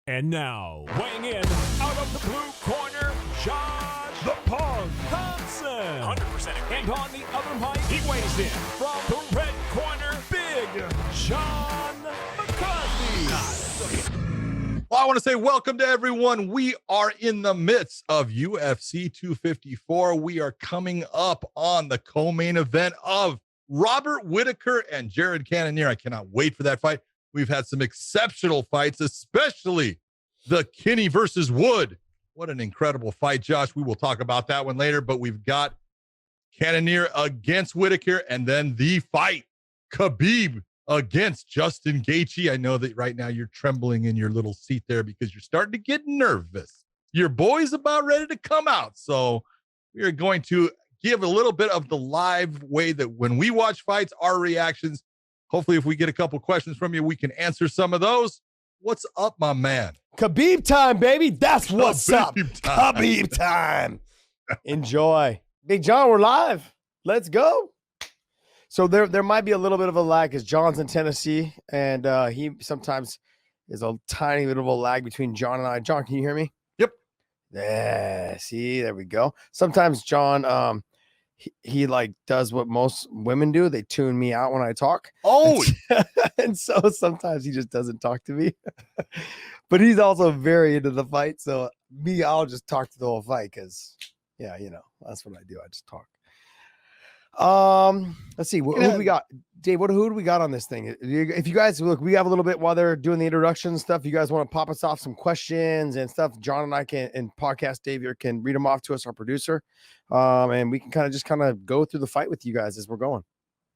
And now, weighing in out of the blue corner, Josh the Pug Thompson. 100%. And on the other mic, he weighs in from the red corner, Big John McCarthy. Well, I want to say welcome to everyone. We are in the midst of UFC 254. We are coming up on the co-main event of Robert Whittaker and Jared Cannonier. I cannot wait for that fight. We've had some exceptional fights, especially the Kinney versus Wood. What an incredible fight, Josh. We will talk about that one later, but we've got Cannonier against Whittaker, and then the fight, Khabib against Justin Gaethje. I know that right now you're trembling in your little seat there because you're starting to get nervous. Your boy's about ready to come out. So we are going to give a little bit of the live way that when we watch fights, our reactions. Hopefully, if we get a couple questions from you, we can answer some of those. What's up, my man? Khabib time, baby. That's what's up. Time. Khabib time. Enjoy. Big John, we're live. Let's go. So there might be a little bit of a lag because John's in Tennessee, and he sometimes is a tiny bit of a lag between John and I. John, can you hear me? Yep. Yeah. See, there we go. Sometimes John, he like does what most women do. They tune me out when I talk. Oh, and so sometimes he just doesn't talk to me. But he's also very into the fight. So I'll just talk to the whole fight because, yeah, that's what I do. I just talk. Let's see. Who do we got? Dave, who do we got on this thing? If you guys look, we have a little bit while they're doing the introduction stuff. You guys want to pop us off some questions and stuff. John and I can, and podcast Dave here can read them off to us, our producer. And we can kind of go through the fight with you guys as we're going.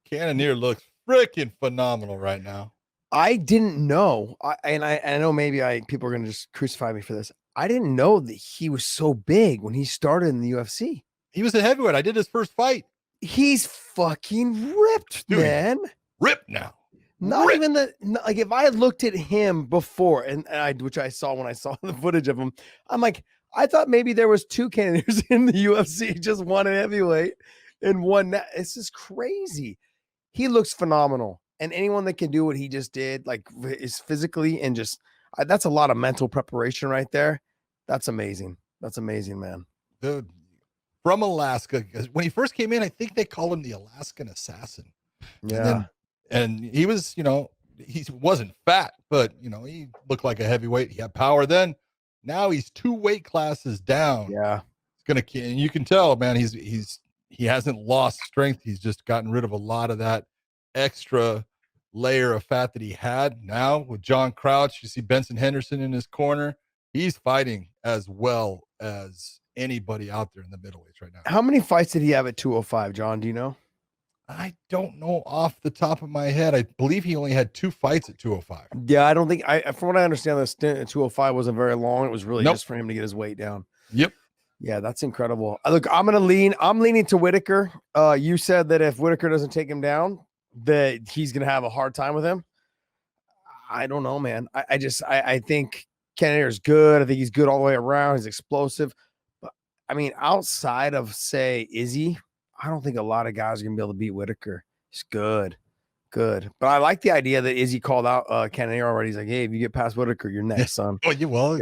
Cannonier looks freaking phenomenal right now. I didn't know. I know maybe people are going to just crucify me for this. I didn't know that he was so big when he started in the UFC. He was a heavyweight. I did his first fight. He's fucking ripped, Dude, man. Ripped now. Not Ripped. even like if I had looked at him before, which I saw when I saw the footage of him, I'm like, I thought maybe there was two Cannoniers in the UFC, just one heavyweight and one. This is crazy. He looks phenomenal, and anyone that can do what he just did, like, is physically and just that's a lot of mental preparation right there. That's amazing. That's amazing, man. Dude, from Alaska. When he first came in, I think they called him the Alaskan Assassin. Yeah. And he was, he wasn't fat, but, he looked like a heavyweight. He had power then. Now he's 2 weight classes down. Yeah. And you can tell, man, he hasn't lost strength. He's just gotten rid of a lot of that extra layer of fat that he had. Now with John Crouch, you see Benson Henderson in his corner. He's fighting as well as anybody out there in the middleweights right now. How many fights did he have at 205, John? Do you know? I don't know off the top of my head. I believe he only had 2 fights at 205. Yeah, I don't think from what I understand, the stint at 205 wasn't very long. It was really just for him to get his weight down. Yep. Yeah, that's incredible. Look, I'm leaning to Whittaker. You said that if Whittaker doesn't take him down, that he's gonna have a hard time with him. I don't know, man. I think Cannonier's good. I think he's good all the way around. He's explosive. But I mean, outside of say Izzy, I don't think a lot of guys are gonna be able to beat Whittaker. He's good. But I like the idea that Izzy called out Cannonier already. He's like, hey, if you get past Whittaker, you're next, son. Well,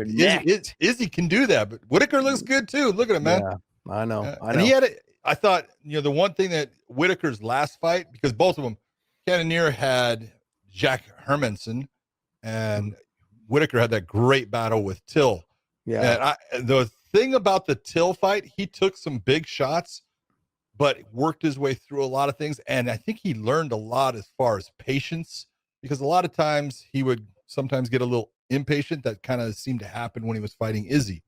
Izzy can do that, but Whittaker looks good too. Look at him, man. Yeah, I know. And he had I thought, the one thing that Whittaker's last fight, because both of them, Cannonier had Jack Hermanson and Whittaker had that great battle with Till. Yeah. And the thing about the Till fight, he took some big shots, but worked his way through a lot of things. And I think he learned a lot as far as patience, because a lot of times he would sometimes get a little impatient. That kind of seemed to happen when he was fighting Izzy.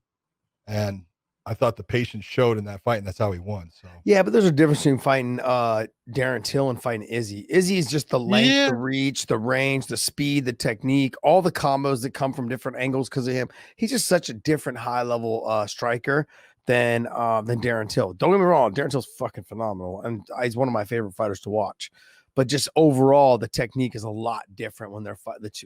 And I thought the patience showed in that fight, and that's how he won. So yeah, but there's a difference between fighting Darren Till and fighting Izzy. Izzy is just the length, the reach, the range, the speed, the technique, all the combos that come from different angles because of him. He's just such a different high level striker than Darren Till. Don't get me wrong, Darren Till's fucking phenomenal, and he's one of my favorite fighters to watch. But just overall, the technique is a lot different when they're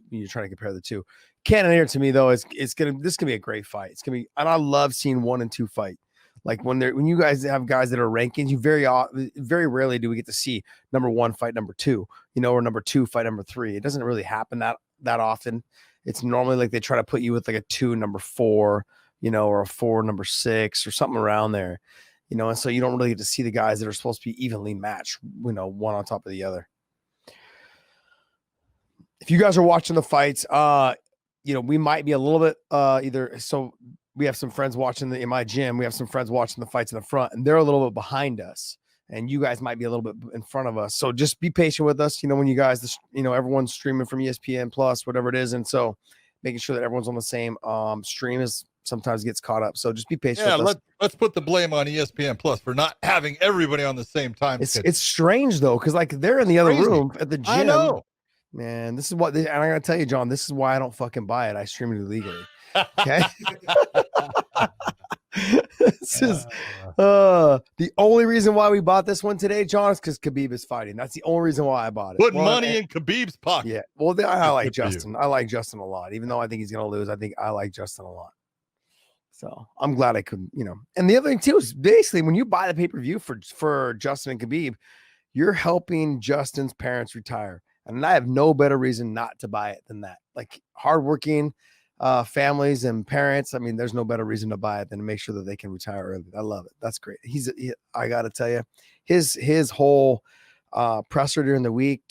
you're trying to compare the two. Cannonier to me though this is gonna be a great fight. It's gonna be, and I love seeing 1 and 2 fight. Like when you guys have guys that are rankings, you very rarely do we get to see number 1 fight number 2, or number 2 fight number 3. It doesn't really happen that often. it's normally like they try to put you with like a 2 number 4, or a 4 number 6 or something around there, and so you don't really get to see the guys that are supposed to be evenly matched, one on top of the other. If you guys are watching the fights, we might be a little bit so we have some friends watching in my gym. We have some friends watching the fights in the front, and they're a little bit behind us. And you guys might be a little bit in front of us. So just be patient with us. When you guys, everyone's streaming from ESPN Plus, whatever it is. And so making sure that everyone's on the same stream is sometimes gets caught up. So just be patient with us. Let's put the blame on ESPN Plus for not having everybody on the same time. It's strange though, because like they're in the other room at the gym. I know. Man, this is what, and I gotta tell you, John, this is why I don't fucking buy it. I stream it illegally. Okay. This is the only reason why we bought this one today, John, is because Khabib is fighting. That's the only reason why I bought it. Put money in Khabib's pocket. Yeah. Well, I like Justin. I like Justin a lot. Even though I think he's gonna lose, I like Justin a lot. So I'm glad I could, And the other thing too is basically when you buy the pay-per-view for Justin and Khabib, you're helping Justin's parents retire. And I have no better reason not to buy it than that. Like hardworking families and parents. I mean, there's no better reason to buy it than to make sure that they can retire early. I love it. That's great. I got to tell you, his whole presser during the week,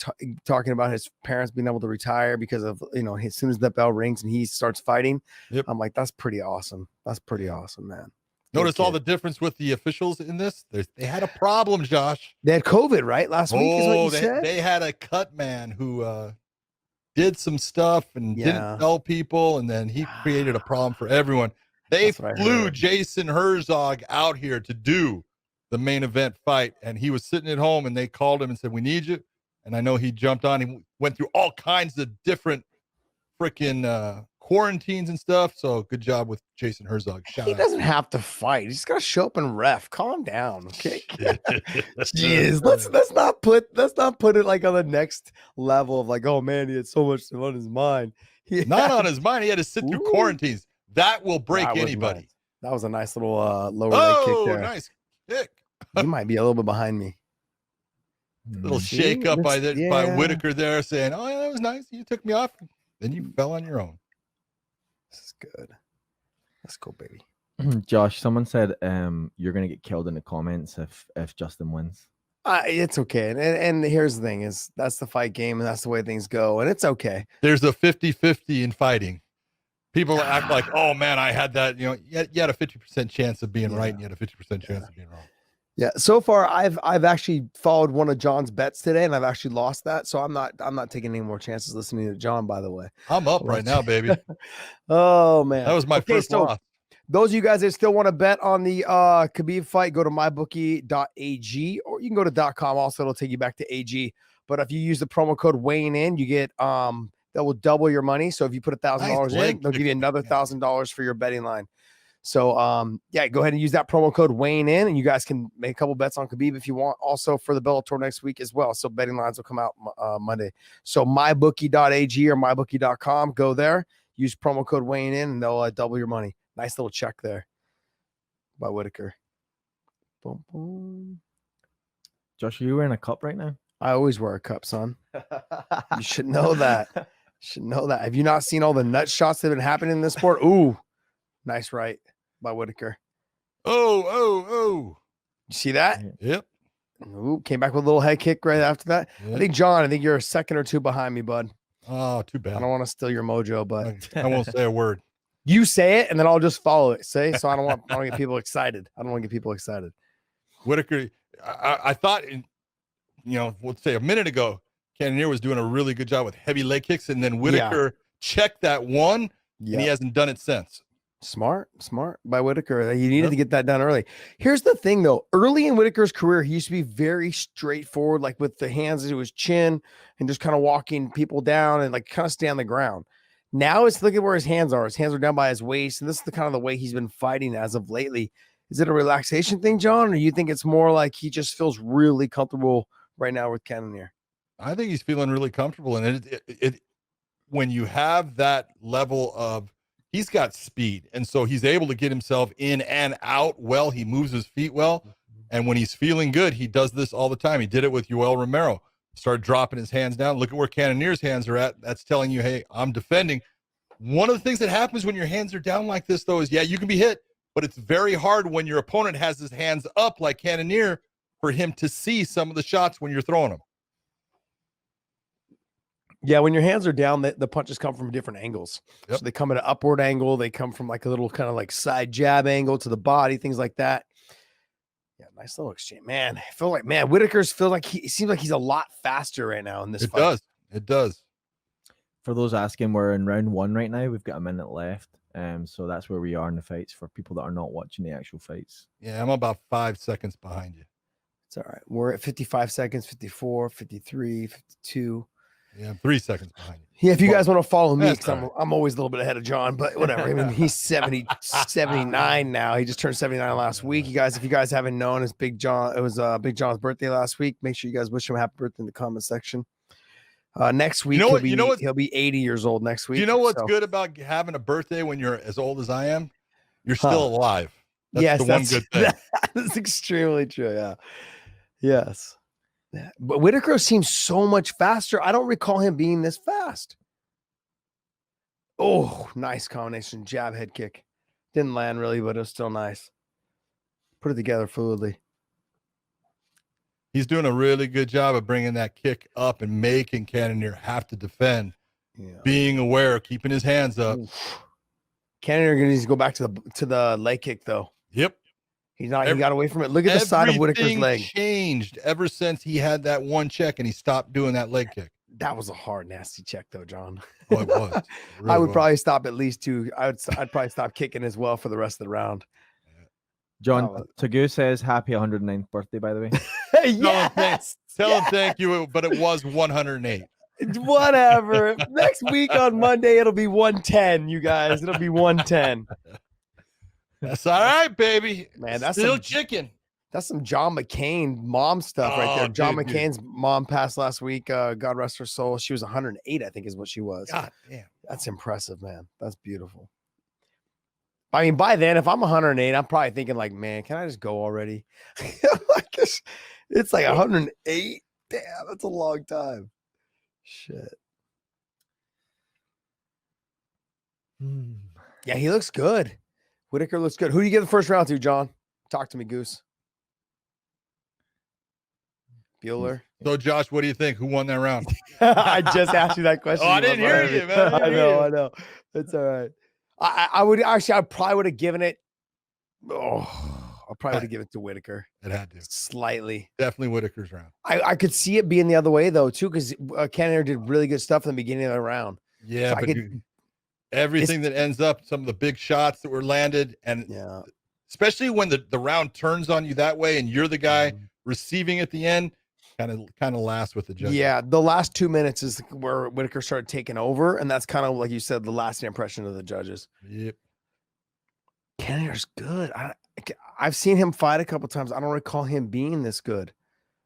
talking about his parents being able to retire because of, as soon as that bell rings and he starts fighting, yep. I'm like, that's pretty awesome. That's pretty awesome, man. Notice all the difference with the officials in this. They had a problem, Josh. They had COVID, right? Last week is what you said? They had a cut man who did some stuff and didn't tell people, and then he created a problem for everyone. They flew Jason Herzog out here to do the main event fight, and he was sitting at home, and they called him and said, "We need you." And I know he jumped on. He went through all kinds of different freaking quarantines and stuff. So good job with Jason Herzog. He doesn't have to fight. He's got to show up and ref. Calm down, okay? Jeez, let's not put it like on the next level of like, oh man, he had so much on his mind. Not on his mind. He had to sit through quarantines. That will break anybody. Nice. That was a nice little lower leg kick there. Nice kick. You might be a little bit behind me. Little shake up by Whitaker there, saying, "Oh, yeah, that was nice. You took me off, then you fell on your own." This is good. Let's go, baby. Josh, someone said you're gonna get killed in the comments if Justin wins. It's okay. And here's the thing is that's the fight game and that's the way things go. And it's okay. There's a 50-50 in fighting. People act like, oh man, I had that, you had a 50% chance of being right and you had a 50% chance of being wrong. Yeah. So far I've actually followed one of John's bets today and I've actually lost that. So I'm not taking any more chances listening to John, by the way. I'm up right now, baby. Oh man. That was my first loss. Those of you guys that still want to bet on the Khabib fight, go to mybookie.ag or you can go to .com. Also, it'll take you back to AG. But if you use the promo code weighing in, you get that will double your money. So if you put $1,000 in, they'll give you another $1,000 for your betting line. So yeah, go ahead and use that promo code weighing in, and you guys can make a couple bets on Khabib if you want. Also for the Bellator next week as well. So betting lines will come out Monday. So mybookie.ag or mybookie.com. Go there, use promo code weighing in, and they'll double your money. Nice little check there by Whitaker. Boom, boom. Josh, are you wearing a cup right now? I always wear a cup, son. You should know that. Have you not seen all the nut shots that have been happening in this sport? Ooh, nice right by Whitaker. Oh. You see that? Yep. Ooh, came back with a little head kick right after that. Yep. I think, John, you're a second or two behind me, bud. Oh, too bad. I don't want to steal your mojo, but I won't say a word. You say it, and then I'll just follow it. So I don't want to get people excited. Whitaker, I thought, let's say a minute ago, Cannonier was doing a really good job with heavy leg kicks, and then Whitaker checked that one, and he hasn't done it since. Smart by Whitaker. You needed to get that done early. Here's the thing, though. Early in Whitaker's career, he used to be very straightforward, like with the hands to his chin and just kind of walking people down and like kind of stay on the ground. Now it's look at where his hands are. His hands are down by his waist, and this is the kind of the way he's been fighting as of lately. Is it a relaxation thing, John, or you think it's more like he just feels really comfortable right now with Cannonier? I think he's feeling really comfortable, and it when you have that level of, he's got speed, and so he's able to get himself in and out well. He moves his feet well, and when he's feeling good, he does this all the time. He did it with Yoel Romero. Started dropping his hands down. Look at where Cannonier's hands are at. That's telling you, hey, I'm defending. One of the things that happens when your hands are down like this, though, is, yeah, you can be hit, but it's very hard when your opponent has his hands up like Cannonier for him to see some of the shots when you're throwing them. Yeah, when your hands are down, the punches come from different angles. Yep. So they come at an upward angle. They come from like a little kind of like side jab angle to the body, things like that. Yeah, nice little exchange. Man, I feel like, Whitaker's feel like it seems like he's a lot faster right now in this fight. It does. For those asking, we're in round 1 right now. We've got a minute left. So that's where we are in the fights for people that are not watching the actual fights. Yeah, I'm about 5 seconds behind you. It's all right. We're at 55 seconds, 54, 53, 52. Yeah, I'm 3 seconds behind you. Yeah, if you guys want to follow me, because right. I'm always a little bit ahead of John, but whatever. I mean, he's 79 now. He just turned 79 last week. You guys, if you guys haven't known, it's Big John. It was Big John's birthday last week. Make sure you guys wish him a happy birthday in the comment section. Next week, he'll be 80 years old next week. You know what's good about having a birthday when you're as old as I am? You're still alive. That's one good thing. That's extremely true. Yeah. Yes. But Whitaker seems so much faster. I don't recall him being this fast. Oh, nice combination. Jab, head kick. Didn't land really, but it was still nice. Put it together fluidly. He's doing a really good job of bringing that kick up and making Cannonier have to defend. Yeah. Being aware, keeping his hands up. Cannonier needs to go back to the leg kick, though. Yep. He got away from it. Look at the side of Whitaker's leg. Changed ever since he had that one check and he stopped doing that leg kick. That was a hard, nasty check, though, John. Oh, it was. It really I would probably stop at least 2. I'd probably stop kicking as well for the rest of the round. John, Tagu says happy 109th birthday, by the way. Yes. Tell him thank you, but it was 108. Whatever. Next week on Monday, it'll be 110, you guys. It'll be 110. That's all right, baby. Man, that's still chicken. That's some John McCain mom stuff right there. John McCain's mom passed last week. God rest her soul. She was 108, I think is what she was. God damn. That's impressive, man. That's beautiful. I mean, by then, if I'm 108, I'm probably thinking like, man, can I just go already? It's like 108. Damn, that's a long time. Shit. Yeah, he looks good. Whitaker looks good. Who do you give the first round to, John? Talk to me, Goose. Bueller. So, Josh, what do you think? Who won that round? I just asked you that question. Oh, I didn't hear you, man. I know. It's all right. I probably would have given it. I probably would have given it to Whitaker. It had to. Slightly. Definitely Whitaker's round. I could see it being the other way, though, too, because Cannonier did really good stuff in the beginning of the round. Yeah, so but everything that ends up, some of the big shots that were landed, and especially when the round turns on you that way and you're the guy receiving at the end, kind of lasts with the judge. Yeah, the last 2 minutes is where Whitaker started taking over, and that's kind of, like you said, the lasting impression of the judges. Yep. Cannonier's good. I've seen him fight a couple times. I don't recall him being this good.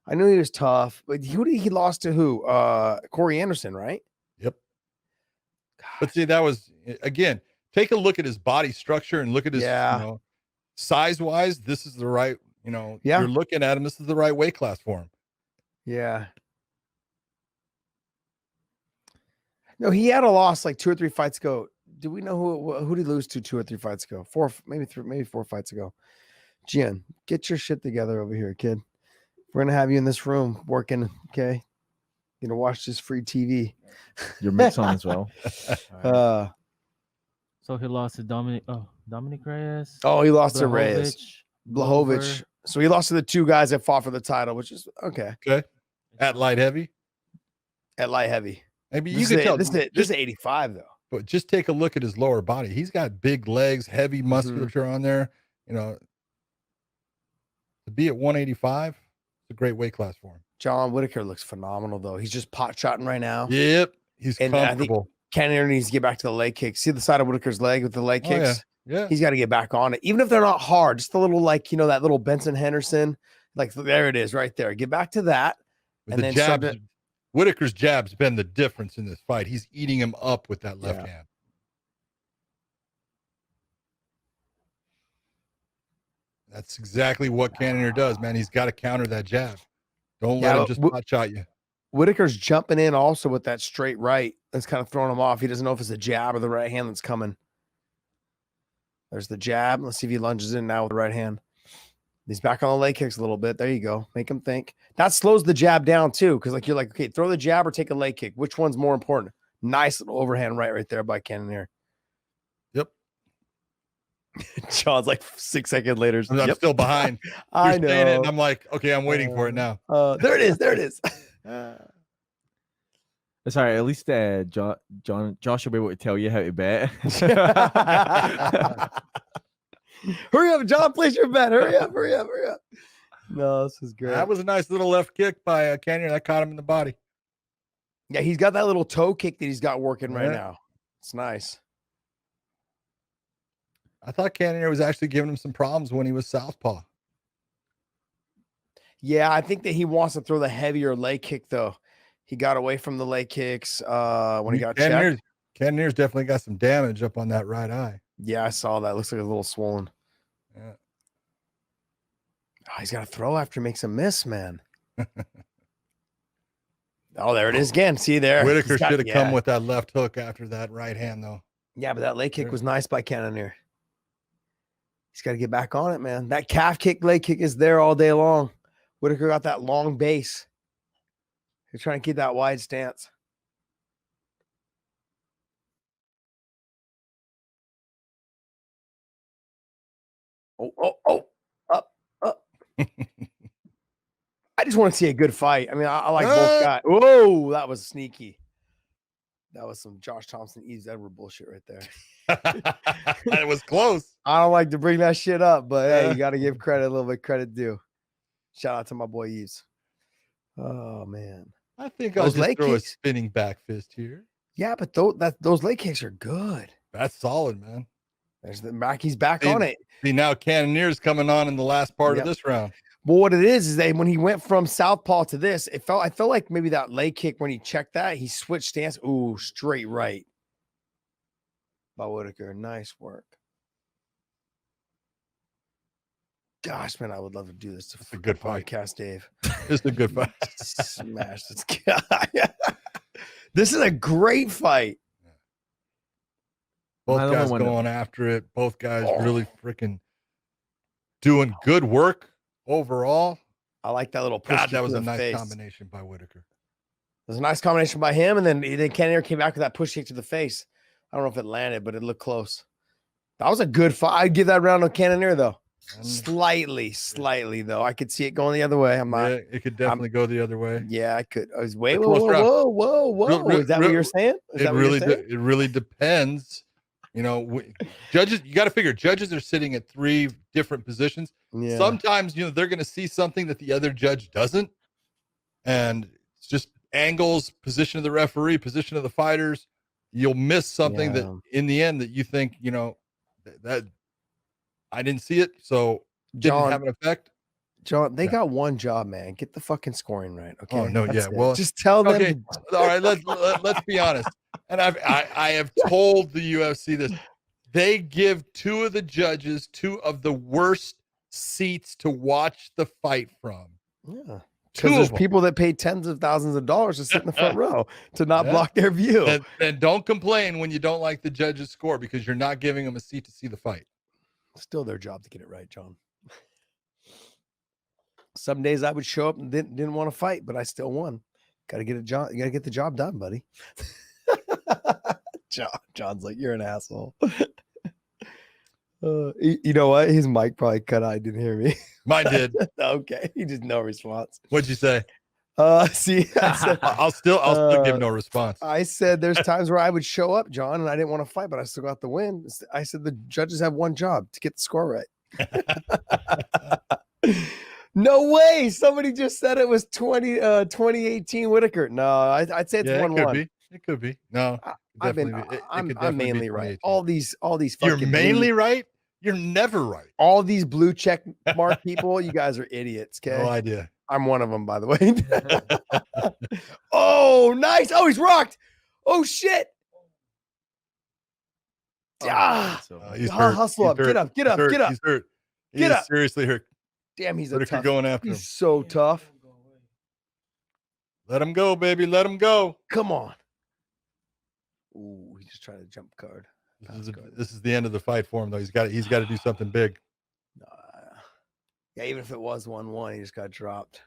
I knew he was tough, but he lost to who? Corey Anderson, right? Yep. Gosh. But see, that was, again, take a look at his body structure and look at his, size-wise, this is the right, you're looking at him, this is the right weight class for him. Yeah. No, he had a loss like 2 or 3 fights ago. Do we know who did he lose to 2 or 3 fights ago? 4, maybe 4 fights ago. Gian, get your shit together over here, kid. We're gonna have you in this room working. Okay, you're gonna watch this free TV. Your mix on as well. Right. So he lost to Dominic Reyes. Oh, he lost to Reyes. Blachowicz. So he lost to the 2 guys that fought for the title, which is okay. Okay. At light heavy. Maybe you can tell. This is 85 though. But just take a look at his lower body. He's got big legs, heavy musculature on there. To be at 185, it's a great weight class for him. John Whitaker looks phenomenal, though. He's just pot shotting right now. Yep. He's comfortable. I think Cannonier needs to get back to the leg kicks. See the side of Whitaker's leg with the leg kicks? Yeah. He's got to get back on it. Even if they're not hard, just a little that little Benson Henderson. Like, there it is right there. Get back to that. And then jabs. Whitaker's jab's been the difference in this fight. He's eating him up with that left hand. That's exactly what Cannonier does, man. He's got to counter that jab. Don't let him just pot shot you. Whitaker's jumping in also with that straight right. That's kind of throwing him off. He doesn't know if it's a jab or the right hand that's coming. There's the jab. Let's see if he lunges in now with the right hand. He's back on the leg kicks a little bit. There you go. Make him think. That slows the jab down too, because like you're like, okay, throw the jab or take a leg kick. Which one's more important? Nice little overhand right there by Cannonier. Yep. John's like 6 seconds later. I'm still behind. I know. Saying it, and I'm like, okay, I'm waiting for it now. There it is. There it is. Sorry, at least Josh will be able to tell you how to bet. Hurry up, John. Place your bet. Hurry up. Hurry up. Hurry up. No, this is great. That was a nice little left kick by Cannonier. That caught him in the body. Yeah, he's got that little toe kick that he's got working right now. It's nice. I thought Cannonier was actually giving him some problems when he was southpaw. Yeah, I think that he wants to throw the heavier leg kick, though. He got away from the leg kicks when he got checked. Cannonier's definitely got some damage up on that right eye. Yeah, I saw that. Looks like a little swollen. Yeah. Oh, he's got to throw after he makes a miss, man. Oh, there it is again. See there. Whitaker should have come with that left hook after that right hand, though. Yeah, but that leg kick was nice by Cannonier. He's got to get back on it, man. That calf kick, leg kick is there all day long. Whitaker got that long base. He's trying to keep that wide stance. Oh, up. I just want to see a good fight. I mean, I like both guys. Whoa, that was sneaky. That was some Josh Thompson, Eves Edward bullshit right there. It was close. I don't like to bring that shit up, but hey, you got to give credit, a little bit credit due. Shout out to my boy Eves. Oh, man. I think I'll just throw a spinning back fist here. Yeah, but those leg kicks are good. That's solid, man. There's the back. He's back on it. See, now Cannonier's coming on in the last part of this round. Well, what it is that when he went from southpaw to this, I felt like maybe that leg kick when he checked that, he switched stance. Ooh, straight right. By Whitaker. Nice work. Gosh, man, I would love to do this. It's a good podcast, Dave. It's a good fight. Smash this guy. This is a great fight. Both guys going after it. Both guys really freaking doing good work overall. I like that little push. God, that was a nice combination by Whitaker. It was a nice combination by him, and then Cannonier came back with that push kick to the face. I don't know if it landed, but it looked close. That was a good fight. I'd give that round to Cannonier, though. Slightly, though. I could see it going the other way. I'm not. Yeah, it could definitely go the other way. Yeah, I could. I was whoa. Is that what you're saying? It really depends. You know, judges. You got to figure judges are sitting at 3 different positions. Yeah. Sometimes they're going to see something that the other judge doesn't, and it's just angles, position of the referee, position of the fighters. You'll miss something that in the end that you think that I didn't see it, so didn't have an effect. John, they got one job, man. Get the fucking scoring right. Okay. Oh no, That's yeah. Well, just tell them. Okay. All right, let's be honest. And I have told the UFC this. They give 2 of the judges 2 of the worst seats to watch the fight from. Yeah. Because there's people that pay tens of thousands of dollars to sit in the front row to not block their view. And don't complain when you don't like the judge's score because you're not giving them a seat to see the fight. Still their job to get it right, John. Some days I would show up and didn't want to fight, but I still won. Got to get a job. You got to get the job done, buddy. John's like, you're an asshole. You know what? His mic probably cut out. I didn't hear me. Mine did. Okay. He just no response. What'd you say? See, I said, I'll still give no response. I said there's times where I would show up, John, and I didn't want to fight, but I still got the win. I said the judges have one job to get the score right. No way. Somebody just said it was 2018 Whitaker. No, I'd say it's 1-1. It could be. No, I'm mainly right. All these You're mainly right. You're never right. All these blue check mark people, you guys are idiots. Okay. No idea. I'm one of them, by the way. Oh, nice. Oh, he's rocked. Oh, shit. He's hurt. Hustle up. Get up. He's hurt. He's seriously hurt. Damn, he's going after him. He's so tough. Let him go, baby. Let him go. Come on. Ooh, he just tried to jump card. This is the end of the fight for him, though. He's got to do something big. Yeah, even if it was 1-1, he just got dropped.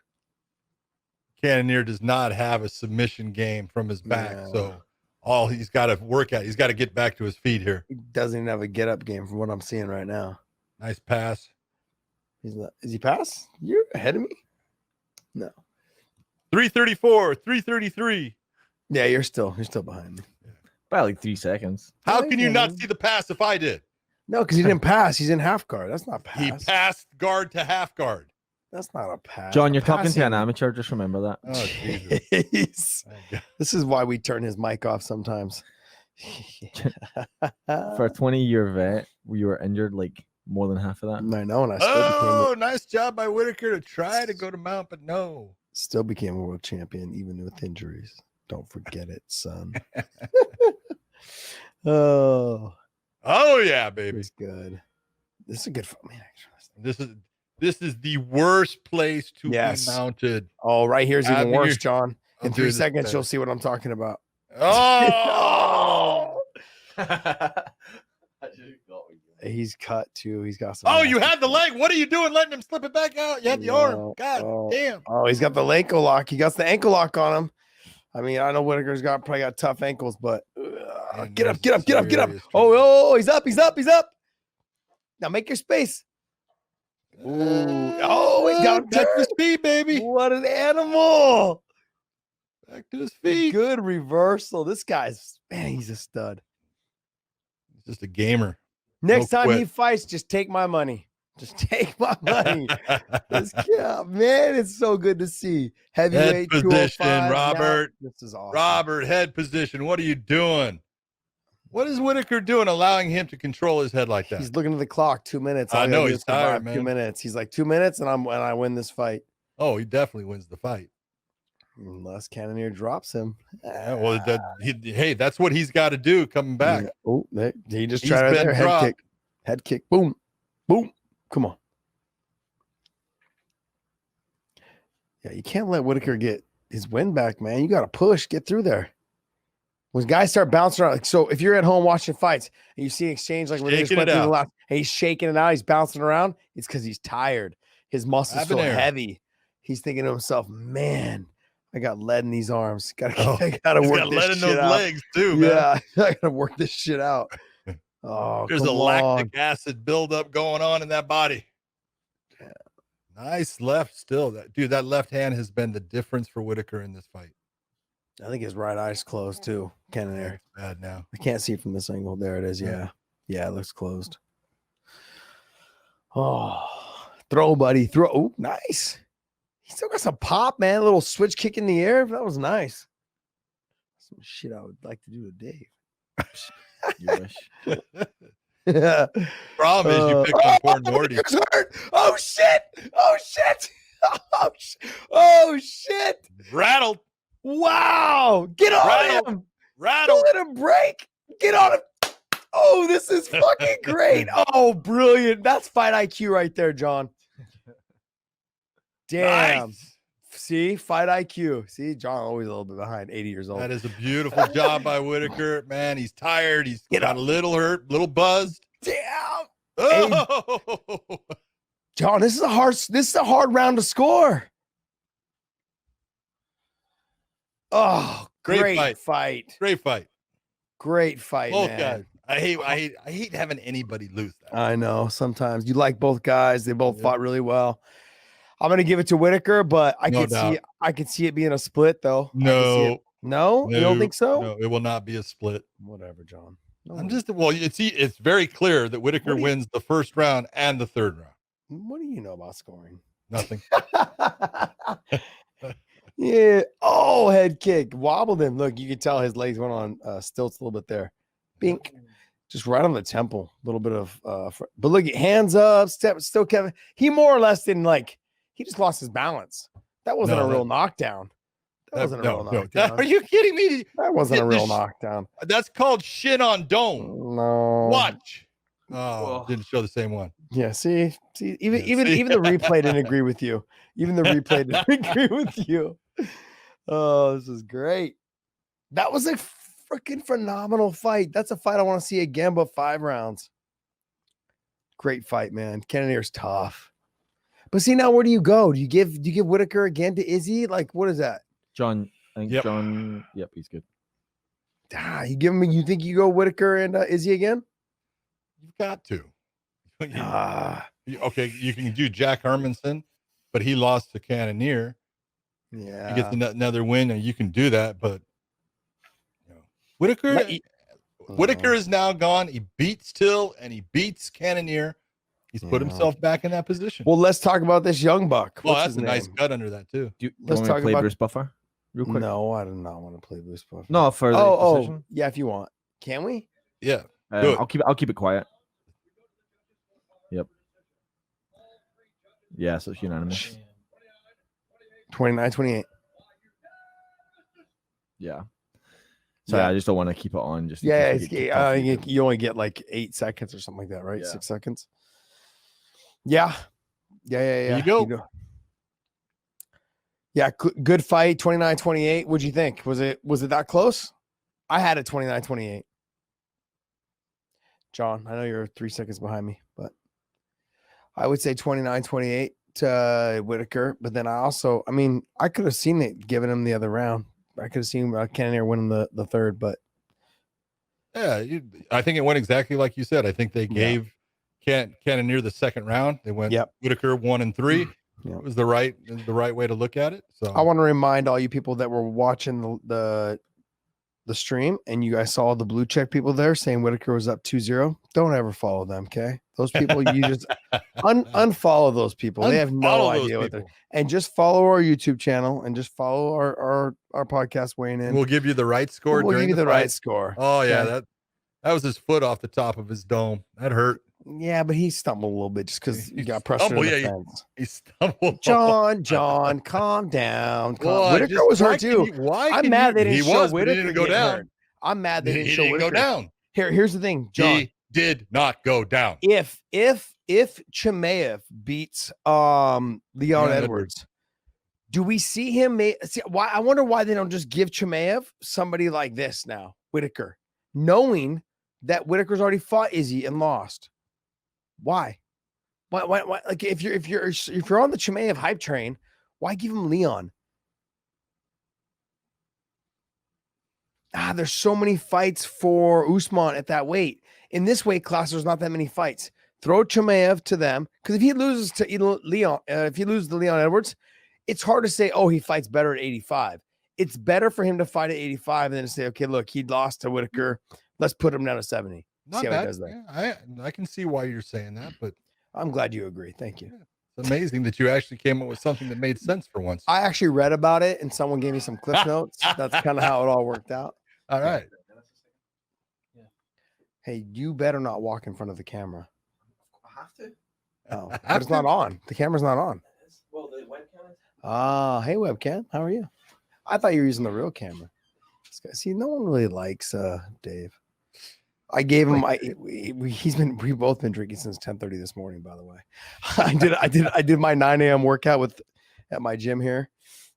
Cannonier does not have a submission game from his back, No. so all he's got to work at, he's got to get back to his feet here. He doesn't even have a get up game from what I'm seeing right now. Nice pass. He's not. Is he pass? You're ahead of me? No. 334, 333. Yeah, you're still behind me. By like 3 seconds. How can you not see the pass if I did? No, because he didn't pass. He's in half guard. That's not pass. He passed guard to half guard. That's not a pass. John, you're Passing. talking to an amateur. Just remember that. Oh, Jesus. Jeez. This is why we turn his mic off sometimes. For a 20-year vet, you were injured like more than half of that. I know, and I still Nice job by Whitaker to try to go to mount, but no. became a world champion even with injuries. Don't forget it, son. Oh Yeah, baby. it's good. This is a good fight, man. This is the worst place to Yes. be mounted. Oh, right here's even After worse, you- John. In I'll 3 do this seconds, better. you'll see what I'm talking about. Oh, He's cut too. He's got some. oh, you had the leg. What are you doing? Letting him slip it back out. You had the arm. No. God Oh. damn. Oh, he's got the ankle lock. He got the ankle lock on him. I mean, I know Whitaker's probably got tough ankles, but And get up, there's get up, get up, get up. serious Oh, he's up, he's up, he's up. Now make your space. Ooh. Oh, he's got him back to his turned. feet, baby. What an animal. Back to his feet. Good reversal. This guy's, man, he's a stud. He's just a gamer. Next No time he quit. fights, just take my money. Just take my money. This guy, man, it's so good to see. Heavyweight Head 205. position, now. Robert. This is awesome. Robert, head position. What are you doing? What is Whitaker doing, allowing him to control his head like that? He's looking at the clock. 2 minutes. I All I know gotta do he's is survive tired, 2 man. minutes. He's like 2 minutes, and I win this fight. Oh, he definitely wins the fight. Unless Cannonier drops him. Yeah, well, hey, that's what he's got to do coming back. Yeah. Oh, he just He's tried right been there. Head dropped. kick. Head kick. Boom. Boom. Come on. Yeah, you can't let Whitaker get his win back, man. You got to push, get through there. When guys start bouncing around, like, so if you're at home watching fights and you see exchange like where they just Shaking went it through the out. last, and he's shaking it out, he's bouncing around, it's because he's tired. His muscles feel Habanero. heavy. He's thinking to himself, man, I got lead in these arms. I Oh, gotta He's work got this lead in shit those out. legs too, man. Yeah, I gotta work this shit out. Oh, There's come a on. lactic acid buildup going on in that body. Yeah. Nice left still. That left hand has been the difference for Whitaker in this fight. I think his right eye's closed too. Cannonier. It's bad now. I can't see from this angle. There it is. Yeah. Yeah, it looks closed. Oh, throw, buddy. Throw. Oh, nice. He still got some pop, man. A little switch kick in the air. That was nice. Some shit I would like to do to Dave. You wish. Yeah. Problem is you picked on poor Nordy. Whitaker's hurt. Oh shit! Oh shit! Oh, oh shit! Rattled. Wow! Get on Rattled. him! Rattled. Don't let him break. Get on him. Oh, this is fucking great. Oh, brilliant. That's fight IQ right there, John. Damn. Nice. See, fight IQ. See, John always a little bit behind, 80 years old. That is a beautiful job by Whitaker. Man, he's tired. He's Get got up. a little hurt, little buzzed. Damn. Oh! John, this is a hard round to score. Oh, Great great fight. fight. Great fight. Great fight, Both man. guys. I hate having anybody lose that. I know. Sometimes you like both guys. They both Yeah. fought really well. I'm gonna give it to Whitaker, but I No could see it being a split though. I could see No, it- No, you don't think so? No, it will not be a split. Whatever, John. No. I'm just it's very clear that Whitaker What do you- wins the first round and the third round. What do you know about scoring? Nothing. Yeah. Oh, head kick. Wobbled him. Look, you can tell his legs went on stilts a little bit there. Bink. Just right on the temple. A little bit of but look, hands up, step still Kevin. He more or less didn't he just lost his balance. That wasn't No, a real knockdown. That wasn't a real knockdown. Are you kidding me? That wasn't a Get the real sh- knockdown. That's called shin on dome. No. Watch. Oh, didn't show the same one. Yeah, see, even Yeah, see? even the replay didn't agree with you. Even the replay didn't agree with you. Oh, this is great. That was a freaking phenomenal fight. That's a fight I want to see again, but 5 rounds. Great fight, man. Cannonier's tough. But see, now where do you go? Do you give Whitaker again to Izzy? Like, what is that? John, I think Yep. John. Yep, he's good. You give him. You think you go Whitaker and Izzy again? You've got to. Okay, you can do Jack Hermanson, but he lost to Cannonier. Yeah. He gets another win, and you can do that. But Whitaker is now gone. He beats Till and he beats Cannonier. He's put himself back in that position. Well, let's talk about this young buck. Well, What's that's his a nice name? cut under that too. Let's talk play about Bruce Buffer real quick. No, I do not want to play Bruce Buffer. No, for the decision. Yeah, if you want. Can we? Yeah. Do it. I'll keep it quiet. Yep. Yeah, so it's unanimous. 29-28. Yeah. Sorry, I just don't want to keep it on. Just in Yeah, case we get kicked off. you only get like 8 seconds or something like that, right? Yeah. 6 seconds. Yeah. There you go. Yeah, good fight. 29-28. What'd you think? Was it that close? I had it 29-28. John, I know you're 3 seconds behind me, but I would say 29-28 to Whitaker. But then I could have seen it giving him the other round. I could have seen Cannonier winning the third, but yeah, I think it went exactly like you said. I think they gave Cannonier the second round. They went Whitaker 1 and 3. It was the right way to look at it. So I want to remind all you people that were watching the stream and you guys saw the blue check people there saying Whitaker was up 2-0. Don't ever follow them, okay? Those people, you just unfollow those people. They have no idea what they're. And just follow our YouTube channel and just follow our podcast weighing in. We'll give you the right score. We'll give you the fight. right score. Oh yeah, okay? that was his foot off the top of his dome. That hurt. Yeah, but he stumbled a little bit just because he got pressure. He stumbled. John, calm down. Whitaker was hurt too. I'm mad they didn't show Whitaker. He didn't go down. I'm mad they didn't show Whitaker go down. Here's the thing, John. He did not go down. If Chimaev beats Leon Edwards, do we see him? I wonder why they don't just give Chimaev somebody like this now, Whitaker, knowing that Whitaker's already fought Izzy and lost. Why? Like if you're on the Chimaev hype train, why give him Leon? There's so many fights for Usman at that weight. In this weight class, there's not that many fights. Throw Chimaev to them, because if he loses to Leon, if he loses to Leon Edwards, it's hard to say, oh, he fights better at 85. It's better for him to fight at 85 than to say, okay, look, he lost to Whitaker. Let's put him down to 70. Not see how bad. he does that. Yeah, I can see why you're saying that, but I'm glad you agree. Thank you. It's amazing that you actually came up with something that made sense for once. I actually read about it and someone gave me some clip notes. That's kind of how it all worked out. All right. Hey, you better not walk in front of the camera. I have to. Oh, but it's not on. The camera's not on. Well, the webcam. Hey webcam, how are you? I thought you were using the real camera. See, no one really likes Dave. I gave him we've both been drinking since 10:30 this morning, by the way. I did my 9 a.m. workout at my gym here,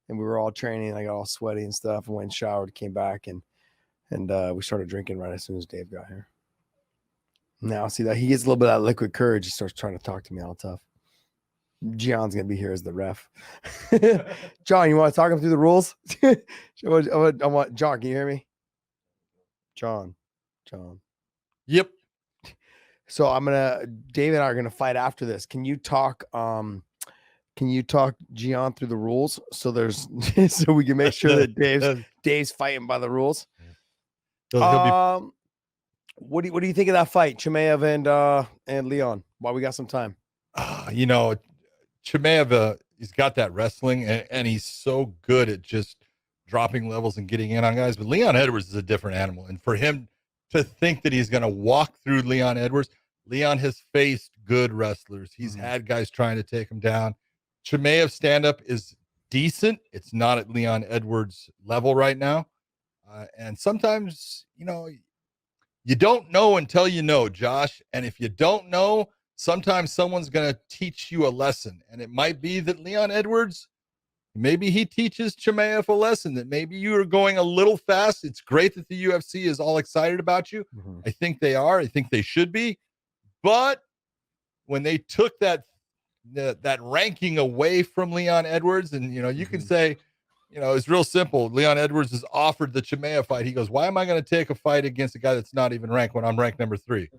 and we were all training. I got all sweaty and stuff, and went and showered, came back, and we started drinking right as soon as Dave got here. Now, see that he gets a little bit of that liquid courage. He starts trying to talk to me all tough. John's gonna be here as the ref. John, you want to talk him through the rules? I want John. Can you hear me? John. Yep. So Dave and I are gonna fight after this. Can you talk Gian through the rules so so we can make sure that Dave's fighting by the rules? What do you think of that fight, Chimaev and Leon? While we got some time. Chimaev, he's got that wrestling, and he's so good at just dropping levels and getting in on guys. But Leon Edwards is a different animal, and for him to think that he's going to walk through Leon Edwards, Leon has faced good wrestlers. He's had guys trying to take him down. Chimaev's stand-up is decent. It's not at Leon Edwards' level right now, and sometimes you don't know until you know, Josh. And if you don't know, sometimes someone's going to teach you a lesson. And it might be that Leon Edwards Maybe he teaches Chimaev a lesson that maybe you are going a little fast. It's great that the UFC is all excited about you. I think they are. I think they should be. But when they took that ranking away from Leon Edwards, and you can say, it's real simple. Leon Edwards is offered the Chimaev fight. He goes, "Why am I going to take a fight against a guy that's not even ranked when I'm ranked number 3?"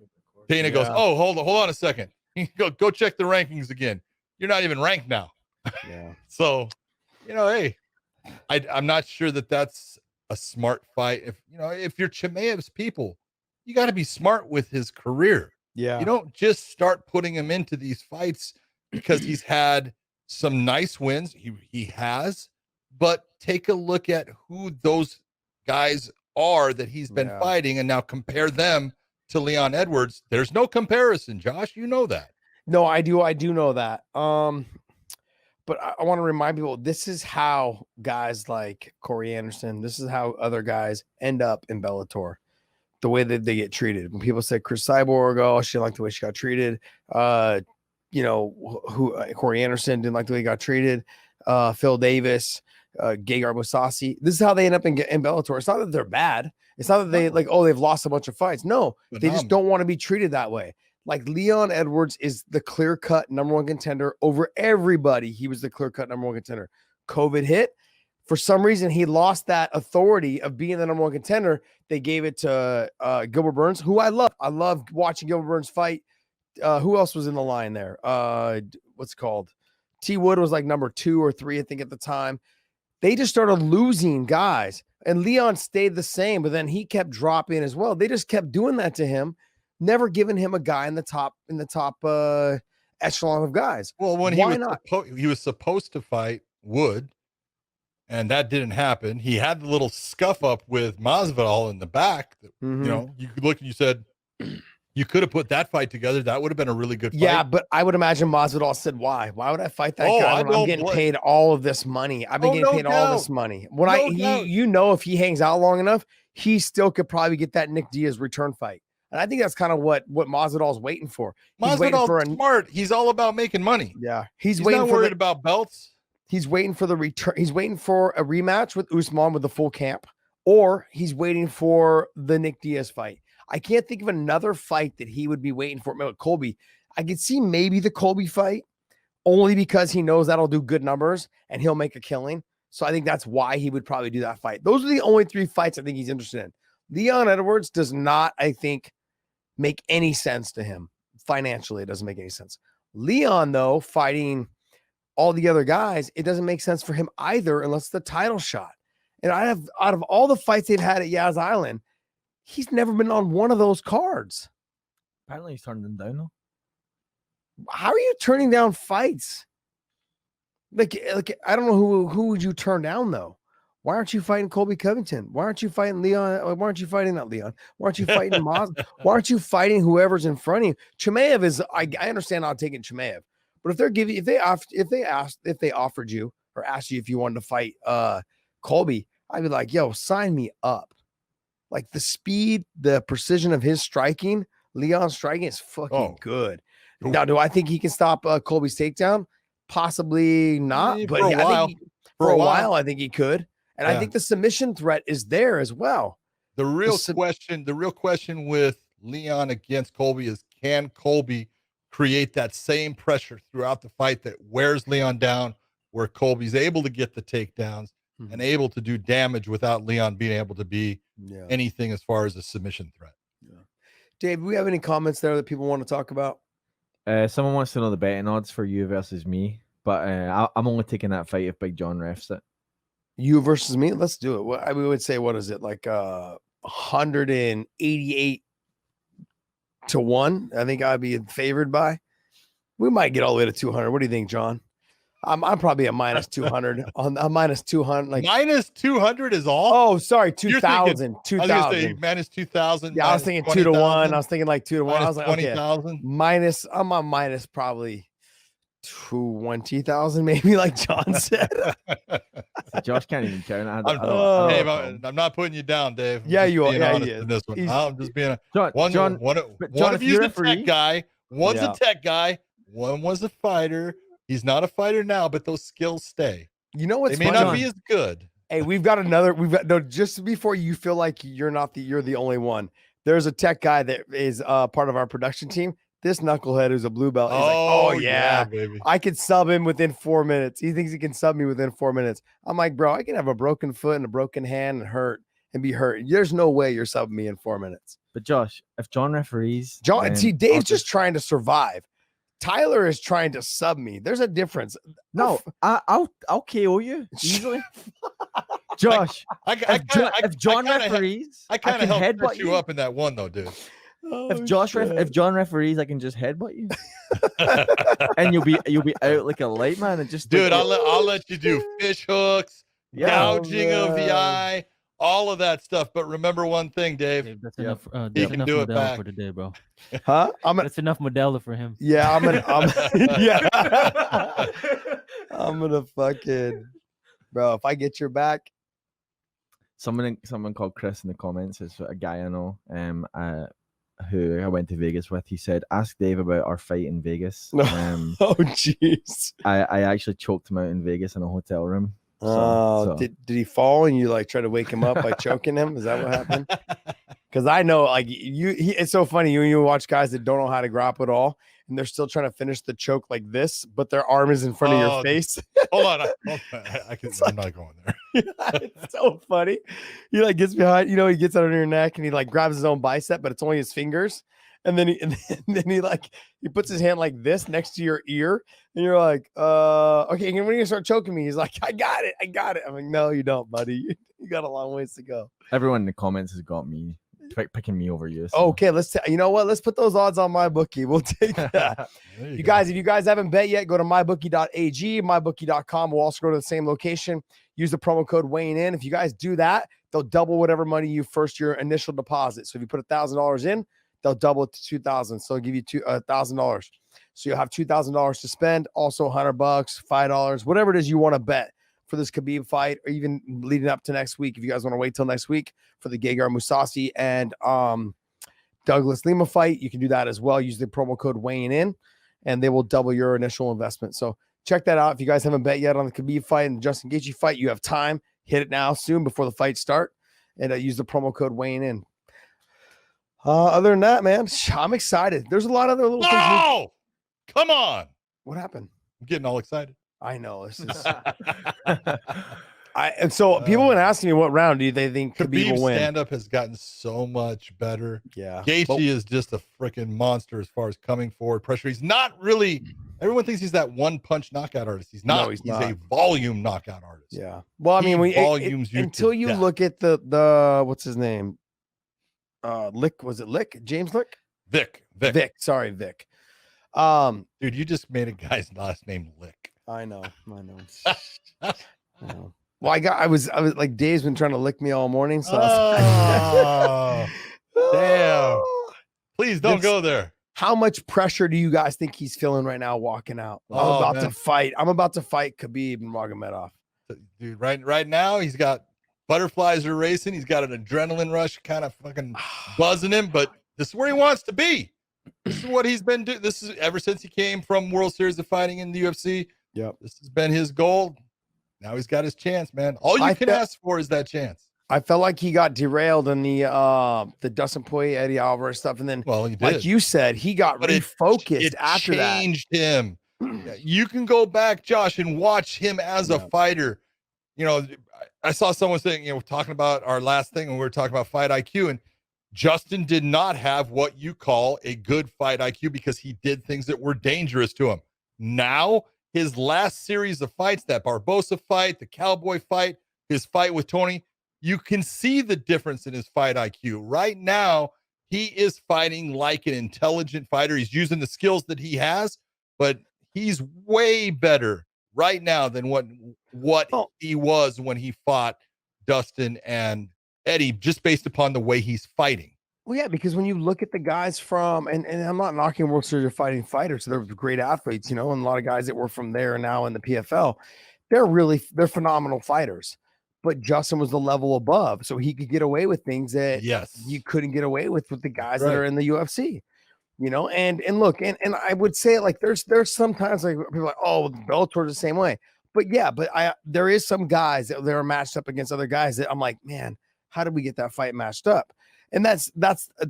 Dana goes, "Oh, hold on a second. Go check the rankings again. You're not even ranked now." Yeah. So, hey, I'm not sure that that's a smart fight. If you're Chimaev's people, you got to be smart with his career. Yeah. You don't just start putting him into these fights because he's had some nice wins. He has, but take a look at who those guys are that he's been fighting and now compare them to Leon Edwards. There's no comparison, Josh. You know that. No, I do know that. But I want to remind people, this is how guys like Corey Anderson, this is how other guys end up in Bellator, the way that they get treated. When people say Chris Cyborg, oh, she didn't like the way she got treated. Corey Anderson didn't like the way he got treated. Phil Davis, Gegard Mousasi. This is how they end up in Bellator. It's not that they're bad. It's not that they've lost a bunch of fights. No, they just don't want to be treated that way. Like Leon Edwards is the clear-cut number 1 contender over everybody. He was the clear-cut number 1 contender. COVID hit. For some reason, he lost that authority of being the number 1 contender. They gave it to Gilbert Burns, who I love. I love watching Gilbert Burns fight. Who else was in the line there? What's it called? T. Wood was like number 2 or 3, I think, at the time. They just started losing guys. And Leon stayed the same, but then he kept dropping as well. They just kept doing that to him, never giving him a guy in the top echelon of guys. Well, when he was supposed to fight Wood, and that didn't happen. He had the little scuff up with Masvidal in the back. You could look and you said you could have put that fight together. That would have been a really good fight. Yeah, but I would imagine Masvidal said, "Why? Why would I fight that guy when I'm getting paid all of this money? I've been getting paid all this money. If he hangs out long enough, he still could probably get that Nick Diaz return fight." And I think that's kind of what Masvidal's waiting for. Masvidal's smart. He's all about making money. Yeah, he's not worried about belts. He's waiting for the return. He's waiting for a rematch with Usman with the full camp, or he's waiting for the Nick Diaz fight. I can't think of another fight that he would be waiting for. Colby, I could see maybe the Colby fight, only because he knows that'll do good numbers and he'll make a killing. So I think that's why he would probably do that fight. Those are the only 3 fights I think he's interested in. Leon Edwards does not, I think, make any sense to him. Financially, it doesn't make any sense. Leon, though, fighting all the other guys, it doesn't make sense for him either unless the title shot. And out of all the fights they've had at Yaz Island, he's never been on one of those cards. Apparently he's turning them down, though. How are you turning down fights? Like I don't know who would you turn down, though? Why aren't you fighting Colby Covington? Why aren't you fighting Leon? Why aren't you fighting not Leon? Why aren't you fighting Maz? Why aren't you fighting whoever's in front of you? Chimaev is. I understand not taking Chimaev, but if they offered you or asked you if you wanted to fight Colby, I'd be like, yo, sign me up. Like the speed, the precision of his striking, Leon's striking is fucking good. Now, do I think he can stop Colby's takedown? Possibly not, but for a while, I think he could. And I think the submission threat is there as well. The real question with Leon against Colby is, can Colby create that same pressure throughout the fight that wears Leon down, where Colby's able to get the takedowns and able to do damage without Leon being able to be anything as far as a submission threat? Yeah. Dave, do we have any comments there that people want to talk about? Someone wants to know the betting odds for you versus me, but I'm only taking that fight if Big John refs it. You versus me? Let's do it. We would say, what is it, like 188 to 1? I think I'd be favored by. We might get all the way to 200. What do you think, John? I'm probably a minus 200 on a minus 200. Like minus 200 is all. Oh, sorry, 2,000. 2,000 minus 2,000. Yeah, I was thinking 2 to 1. I was thinking like 2 to 1. I was like 20,000. Okay, I'm on minus probably 20,000, maybe, like John said. Josh can't even count. Dave, I'm not putting you down, Dave. Yeah, you are. Yeah, in this one. I'm just being one of you's a tech guy. One's a tech guy. One was a fighter. He's not a fighter now, but those skills stay. You know what's They may funny? not be as good. Hey, we've got no, just before you feel like you're the only one. There's a tech guy that is part of our production team. This knucklehead who's a blue belt. He's like, oh yeah, baby. I could sub him within 4 minutes. He thinks he can sub me within 4 minutes. I'm like, bro, I can have a broken foot and a broken hand and be hurt. There's no way you're subbing me in 4 minutes. But Josh, if John referees, See, Dave's just trying to survive. Tyler is trying to sub me. There's a difference. No, I'll KO you easily. Josh, if John referees, I kind of helped headbutt you up in that one though, dude. If John referees, I can just headbutt you, and you'll be out like a light man. And just dude, I'll let you do fish hooks, gouging of the eye, all of that stuff. But remember one thing, Dave. That's enough. He That's can enough do it Modelo back for today, bro. Huh? That's enough Modelo for him. Yeah, I'm gonna fucking, bro. If I get your back, Someone called Chris in the comments is a guy I know, who I went to Vegas with. He said, "Ask Dave about our fight in Vegas." oh jeez. I actually choked him out in Vegas in a hotel room. So. Did he fall and you like try to wake him up by choking him? Is that what happened? Because I know, like it's so funny when you watch guys that don't know how to grapple at all, and they're still trying to finish the choke like this, but their arm is in front of your face. Hold on, I'm not going there. It's so funny. He like gets behind, he gets under your neck and he like grabs his own bicep, but it's only his fingers. And then he puts his hand like this next to your ear, and you're like, okay, when are you gonna start choking me? He's like, I got it. I'm like, no, you don't, buddy. You got a long ways to go. Everyone in the comments has got me picking me over you. So. Okay, you know what? Let's put those odds on MyBookie. We'll take that. If you guys haven't bet yet, go to mybookie.ag, mybookie.com. We'll also go to the same location. Use the promo code weighing in. If you guys do that, they'll double whatever money your initial deposit. So if you put $1,000 in, they'll double it to $2,000. So they'll give you $1,000. So you'll have $2,000 to spend. Also $100, $5, whatever it is you want to bet for this Khabib fight, or even leading up to next week. If you guys want to wait till next week for the Gegard Mousasi and Douglas Lima fight, you can do that as well. Use the promo code weighing in, and they will double your initial investment. So check that out. If you guys haven't bet yet on the Khabib fight and Justin Gaethje fight, you have time. Hit it now, soon, before the fights start, and use the promo code weighing in. Other than that, man, I'm excited. There's a lot of other little things. No, come on. What happened? I'm getting all excited. I know this is. People have been asking me what round do they think Khabib will win? Stand-up has gotten so much better. Yeah, Gaethje is just a freaking monster as far as coming forward, pressure. He's not really. Everyone thinks he's that one-punch knockout artist. He's not. No, he's not. A volume knockout artist. Yeah. Well, I mean, until you look at the what's his name? Lick, was it Lick? James Lick? Vic. Sorry, Vic. Dude, you just made a guy's last name Lick. I know. I know. Well, I was like, Dave's been trying to lick me all morning. So damn. Please don't go there. How much pressure do you guys think he's feeling right now walking out? I'm about to fight Khabib Nurmagomedov. Dude, right now he's got butterflies are racing. He's got an adrenaline rush kind of fucking buzzing him, but this is where he wants to be. This is what he's been doing. This is ever since he came from World Series of Fighting in the UFC. Yep. This has been his goal. Now he's got his chance, man. All you can ask for is that chance. I felt like he got derailed in the Dustin Poirier, Eddie Alvarez stuff, and then, well, he did. Like you said, he got refocused after that. It changed him. You can go back, Josh, and watch him as a fighter. You know, I saw someone saying, talking about our last thing when we were talking about fight IQ, and Justin did not have what you call a good fight IQ because he did things that were dangerous to him. Now, his last series of fights, that Barbosa fight, the Cowboy fight, his fight with Tony, you can see the difference in his fight IQ. Right now, he is fighting like an intelligent fighter. He's using the skills that he has, but he's way better right now than what he was when he fought Dustin and Eddie, just based upon the way he's fighting. Well, yeah, because when you look at the guys from, and I'm not knocking World Series of Fighting fighters, they're great athletes, and a lot of guys that were from there and now in the PFL, they're phenomenal fighters. But Justin was the level above, so he could get away with things that you couldn't get away with the guys that are in the UFC. And look, and I would say, like, there's sometimes like people are like, oh, Bellator's the same way. there is some guys that they're matched up against other guys that I'm like, man, how did we get that fight matched up? And that's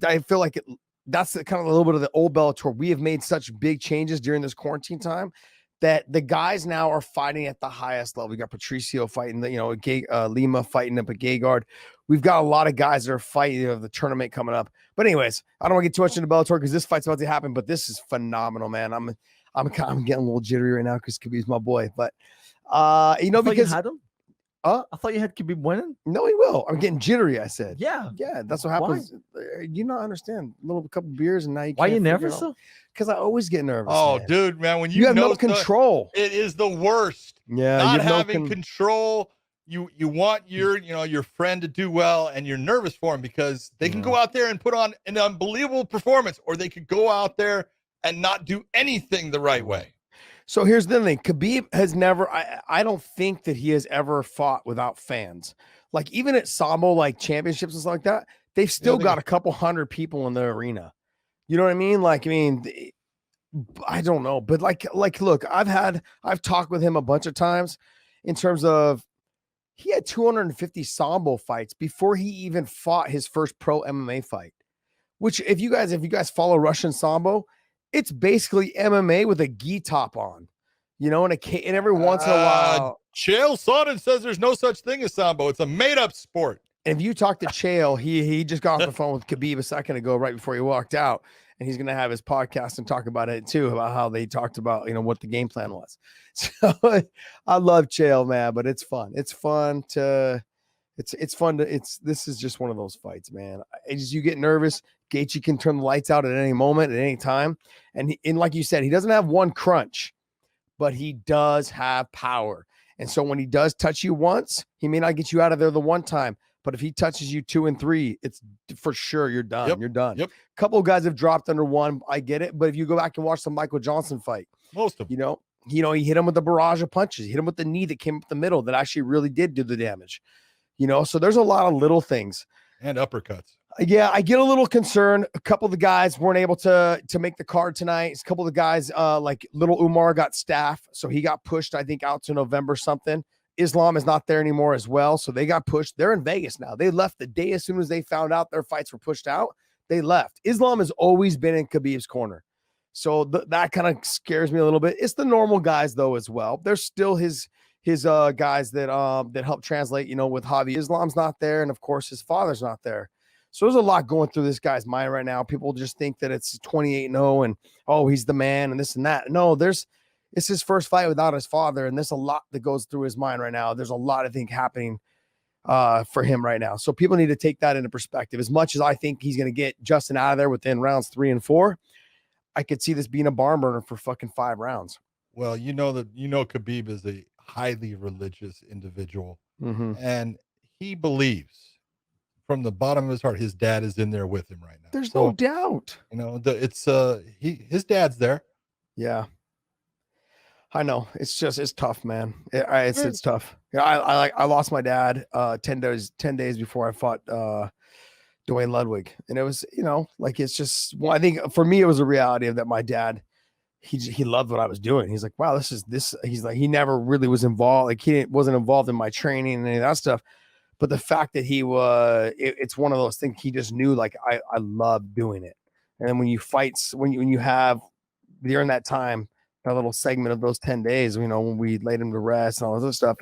I feel like that's kind of a little bit of the old Bellator. We have made such big changes during this quarantine time that the guys now are fighting at the highest level. We got Patricio fighting, Lima fighting up at Gegard. We've got a lot of guys that are fighting the tournament coming up. But anyways, I don't want to get too much into Bellator because this fight's about to happen. But this is phenomenal, man. I'm getting a little jittery right now because Khabib's my boy. But because you had him. I thought you had Khabib winning. No, he will. I'm getting jittery. I said, yeah, that's what happens. You not understand. A couple beers and now you. Why you nervous? Because I always get nervous. Oh, man. dude, man, when you have no control, it is the worst. Yeah, not having control. You want your friend to do well, and you're nervous for him because they can go out there and put on an unbelievable performance, or they could go out there and not do anything the right way. So here's the thing. Khabib has never, I don't think that he has ever fought without fans. Like even at Sambo, like championships and stuff like that, they've still got a couple hundred people in the arena. You know what I mean? I don't know, but look, I've talked with him a bunch of times in terms of he had 250 Sambo fights before he even fought his first pro MMA fight, which if you guys follow Russian Sambo, it's basically MMA with a gi top on, and every once in a while. Chael Sonnen says there's no such thing as Sambo. It's a made-up sport. And if you talk to Chael, he just got off the phone with Khabib a second ago, right before he walked out, and he's going to have his podcast and talk about it too, about how they talked about, what the game plan was. So I love Chael, man, but it's fun. It's fun to this is just one of those fights, man. You get nervous. Gaethje can turn the lights out at any moment, at any time. And like you said, he doesn't have one crunch, but he does have power. And so when he does touch you once, he may not get you out of there the one time, but if he touches you 2 and 3, it's for sure you're done. Yep. You're done. Yep. A couple of guys have dropped under one. I get it. But if you go back and watch the Michael Johnson fight, most of them, he hit him with a barrage of punches. He hit him with the knee that came up the middle that actually really did do the damage. So there's a lot of little things. And uppercuts. Yeah, I get a little concerned. A couple of the guys weren't able to make the card tonight. A couple of the guys, like Little Umar got staph, so he got pushed, I think, out to November something. Islam is not there anymore as well, so they got pushed. They're in Vegas now. They left the day as soon as they found out their fights were pushed out. They left. Islam has always been in Khabib's corner, so that kind of scares me a little bit. It's the normal guys though as well. There's still his guys that help translate. With Javi, Islam's not there, and of course his father's not there. So there's a lot going through this guy's mind right now. People just think that it's 28-0 and, oh, he's the man and this and that. No, it's his first fight without his father, and there's a lot that goes through his mind right now. There's a lot, I think, happening for him right now. So people need to take that into perspective. As much as I think he's going to get Justin out of there within rounds 3 and 4, I could see this being a barn burner for fucking 5 rounds. Well, Khabib is a highly religious individual, and he believes from the bottom of his heart his dad is in there with him right now. There's no doubt. His dad's there. Yeah, I know. It's tough, man. It's tough. Yeah, I lost my dad 10 days before I fought Dwayne Ludwig, and it was it's just, well, I think for me it was a reality of that my dad, he loved what I was doing. He's like, wow, this. He's like, he never really was involved. Like he wasn't involved in my training and any of that stuff. But the fact that he was, it's one of those things. He just knew, like, I love doing it. And then when you fight, when you have during that time, that little segment of those 10 days, when we laid him to rest and all this other stuff,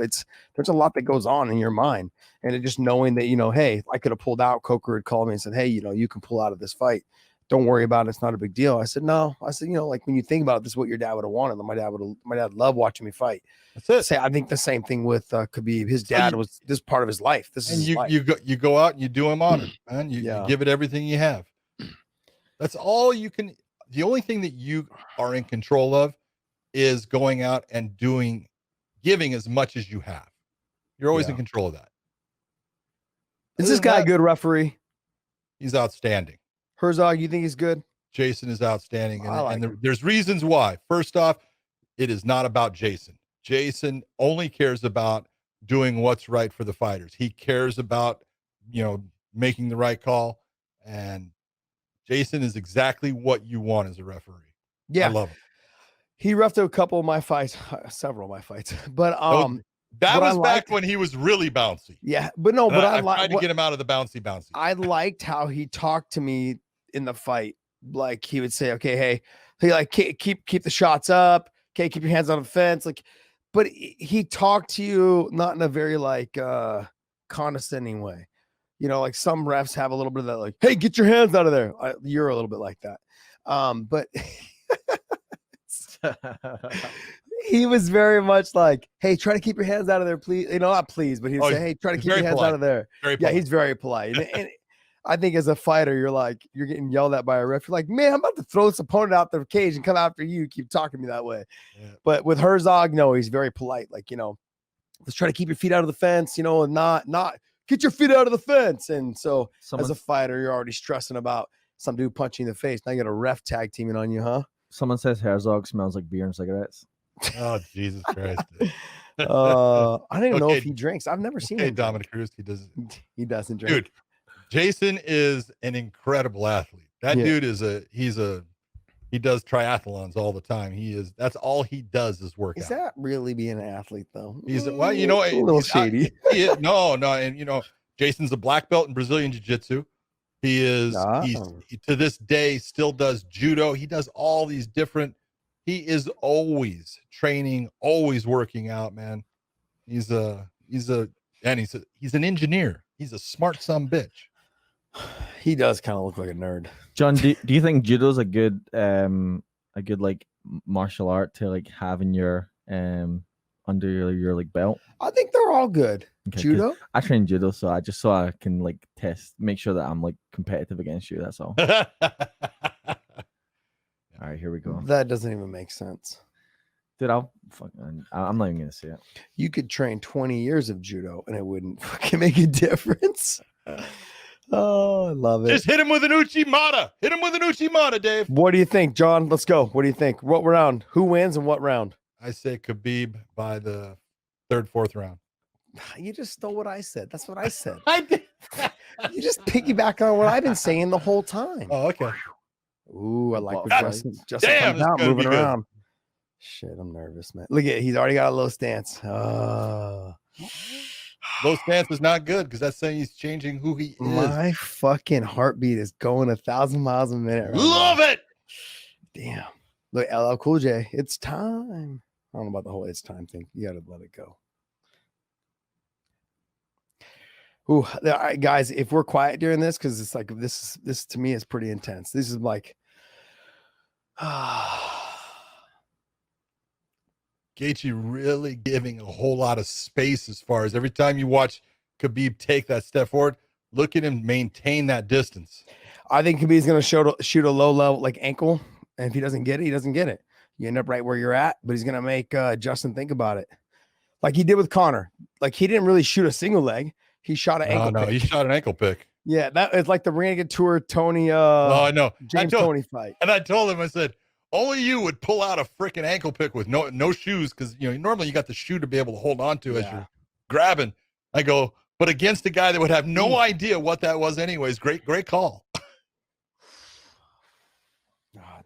there's a lot that goes on in your mind. And it just knowing that, hey, I could have pulled out. Coker had called me and said, hey, you can pull out of this fight. Don't worry about it. It's not a big deal. I said, no. I said, like when you think about it, this is what your dad would have wanted. My dad loved watching me fight. That's it. I think the same thing with Khabib. His dad was this part of his life. This is his life. You go out and you do him honor, man. You give it everything you have. That's all you can. The only thing that you are in control of is going out and giving as much as you have. You're always in control of that. Is this guy a good referee? He's outstanding. Herzog, you think he's good? Jason is outstanding. And there's reasons why. First off, it is not about Jason. Jason only cares about doing what's right for the fighters. He cares about, making the right call. And Jason is exactly what you want as a referee. Yeah. I love him. He roughed a couple of my fights, several of my fights, but that what I was back liked- when he was really bouncy. yeah, but no, but I tried to get him out of the bouncy. I liked how he talked to me in the fight. Like he would say, "Okay, hey, like keep the shots up. Okay, keep your hands on the fence." Like, but he talked to you not in a very like condescending way. You know, like some refs have a little bit of that, like, "Hey, get your hands out of there." You're a little bit like that, but he was very much like, "Hey, try to keep your hands out of there, please." You know, not please, but he'd say, "Hey, try to keep your hands out of there." Very Yeah, polite. he's very polite. And I think as a fighter, you're getting yelled at by a ref. You're like, "Man, I'm about to throw this opponent out the cage and come after you. Keep talking to me that way." Yeah. But with Herzog, no, he's very polite. Like, let's try to keep your feet out of the fence, and not get your feet out of the fence. And so as a fighter, you're already stressing about some dude punching you in the face. Now you got a ref tag teaming on you, huh? Someone says Herzog smells like beer and cigarettes. Oh, Jesus Christ. I don't even know if he drinks. I've never seen him. Dominic Cruz, he doesn't. He doesn't drink. Dude, Jason is an incredible athlete. That dude is he does triathlons all the time. That's all he does is work Is out. that really being an athlete though? He's a little shady. No, and Jason's a black belt in Brazilian Jiu-Jitsu. He is he to this day still does judo. He does all these different. He is always training, always working out, man. He's an engineer. He's a smart son bitch. He does kind of look like a nerd. John, do you think judo's a good like martial art to like have in your under your like belt? I think they're all good. Okay, Judo? I train judo, so I can like make sure that I'm like competitive against you. That's all. All right, here we go. That doesn't even make sense. Dude, I'm not even gonna say it. You could train 20 years of judo and it wouldn't fucking make a difference. Oh, I love it. Just hit him with an Uchimata. Hit him with an Uchimata, Dave. What do you think, John? Let's go. What do you think? What round? Who wins and what round? I say Khabib by the third, fourth round. You just stole what I said. That's what I said. I did. You just piggyback on what I've been saying the whole time. Oh, okay. Ooh, I like Wow. where Justin Damn, comes this out, is gonna moving be good. around. Shit, I'm nervous, man. Look at it. He's already got a low stance. Low stance is not good because that's saying he's changing who he is. My fucking heartbeat is going 1,000 miles a minute. Right Love now. it. Damn. Look, LL Cool J. It's time. I don't know about the whole "it's time" thing. You got to let it go. Ooh, all right, guys. If we're quiet during this, because it's like this to me is pretty intense. This is like, Gaethje really giving a whole lot of space as far as every time you watch Khabib take that step forward, look at him maintain that distance. I think Khabib's going to shoot a low level like ankle, and if he doesn't get it, he doesn't get it. You end up right where you're at, but he's going to make Justin think about it, like he did with Connor. Like he didn't really shoot a single leg; he shot an ankle. No, pick. he shot an ankle pick. Yeah, that is like the Renegade Tour Tony. I know. James Tony fight. And I told him, I said, only you would pull out a freaking ankle pick with no shoes because normally you got the shoe to be able to hold on to as you're grabbing. I go, but against a guy that would have no idea what that was, anyways. Great call.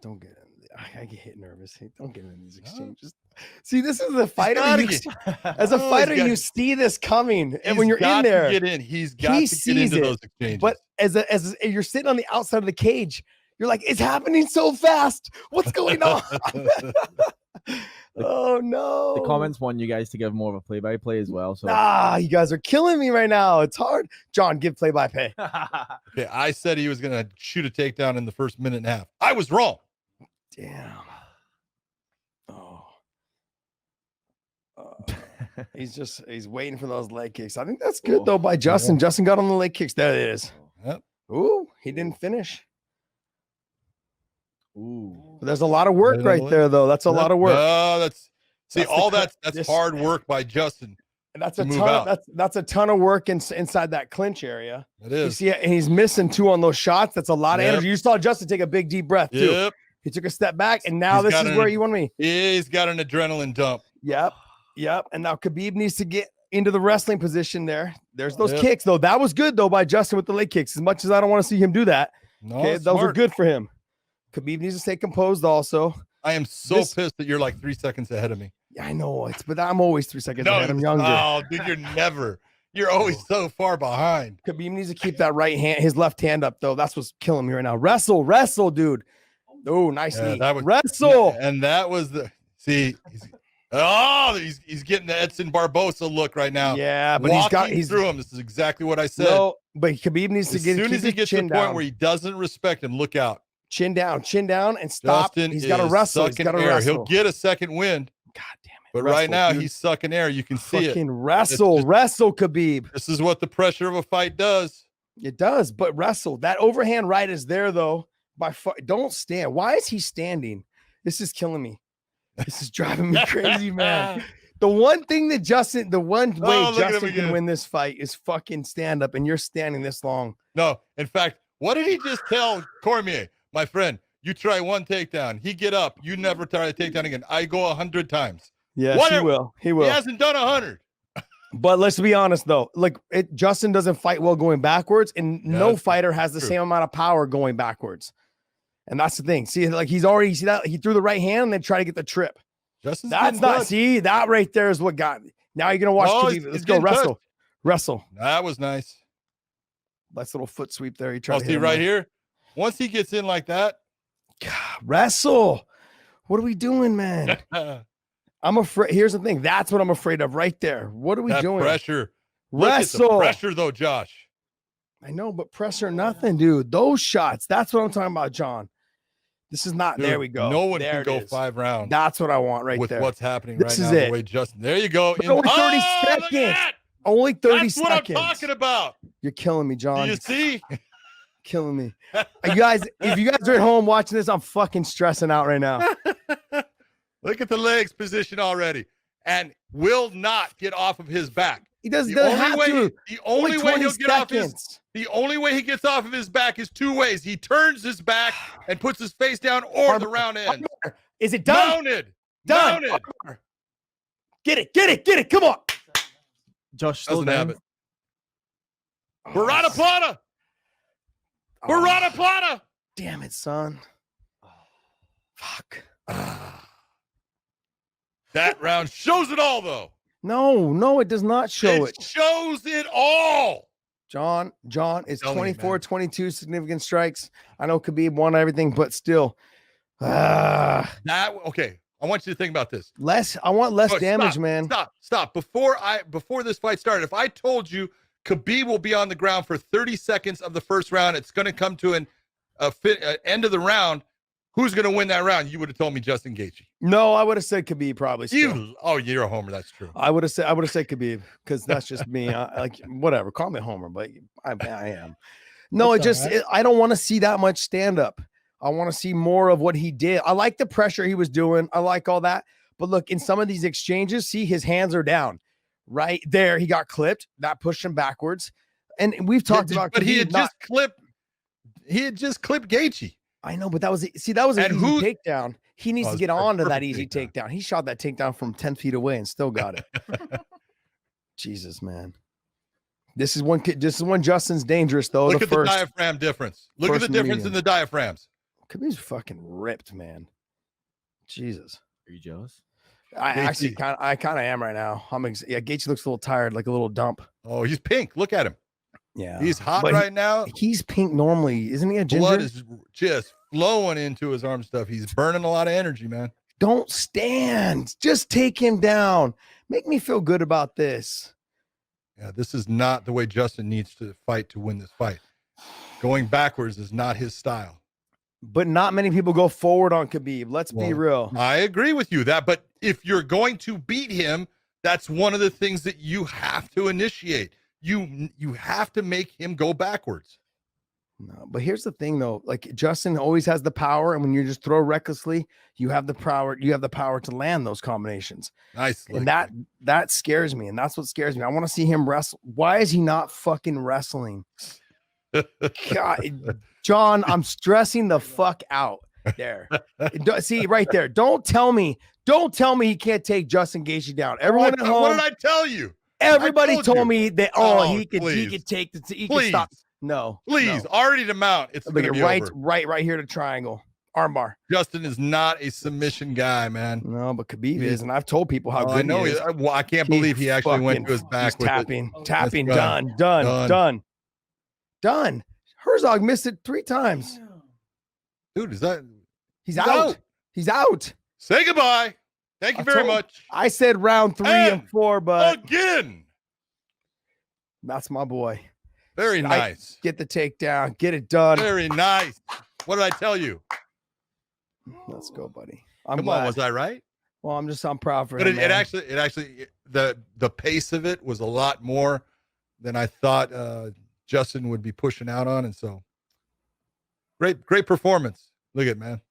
Don't get in. I get nervous. Hey, don't get in these exchanges. See, this is the fighter. As a fighter, you see this coming, and when you're in there, he's got to get into those exchanges. But as you're sitting on the outside of the cage, you're like, it's happening so fast. What's going on? Oh no! The comments want you guys to give more of a play-by-play as well. So you guys are killing me right now. It's hard. John, give play-by-play. Okay, I said he was going to shoot a takedown in the first minute and a half. I was wrong. Damn. Oh. He's waiting for those leg kicks. I think that's good though by Justin. Justin got on the leg kicks. There it is. Yep. Ooh, he didn't finish. Ooh. There's a lot of work right there though. That's a lot of work. No, that's hard work by Justin. And that's a ton. That's a ton of work inside that clinch area. It is. You see, and he's missing 2 on those shots. That's a lot of energy. You saw Justin take a big deep breath too. Yep. He took a step back, and now this is where you want me. He's got an adrenaline dump. Yep. And now Khabib needs to get into the wrestling position there. There's those kicks, though. That was good, though, by Justin with the leg kicks. As much as I don't want to see him do that, No, okay, those are good for him. Khabib needs to stay composed also. I am so pissed that you're like 3 seconds ahead of me. Yeah, I know but I'm always 3 seconds ahead. I'm younger. Oh, dude, you're never. You're always so far behind. Khabib needs to keep that right hand, his left hand up though. That's what's killing me right now. Wrestle, dude. Oh, nice knee. Wrestle. And that was the he's getting the Edson Barbosa look right now. Yeah, but he's through him. This is exactly what I said. No, but Khabib needs to as soon as he gets to the point where he doesn't respect him, look out. Chin down, and stop. He's got to wrestle. He's got to wrestle. He'll get a second win. God damn it. But right now, he's sucking air. You can see it. Fucking wrestle, Khabib. This is what the pressure of a fight does. It does, but wrestle. That overhand right is there, though. Don't stand. Why is he standing? This is killing me. This is driving me crazy, man. The one thing that Justin can win this fight is fucking stand up, and you're standing this long. No, in fact, what did he just tell Cormier? My friend, you try one takedown. He get up. You never try a takedown again. I go 100 times. Yes, he will. He will. He hasn't done 100. But let's be honest, though. Like Justin doesn't fight well going backwards, and no fighter has the same amount of power going backwards. And that's the thing. See, like he threw the right hand and then tried to get the trip. Justin's that right there is what got me. Now you're gonna watch Khabib. Let's go wrestle. That was nice. Nice little foot sweep there. He tried to see right here. Once he gets in like that, God, wrestle. What are we doing, man? I'm afraid. Here's the thing. That's what I'm afraid of right there. What are we doing? Pressure. Wrestle. Look at the pressure, though, Josh. I know, but pressure, nothing, dude. Those shots. That's what I'm talking about, John. This is not. Dude, there we go. No one can go 5 rounds. That's what I want right with there. What's happening this right is now? It. The way Justin. There you go. Only 30 seconds. Only 30 seconds. That's what I'm talking about. You're killing me, John. Do you see? Killing me. You guys, if you guys are at home watching this, I'm fucking stressing out right now. Look at the legs position already, and will not get off of his back. He doesn't The have to. The only way he'll get off the only way he gets off of his back is 2 ways. He turns his back and puts his face down, or the round ends. Is it done? Done. Get it. Come on. Josh, slow down. Barada Plata. Barada Plata. Damn it, son. Fuck. That round shows it all, though. No, it does not show it. It shows it all. John, it's 24-22 significant strikes. I know Khabib won everything, but still. Okay. I want you to think about this. I want less damage, man. Stop. Before this fight started, if I told you Khabib will be on the ground for 30 seconds of the first round, it's going to come to an end of the round. Who's going to win that round? You would have told me Justin Gaethje. No, I would have said Khabib probably. You're a homer. That's true. I would have said Khabib because that's just me. Whatever. Call me a homer, but I am. No, I don't want to see that much stand up. I want to see more of what he did. I like the pressure he was doing. I like all that. But look, in some of these exchanges, see his hands are down. Right there, he got clipped. That pushed him backwards. And we've talked about. But he had just clipped Gaethje. I know, but that was an easy takedown. He needs to get on to that easy takedown. He shot that takedown from 10 feet away and still got it. Jesus, man. This is when Justin's dangerous, though. Look at the diaphragm difference. Look at the difference in the diaphragms. Khabib's fucking ripped, man. Jesus. Are you jealous? I kind of am right now. Gaethje looks a little tired, like a little dump. Oh, he's pink. Look at him. Yeah, he's hot right now. He's pink normally, isn't he? A ginger? Blood is just flowing into his arm stuff. He's burning a lot of energy, man. Don't stand. Just take him down. Make me feel good about this. Yeah, this is not the way Justin needs to fight to win this fight. Going backwards is not his style. But not many people go forward on Khabib. Let's be real. I agree with you but if you're going to beat him, that's one of the things that you have to initiate. You have to make him go backwards. No, but here's the thing, though. Like Justin always has the power, and when you just throw recklessly, you have the power. You have the power to land those combinations. Nice, and that scares me, and that's what scares me. I want to see him wrestle. Why is he not fucking wrestling? God, John, I'm stressing the fuck out there. See right there. Don't tell me he can't take Justin Gaethje down. Everyone at home. What did I tell you? Everybody told me that. He could take the. He could stop. No, please, already to mount. It's going to be right here to triangle. Armbar. Justin is not a submission guy, man. No, but Khabib is, and I've told people how good I know. he is. I can't believe he actually went to his He's back with tapping, it. tapping, That's done. Herzog missed it 3 times. Dude, is that? He's out. He's out. Say goodbye. Thank you very much. I said round 3 and 4, but again, that's my boy. Very nice. Get the takedown. Get it done. Very nice. What did I tell you? Let's go, buddy. Come on, was I right? Well, I'm proud for but him. It actually the pace of it was a lot more than I thought Justin would be pushing out on, and so great performance. Look at man.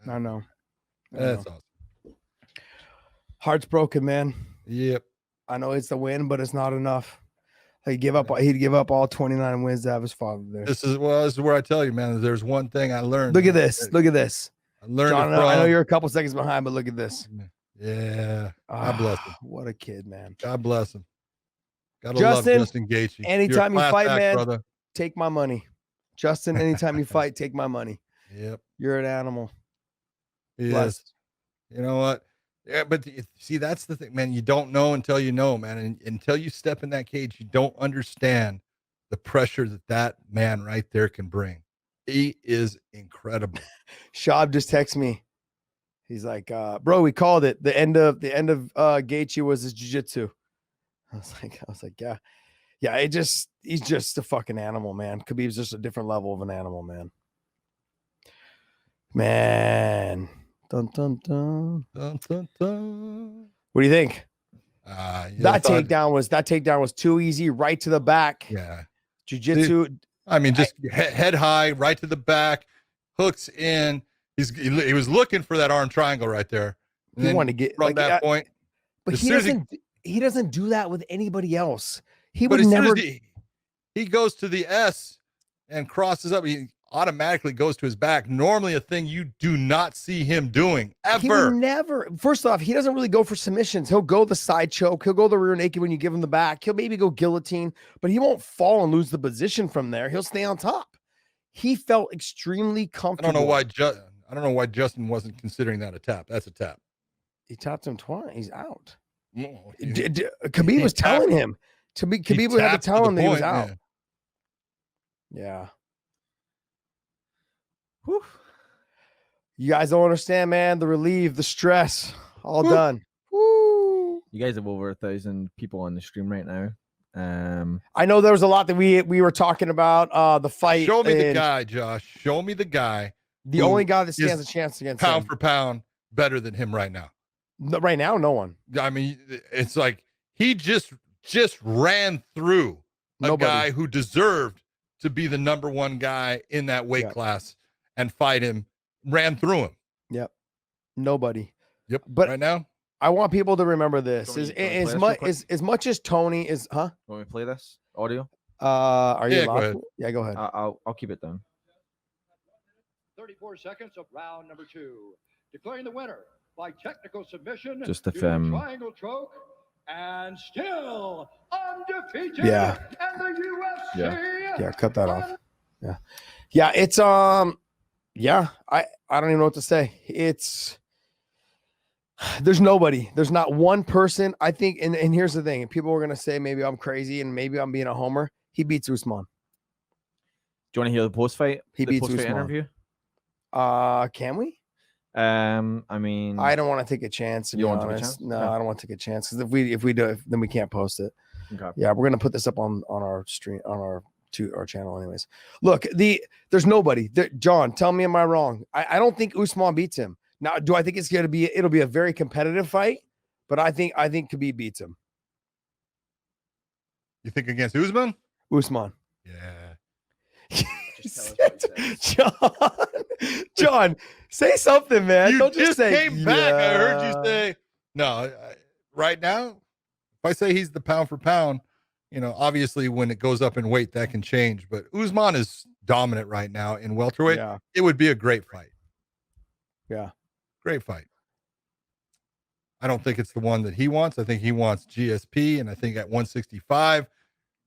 I know. That's awesome. Heart's broken, man. Yep. I know it's the win, but it's not enough. He'd give up all 29 wins to have his father there. This is where I tell you, man. There's one thing I learned. Look at this. Look at this. I learned. John, I know you're a couple seconds behind, but look at this. Yeah. God bless him. What a kid, man. God bless him. Gotta Justin, love Justin Gaethje. Anytime you fight, man, brother. Take my money. Justin, anytime you fight, take my money. Yep. You're an animal. Yes. You know what? Yeah, but see, that's the thing, man. You don't know until you know, man. And until you step in that cage, you don't understand the pressure that man right there can bring. He is incredible. Shab just texted me. He's like, bro, we called it. The end of Gaethje was his jiu-jitsu. I was like, yeah. Yeah, he's just a fucking animal, man. Khabib's just a different level of an animal, man. Man. Dun, dun, dun. Dun, dun, dun. What do you think? That takedown was too easy, right to the back. Yeah. Jiu-jitsu. I mean, just head high, right to the back, hooks in. He was looking for that arm triangle right there. He wanted to get from that point. But he doesn't do that with anybody else. He would as never. Soon as he goes to the S and crosses up. He automatically goes to his back. Normally a thing you do not see him doing ever. He would never. First off, he doesn't really go for submissions. He'll go the side choke. He'll go the rear naked when you give him the back. He'll maybe go guillotine, but he won't fall and lose the position from there. He'll stay on top. He felt extremely comfortable. I don't know why Justin wasn't considering that a tap. That's a tap. He tapped him twice. He's out. No, Khabib was telling him. Khabib had to tell him that he was out. Yeah. Whew. You guys don't understand, man. The relief, the stress, all done. Woo. You guys have over 1,000 people on the stream right now. I know there was a lot that we were talking about. The fight. Show me the guy, Josh. Show me the guy. The only guy that stands a chance against pound him. for pound better than him right now. Right now, no one. I mean, it's like he just ran through a guy who deserved to be the number one guy in that weight class and fight him. Ran through him. Yep. Nobody. Yep. But right now, I want people to remember this. As much as Tony is, huh? Want me to play this audio? Are you allowed? Go ahead. Yeah, go ahead. I'll keep it down. 34 seconds of round number 2. Declaring the winner by technical submission. Just if triangle choke and still undefeated. Yeah. And the UFC. Yeah, cut that off. Yeah. Yeah, it's yeah, I don't even know what to say. There's nobody. There's not one person. I think, and here's the thing. People were gonna say maybe I'm crazy and maybe I'm being a homer. He beats Usman. Do you want to hear the post fight? He beats post-fight Usman. interview. Can we? I mean, I don't want to take a chance. To be want to take a honest, chance? no, Yeah. I don't want to take a chance because if we do it, then we can't post it. Okay. Yeah, we're gonna put this up on our stream on our channel anyways. Look, there's nobody. John, tell me, am I wrong? I don't think Usman beats him. Now, do I think it'll be a very competitive fight? But I think Khabib beats him. you think against Usman? Usman. Yeah. John, say something, man. You Don't just say came back. I heard you say no. Right now, if I say he's the pound for pound, obviously when it goes up in weight, that can change. But Usman is dominant right now in welterweight. Yeah. It would be a great fight. Yeah. Great fight. I don't think it's the one that he wants. I think he wants GSP, and I think at 165,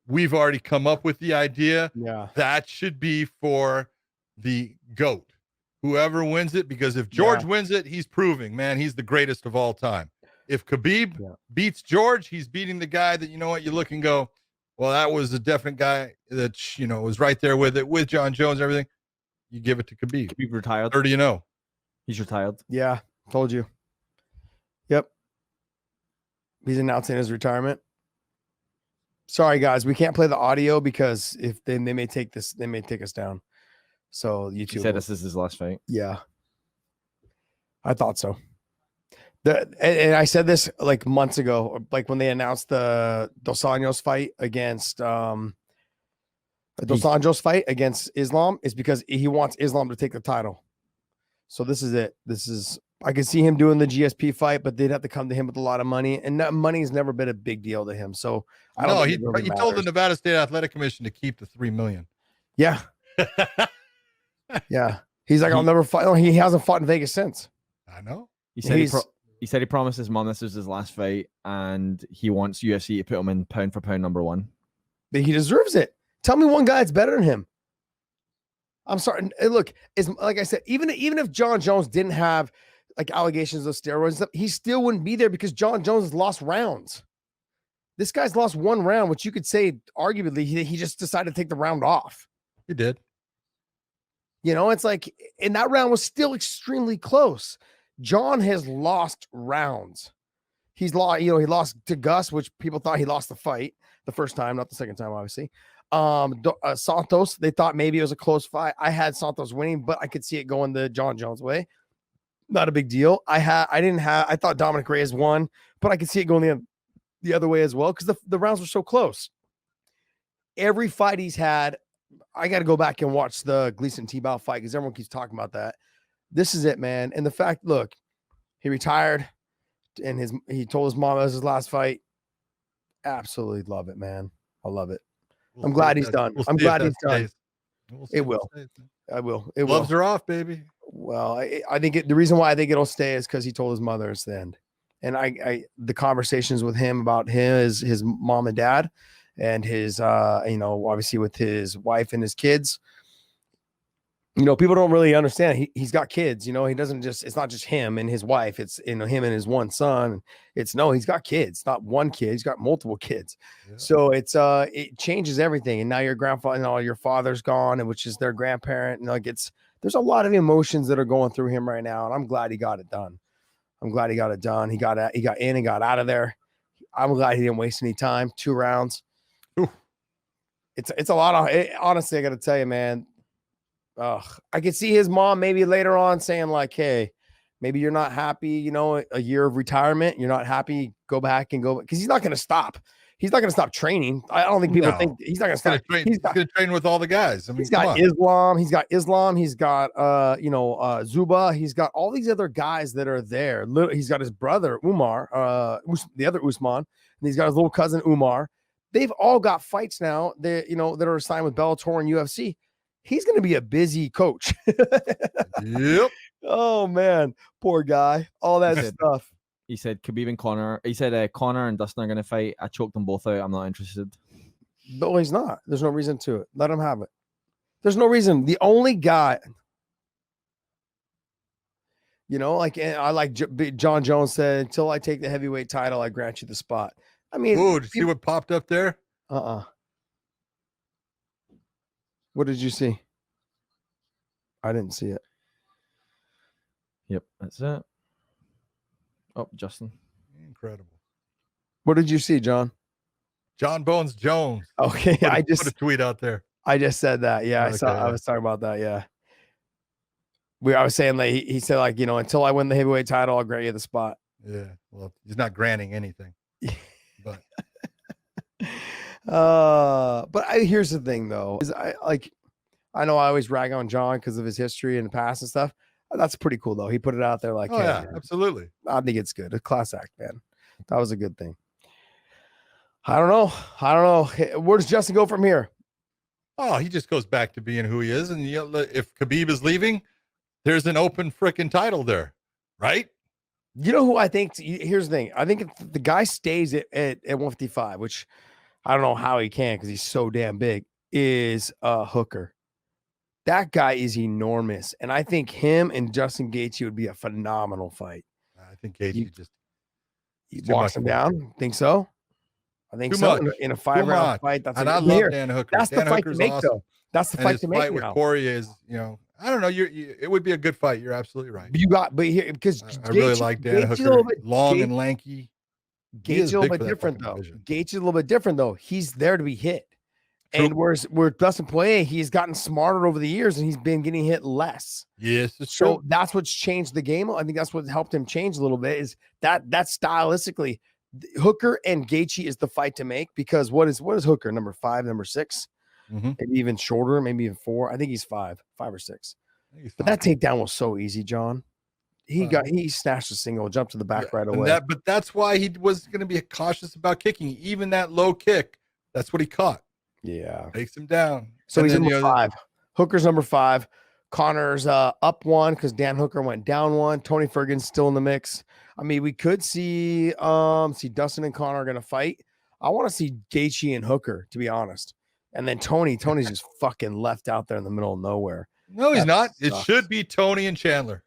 we've already come up with the idea. Yeah. That should be for the GOAT. whoever wins it, because if George wins it, he's proving, man, he's the greatest of all time. If Khabib beats George, he's beating the guy that, you know what, you look and go, well, that was a definite guy that, you know, was right there with it, with John Jones and everything. You give it to Khabib. Khabib retired. 30-0. He's retired. Yeah, told you. Yep. He's announcing his retirement. Sorry, guys, we can't play the audio because if they may take this, they may take us down. So YouTube. He said this is his last fight. Yeah, I thought so. And I said this like months ago, like when they announced the Dos Anjos fight against Dos Anjos fight against Islam, is because he wants Islam to take the title. So this is it. I could see him doing the GSP fight, but they'd have to come to him with a lot of money, and that money's never been a big deal to him. So I don't. No, he told the Nevada State Athletic Commission to keep the $3 million. Yeah, yeah. He's like, I'll never fight. Oh, he hasn't fought in Vegas since. I know. He said he promised his mom this was his last fight, and he wants UFC to put him in pound for pound number one. But he deserves it. Tell me one guy that's better than him. I'm sorry. Look, it's like I said, even if John Jones didn't have like allegations of steroids and stuff, he still wouldn't be there because John Jones has lost rounds. This guy's lost one round, which you could say arguably he just decided to take the round off. He did. You know, it's like, and that round was still extremely close. John has lost rounds. He's lost, he lost to Gus, which people thought he lost the fight the first time, not the second time, obviously. Santos, they thought maybe it was a close fight. I had Santos winning, but I could see it going the John Jones way. Not a big deal. I thought Dominic Reyes won, but I could see it going the other way as well because the rounds were so close. Every fight he's had, I got to go back and watch the Gleason T-Bow fight because everyone keeps talking about that. This is it, man. And the fact, look, he retired and he told his mom it was his last fight. Absolutely love it, man. I love it. I'm glad he's done. I'm glad he's done. It will. I will. It will. Gloves are off, baby. Well, I think the reason why I think it'll stay is because he told his mother it's the end. And the conversations with him about his mom and dad and his, obviously with his wife and his kids, people don't really understand. He's got kids, he doesn't it's not just him and his wife. It's, him and his one son. He's got kids, not one kid. He's got multiple kids. Yeah. So it changes everything. And now your grandfather, your father's gone, and which is their grandparent. And there's a lot of emotions that are going through him right now. And I'm glad he got it done. He got in and got out of there. I'm glad he didn't waste any time. 2 rounds. Ooh. It's a lot of, honestly, I got to tell you, man. I could see his mom maybe later on saying like, hey, maybe you're not happy, a year of retirement. You're not happy. Go back and go, because he's not going to stop. He's not going to stop training. I don't think people think he's not going to stop. He's going to train with all the guys. I mean, he's got Islam. He's got Zuba. He's got all these other guys that are there. He's got his brother, Umar, the other Usman, and he's got his little cousin, Umar. They've all got fights now that are signed with Bellator and UFC. He's going to be a busy coach. Yep. Oh man, poor guy. All that stuff. He said Khabib and Conor. He said Conor and Dustin are going to fight. I choked them both out. I'm not interested. No, he's not. There's no reason to it. Let him have it. There's no reason. The only guy, and I like John Jones said, until I take the heavyweight title, I grant you the spot. I mean, ooh, did you see what popped up there? What did you see? I didn't see it. Yep, that's it. Oh, Justin. Incredible. What did you see, John? John Bones Jones. Okay, I just put a tweet out there. I just said that. Yeah, okay, I was talking about that. Yeah. I was saying like he said like, until I win the heavyweight title, I'll grant you the spot. Yeah. Well, he's not granting anything. But here's the thing though, is I know I always rag on John because of his history in the past and stuff. That's pretty cool though. He put it out there like, hey, yeah, absolutely. I think it's good. A class act, man. That was a good thing. I don't know. Where does Justin go from here? Oh, he just goes back to being who he is. And if Khabib is leaving, there's an open freaking title there, right? You know who I think? Here's the thing. I think if the guy stays at 155, which I don't know how he can because he's so damn big, is Hooker. That guy is enormous, and I think him and Justin Gaethje would be a phenomenal fight. I think Gaethje just He too walks much him down. Think so? I think Too so. much. In a Too 5-round much. fight, that's And a I good love here. Dan Hooker. That's Dan the fight Hooker's to make, awesome. though. That's the And fight his to fight make with now. Corey is, I don't know. It would be a good fight. You're absolutely right. You got, but here because I really like Dan Hooker. Long and lanky. He Gaethje's is a little big bit for that different fucking though. division. Gaethje's a little bit different though. He's there to be hit. True. And whereas Dustin Poirier, he's gotten smarter over the years and he's been getting hit less. Yes, it's So true. that's what's changed the game. I think that's what helped him change a little bit is that stylistically, Hooker and Gaethje is the fight to make because what is Hooker, number 5, number 6? Mhm. Maybe even shorter, maybe even 4. I think he's 5 or 6. But that takedown was so easy, John. He snatched a single, jumped to the back right away. But that's why he was going to be cautious about kicking. Even that low kick, that's what he caught. Yeah. Takes him down. So And he's then, number 5. Hooker's number 5. Connor's up 1 because Dan Hooker went down 1. Tony Ferguson's still in the mix. I mean, we could see Dustin and Connor are gonna fight. I want to see Gaethje and Hooker, to be honest. And then Tony's just fucking left out there in the middle of nowhere. No, he's That not. It sucks. should be Tony and Chandler.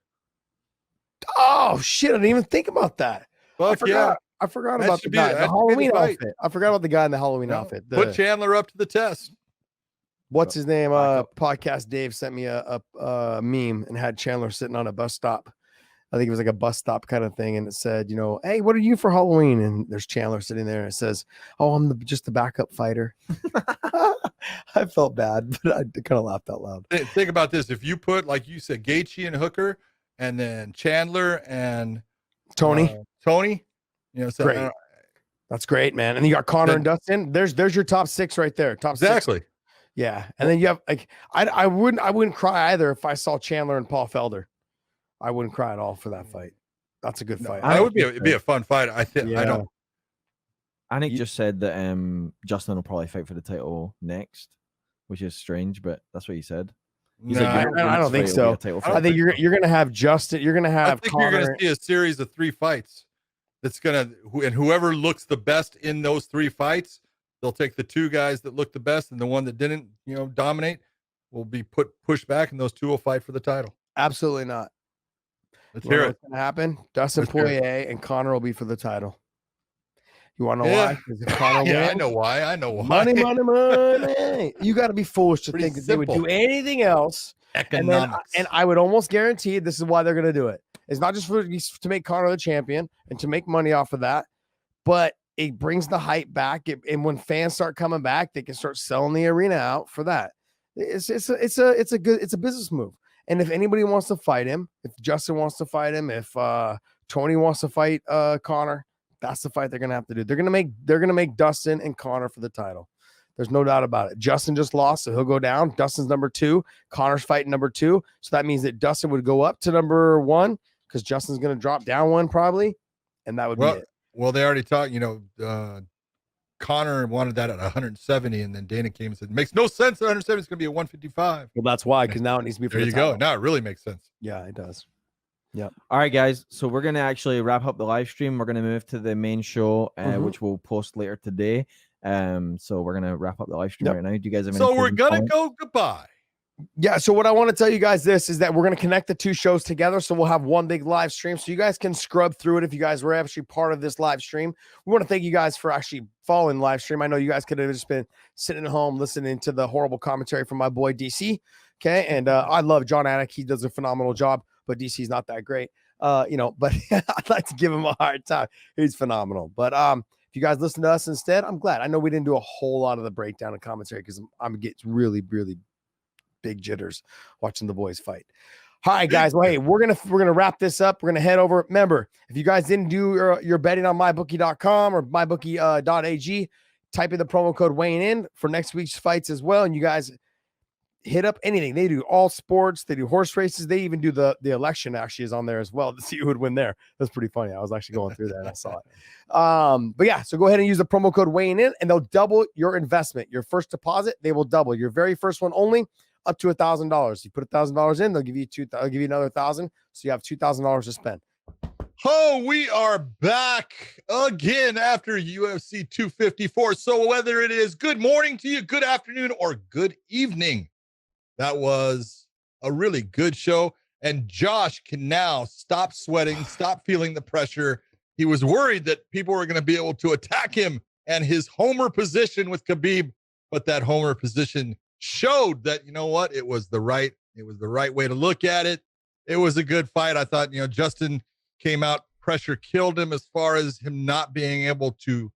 Oh shit! I didn't even think about that. Fuck yeah. I forgot That about the should be- guy, that the should be the Halloween fight. outfit. I forgot about the guy in the Halloween No, outfit. Put Chandler up to the test. What's his name? Podcast Dave sent me a meme and had Chandler sitting on a bus stop. I think it was like a bus stop kind of thing, and it said, hey, what are you for Halloween? And there's Chandler sitting there, and it says, oh, I'm just the backup fighter. I felt bad, but I kind of laughed out loud. Think about this. If you put, like you said, Gaethje and Hooker, and then Chandler and Tony, so great. That's great, man. And you got Connor and Dustin. There's your top 6 right there. Top 6. Exactly. Yeah, and then you have like I wouldn't cry either if I saw Chandler and Paul Felder. I wouldn't cry at all for that fight. That's a good fight. It'd be a fun fight. I think. Yeah. I don't. Anik just said that Justin will probably fight for the title next, which is strange, but that's what he said. He said, I don't think so. I think you're gonna have Justin. You're gonna have. I think Connor. you're gonna see a series of 3 fights. That's and whoever looks the best in those 3 fights, they'll take the 2 guys that look the best, and the one that didn't, dominate, will be pushed back, and those 2 will fight for the title. Absolutely not. Let's hear it. What's gonna happen? Dustin Poirier and Connor will be for the title. You want to know why? Because if Connor Yeah, wins, I know why. I know why. money. You got to be foolish to Pretty think that they would simple. do anything else. Economics. And I would almost guarantee this is why they're going to do it. It's not just to make Connor the champion and to make money off of that, but it brings the hype back. And when fans start coming back, they can start selling the arena out for that. It's a business move. And if anybody wants to fight him, if Justin wants to fight him, if Tony wants to fight Connor, that's the fight they're gonna have to do. They're gonna make Dustin and Connor for the title. There's no doubt about it. Justin just lost, so he'll go down. Dustin's number 2. Connor's fighting number 2. So that means that Dustin would go up to number 1 because Justin's gonna drop down 1 probably, and that would be it. Well, they already talked. Connor wanted that at 170, and then Dana came and said, "Makes no sense. 170 is going to be a 155." Well, that's why, because now it needs to be for There the you title. go. Now it really makes sense. Yeah, it does. Yep. All right, guys. So we're gonna actually wrap up the live stream. We're gonna move to the main show, which we'll post later today. So we're gonna wrap up the live stream right now. Do you guys have any So we're closing gonna comments? go goodbye. Yeah, so what I want to tell you guys is that we're going to connect the 2 shows together, so we'll have one big live stream, so you guys can scrub through it if you guys were actually part of this live stream. We want to thank you guys for actually following the live stream. I know you guys could have just been sitting at home listening to the horrible commentary from my boy DC, okay? And I love John Anik. He does a phenomenal job, but DC's not that great, but I'd like to give him a hard time. He's phenomenal. But if you guys listen to us instead, I'm glad. I know we didn't do a whole lot of the breakdown and commentary because I'm getting really, really big jitters watching the boys fight. All right, guys. Well, hey, we're gonna wrap this up. We're gonna head over. Remember, if you guys didn't do your betting on mybookie.com or mybookie.ag, type in the promo code weighing in for next week's fights as well. And you guys hit up anything. They do all sports. They do horse races. They even do the election actually is on there as well to see who would win there. That's pretty funny. I was actually going through that and I saw it. But yeah, so go ahead and use the promo code weighing in and they'll double your investment. Your first deposit, they will double. Your very first one only up to $1,000. You put $1,000 in, they'll give you I'll give you another 1,000. So you have $2,000 to spend. Oh, we are back again after UFC 254. So whether it is good morning to you, good afternoon, or good evening, That was a really good show. And Josh can now stop sweating, stop feeling the pressure. He was worried that people were going to be able to attack him and his homer position with Khabib, but that homer position showed that, you know what, it was the right way to look at it. It was a good fight. I thought, Justin came out, pressure killed him as far as him not being able to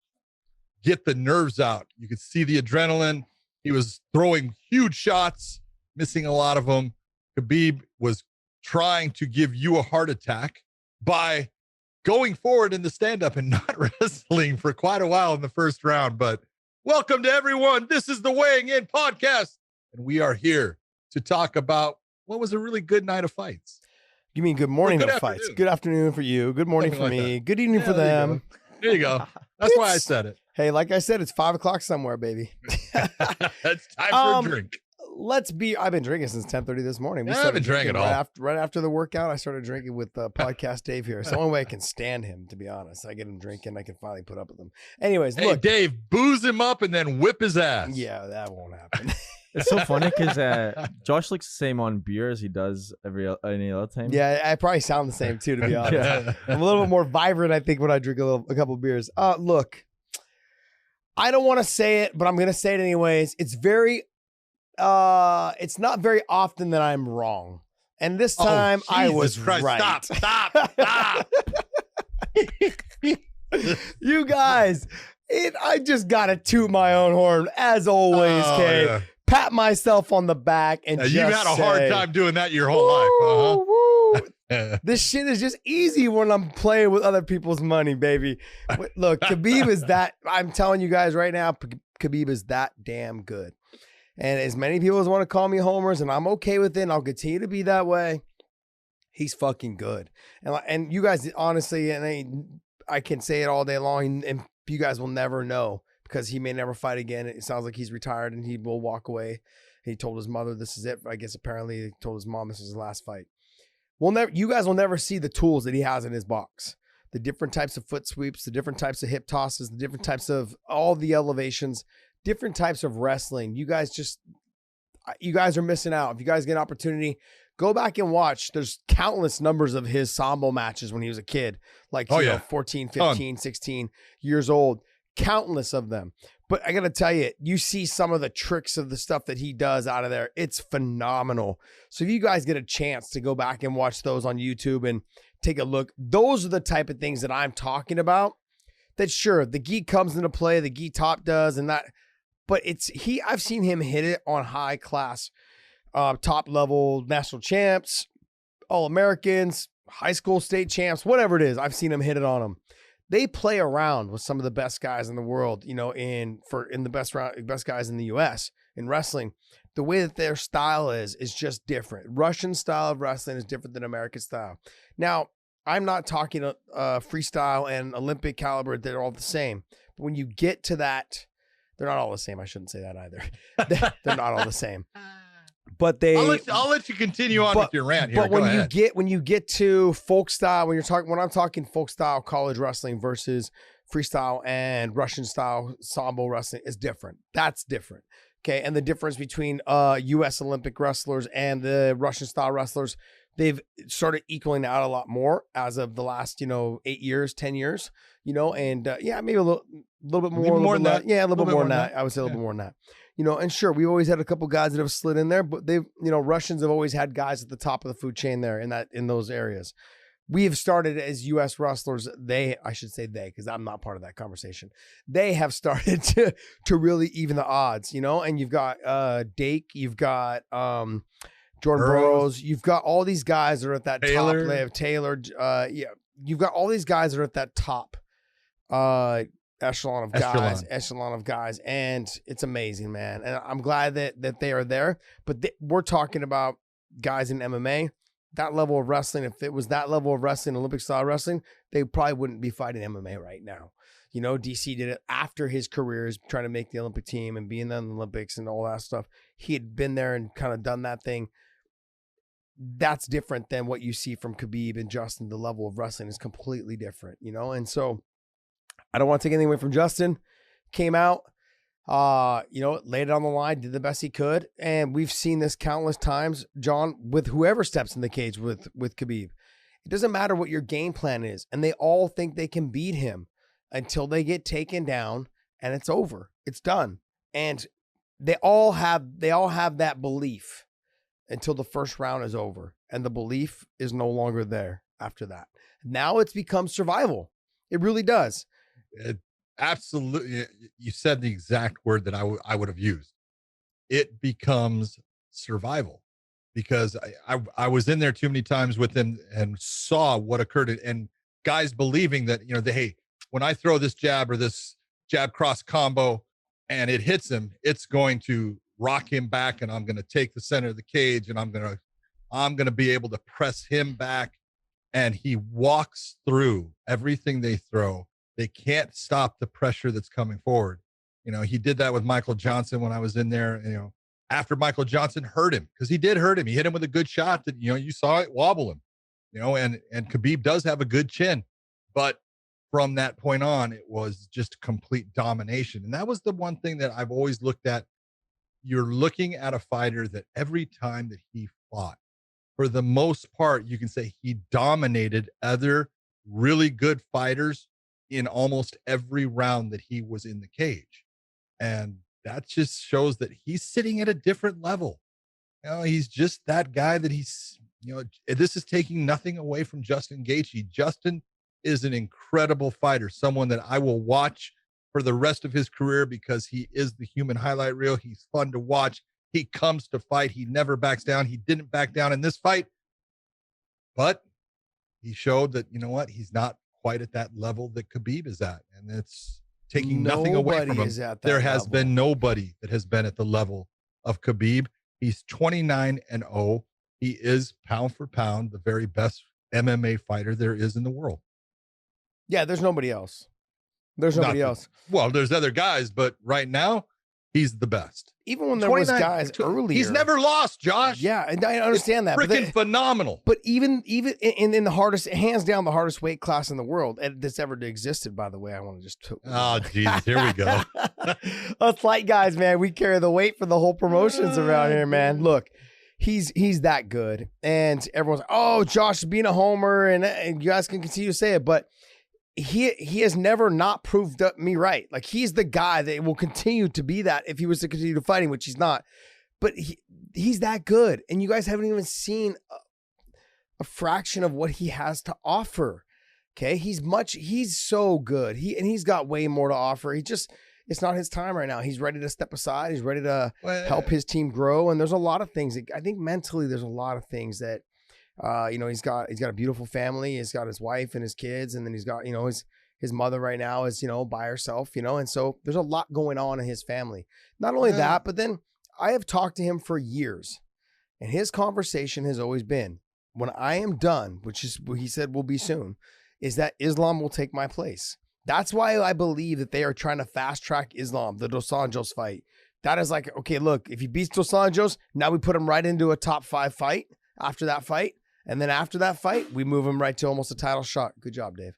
get the nerves out. You could see the adrenaline. He was throwing huge shots, missing a lot of them. Khabib was trying to give you a heart attack by going forward in the stand-up and not wrestling for quite a while in the first round. But welcome to everyone. This is the Weighing In Podcast, and we are here to talk about what was a really good night of fights. You mean good morning of fights? Good afternoon for you. Good morning for me. Good evening for them. There you go. That's why I said it. Hey, like I said, it's 5 o'clock somewhere, baby. It's time for a drink. I've been drinking since 10:30 this morning. I haven't drank at all. Right after the workout, I started drinking with podcast Dave here. It's the only way I can stand him, to be honest. I get him drinking. I can finally put up with him. Anyways, hey, look. Dave, booze him up and then whip his ass. Yeah, that won't happen. It's so funny because Josh looks the same on beer as he does any other time. Yeah, I probably sound the same too, to be honest. Yeah. I'm a little bit more vibrant, I think, when I drink a couple beers. Look, I don't want to say it, but I'm going to say it anyways. It's not very often that I'm wrong. And this time I was right. Stop. You guys, I just got to toot my own horn as always, Kay. Yeah. Pat myself on the back and just you've had a hard time doing that your whole life. Woo. This shit is just easy when I'm playing with other people's money, baby. Look, Khabib is that, I'm telling you guys right now, Khabib is that damn good. And as many people as want to call me homers, and I'm okay with it, and I'll continue to be that way, he's fucking good. And you guys, honestly, and I can say it all day long, and you guys will never know because he may never fight again. It sounds like he's retired and he will walk away. He told his mother this is it. I guess apparently he told his mom this is his last fight. You guys will never see the tools that he has in his box. The different types of foot sweeps, the different types of hip tosses, the different types of all the elevations, different types of wrestling. You guys are missing out. If you guys get an opportunity, go back and watch. There's countless numbers of his sambo matches when he was a kid, like 14, 15, 16 years old. Countless of them. But I got to tell you, you see some of the tricks of the stuff that he does out of there. It's phenomenal. So if you guys get a chance to go back and watch those on YouTube and take a look, those are the type of things that I'm talking about. That sure, the gi comes into play, the gi top does, and that, but I've seen him hit it on high class, top level national champs, All-Americans, high school state champs, whatever it is. I've seen him hit it on them. They play around with some of the best guys in the world, in the best guys in the US in wrestling. The way that their style is just different. Russian style of wrestling is different than American style. Now, I'm not talking freestyle and Olympic caliber. They're all the same. But when you get to that, they're not all the same. I shouldn't say that either. They're not all the same. But I'll let you continue on with your rant here. But when you get to folk style, when I'm talking folk style college wrestling versus freestyle and Russian style sambo wrestling is different. That's different. Okay. And the difference between US Olympic wrestlers and the Russian style wrestlers, they've started equaling out a lot more as of the last, 8 years, 10 years, and maybe a little bit more than that. Yeah, a little bit more than that. I would say a little bit more than that. And sure, we always had a couple guys that have slid in there, but they've, Russians have always had guys at the top of the food chain there in those areas. We have started as U.S. wrestlers. I should say they, because I'm not part of that conversation. They have started to really even the odds, and you've got Dake, you've got Jordan Burroughs, you've got all these guys that are at that top. They have Taylor. You've got all these guys that are at that top echelon of guys, and it's amazing, man. And I'm glad that they are there. But we're talking about guys in MMA, that level of wrestling. If it was that level of wrestling, Olympic style wrestling, they probably wouldn't be fighting MMA right now. DC did it after his career, is trying to make the Olympic team and being in the Olympics and all that stuff. He had been there and kind of done that thing. That's different than what you see from Khabib and Justin. The level of wrestling is completely different, and so I don't want to take anything away from Justin. Came out. Laid it on the line, did the best he could. And we've seen this countless times, John, with whoever steps in the cage with Khabib. It doesn't matter what your game plan is. And they all think they can beat him until they get taken down and it's over. It's done. And they all have that belief until the first round is over. And the belief is no longer there after that. Now it's become survival. It really does. Absolutely. You said the exact word that I would have used. It becomes survival, because I was in there too many times with him and saw what occurred, and guys believing that, hey, when I throw this jab or this jab cross combo and it hits him, it's going to rock him back, and I'm going to take the center of the cage, and I'm going to be able to press him back. And he walks through everything they throw. They can't stop the pressure that's coming forward. He did that with Michael Johnson when I was in there, after Michael Johnson hurt him, because he did hurt him. He hit him with a good shot that, you saw it wobble him, and Khabib does have a good chin. But from that point on, it was just complete domination. And that was the one thing that I've always looked at. You're looking at a fighter that every time that he fought, for the most part, you can say he dominated other really good fighters in almost every round that he was in the cage. And that just shows that he's sitting at a different level. He's just that guy that this is taking nothing away from Justin Gaethje. Justin is an incredible fighter, someone that I will watch for the rest of his career, because he is the human highlight reel. He's fun to watch. He comes to fight. He never backs down. He didn't back down in this fight, but he showed that, he's not quite at that level that Khabib is at. And it's taking nothing away from him. There has been nobody that has been at the level of Khabib. He's 29-0. He is pound for pound the very best MMA fighter there is in the world. Yeah, there's nobody else. There's nobody else. Well, there's other guys, but right now, he's the best. Even when there was guys earlier. He's never lost, Josh. Yeah, and I understand that. Freaking phenomenal. But even in the hardest, hands down, the hardest weight class in the world that's ever existed, by the way, I want to just... Oh, Jesus, here we go. Us light guys, man, we carry the weight for the whole promotions around here, man. Look, he's that good. And everyone's like, oh, Josh is being a homer, and you guys can continue to say it, but he has never not proved me right. Like, he's the guy that will continue to be that if he was to continue fighting, which he's not. But he's that good, and you guys haven't even seen a fraction of what he has to offer. Okay, he's so good. He's got way more to offer. It's not his time right now. He's ready to step aside. He's ready to help his team grow. And there's a lot of things I think mentally. There's a lot of things that. He's got a beautiful family. He's got his wife and his kids, and then he's got, his mother right now is, by herself, and so there's a lot going on in his family. Not only that, but then I have talked to him for years, and his conversation has always been, when I am done, which is what he said will be soon, is that Islam will take my place. That's why I believe that they are trying to fast track Islam, the Dos Anjos fight. That is like, okay, look, if he beats Dos Anjos, now we put him right into a top 5 fight after that fight. And then after that fight, we move him right to almost a title shot. Good job, Dave.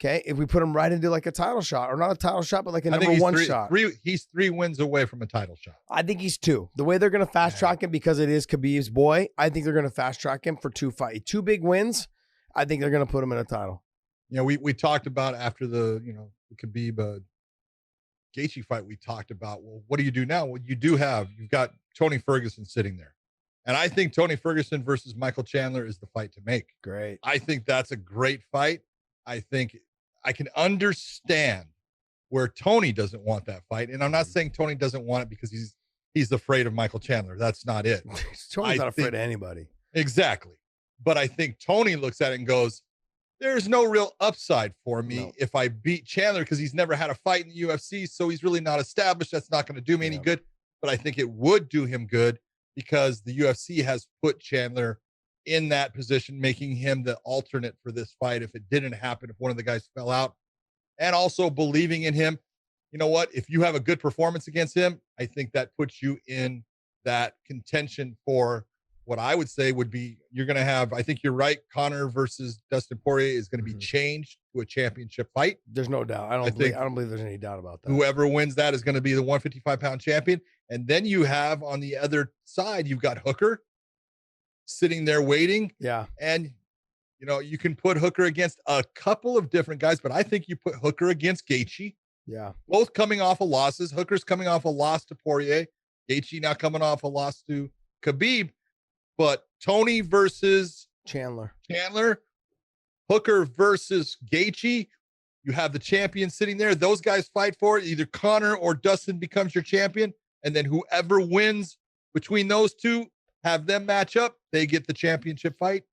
Okay, if we put him right into like a title shot, or not a title shot, but like a number one shot. He's 3 wins away from a title shot. I think he's 2. The way they're going to fast track him, because it is Khabib's boy, I think they're going to fast track him for 2 fights. 2 big wins, I think they're going to put him in a title. We talked about after the Khabib Gaethje fight, we talked about, well, what do you do now? Well, you've got Tony Ferguson sitting there. And I think Tony Ferguson versus Michael Chandler is the fight to make. Great. I think that's a great fight. I think I can understand where Tony doesn't want that fight. And I'm not saying Tony doesn't want it because he's afraid of Michael Chandler. That's not it. Tony's not afraid of anybody. Exactly. But I think Tony looks at it and goes, there's no real upside for me if I beat Chandler, because he's never had a fight in the UFC. So he's really not established. That's not going to do me any good. But I think it would do him good, because the UFC has put Chandler in that position, making him the alternate for this fight if it didn't happen, if one of the guys fell out, and also believing in him. You know what? If you have a good performance against him, I think that puts you in that contention for what I would say would be, you're going to have, I think you're right, Conor versus Dustin Poirier is going to be changed to a championship fight. There's no doubt. I don't believe there's any doubt about that. Whoever wins that is going to be the 155-pound champion. And then you have on the other side, you've got Hooker sitting there waiting. Yeah. And, you can put Hooker against a couple of different guys, but I think you put Hooker against Gaethje. Yeah. Both coming off of losses. Hooker's coming off a loss to Poirier. Gaethje now coming off a loss to Khabib. But Tony versus Chandler. Hooker versus Gaethje. You have the champion sitting there. Those guys fight for it. Either Conor or Dustin becomes your champion. And then whoever wins between those two, have them match up. They get the championship fight.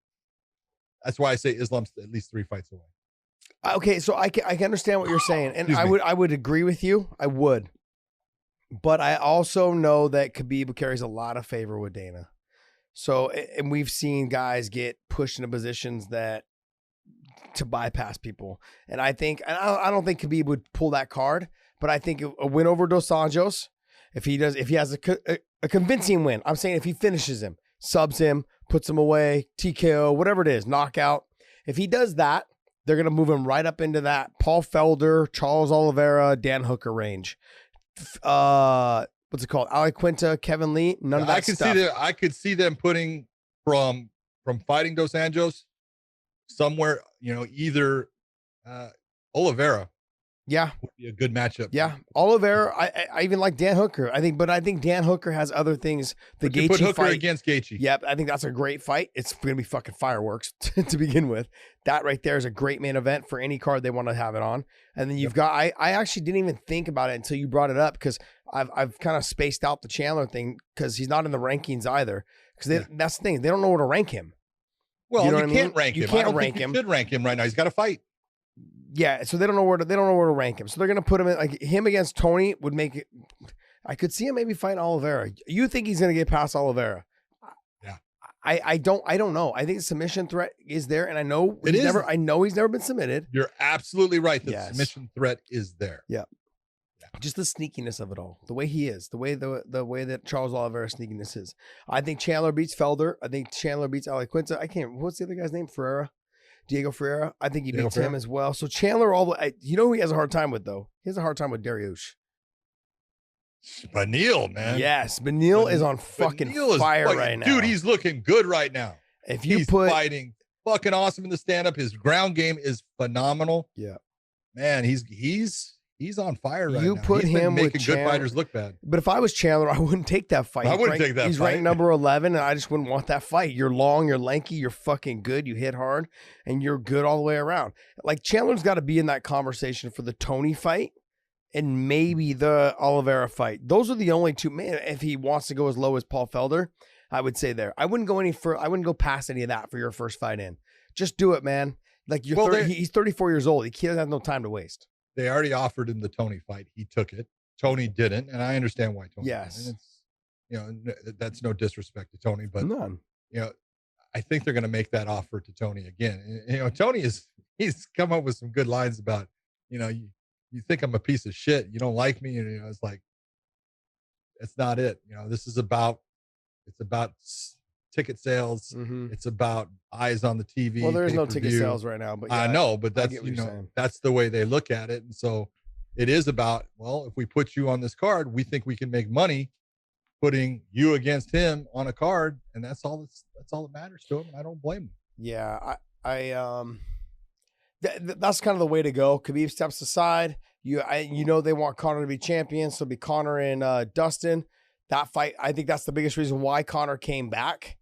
That's why I say Islam's at least 3 fights away. Okay, so I can understand what you're saying, and I would agree with you. I would, but I also know that Khabib carries a lot of favor with Dana. So, and we've seen guys get pushed into positions to bypass people, and I don't think Khabib would pull that card, but I think a win over Dos Anjos, if he has a convincing win. I'm saying if he finishes him, subs him, puts him away, TKO, whatever it is, knockout. If he does that, they're going to move him right up into that Paul Felder, Charles Oliveira, Dan Hooker range. What's it called? Ali Quinta, Kevin Lee, none of that stuff. I could see them putting from fighting Dos Anjos somewhere, either Oliveira. Yeah. Would be a good matchup. Yeah. Oliveira, I even like Dan Hooker. I think Dan Hooker has other things. The Gaethje put Hooker fight against Gaethje. Yep. I think that's a great fight. It's going to be fucking fireworks to begin with. That right there is a great main event for any card they want to have it on. And then you've got, I actually didn't even think about it until you brought it up, because I've kind of spaced out the Chandler thing because he's not in the rankings either. Because that's the thing. They don't know where to rank him. Well, you can't rank him. You can't rank him. You should rank him right now. He's got to fight. Yeah, so they don't know where to rank him. So they're gonna put him in, like, him against Tony would make it. I could see him maybe fighting Oliveira. You think he's gonna get past Oliveira? Yeah. I don't know. I think the submission threat is there, and I know he's never been submitted. You're absolutely right. The submission threat is there. Yeah. Just the sneakiness of it all, the way he is, the way that Charles Oliveira sneakiness is. I think Chandler beats Felder. I think Chandler beats Ali Quinta. What's the other guy's name? Diego Ferreira. I think he beats him as well. So Chandler, who he has a hard time with, though? He has a hard time with Dariush. Beneil, man. Yes, Beneil is on fucking fire right now. Dude, he's looking good right now. He's fighting fucking awesome in the stand-up. His ground game is phenomenal. Yeah. Man, he's on fire right now. You put him making with good fighters look bad. But if I was Chandler, I wouldn't take that fight. I wouldn't take that fight. He's ranked number 11, and I just wouldn't want that fight. You're long, you're lanky, you're fucking good, you hit hard, and you're good all the way around. Like, Chandler's got to be in that conversation for the Tony fight and maybe the Oliveira fight. Those are the only two. Man, if he wants to go as low as Paul Felder, I would say there. I wouldn't go past any of that for your first fight in. Just do it, man. Like, he's 34 years old. He doesn't have no time to waste. They already offered him the Tony fight. He took it. Tony didn't, and I understand why Tony didn't. It's, that's no disrespect to Tony, but none. I think they're going to make that offer to Tony again. Tony he's come up with some good lines about, you think I'm a piece of shit. You don't like me. And it's like, it's not it. This is about ticket sales. Mm-hmm. It's about eyes on the TV. Well, there is no ticket sales right now, but I know, but that's, that's the way they look at it. And so it is about, well, if we put you on this card, we think we can make money putting you against him on a card. And that's all that matters to him. And I don't blame him. Yeah. That's kind of the way to go. Khabib steps aside. They want Conor to be champion. So it'll be Conor and Dustin. That fight, I think that's the biggest reason why Conor came back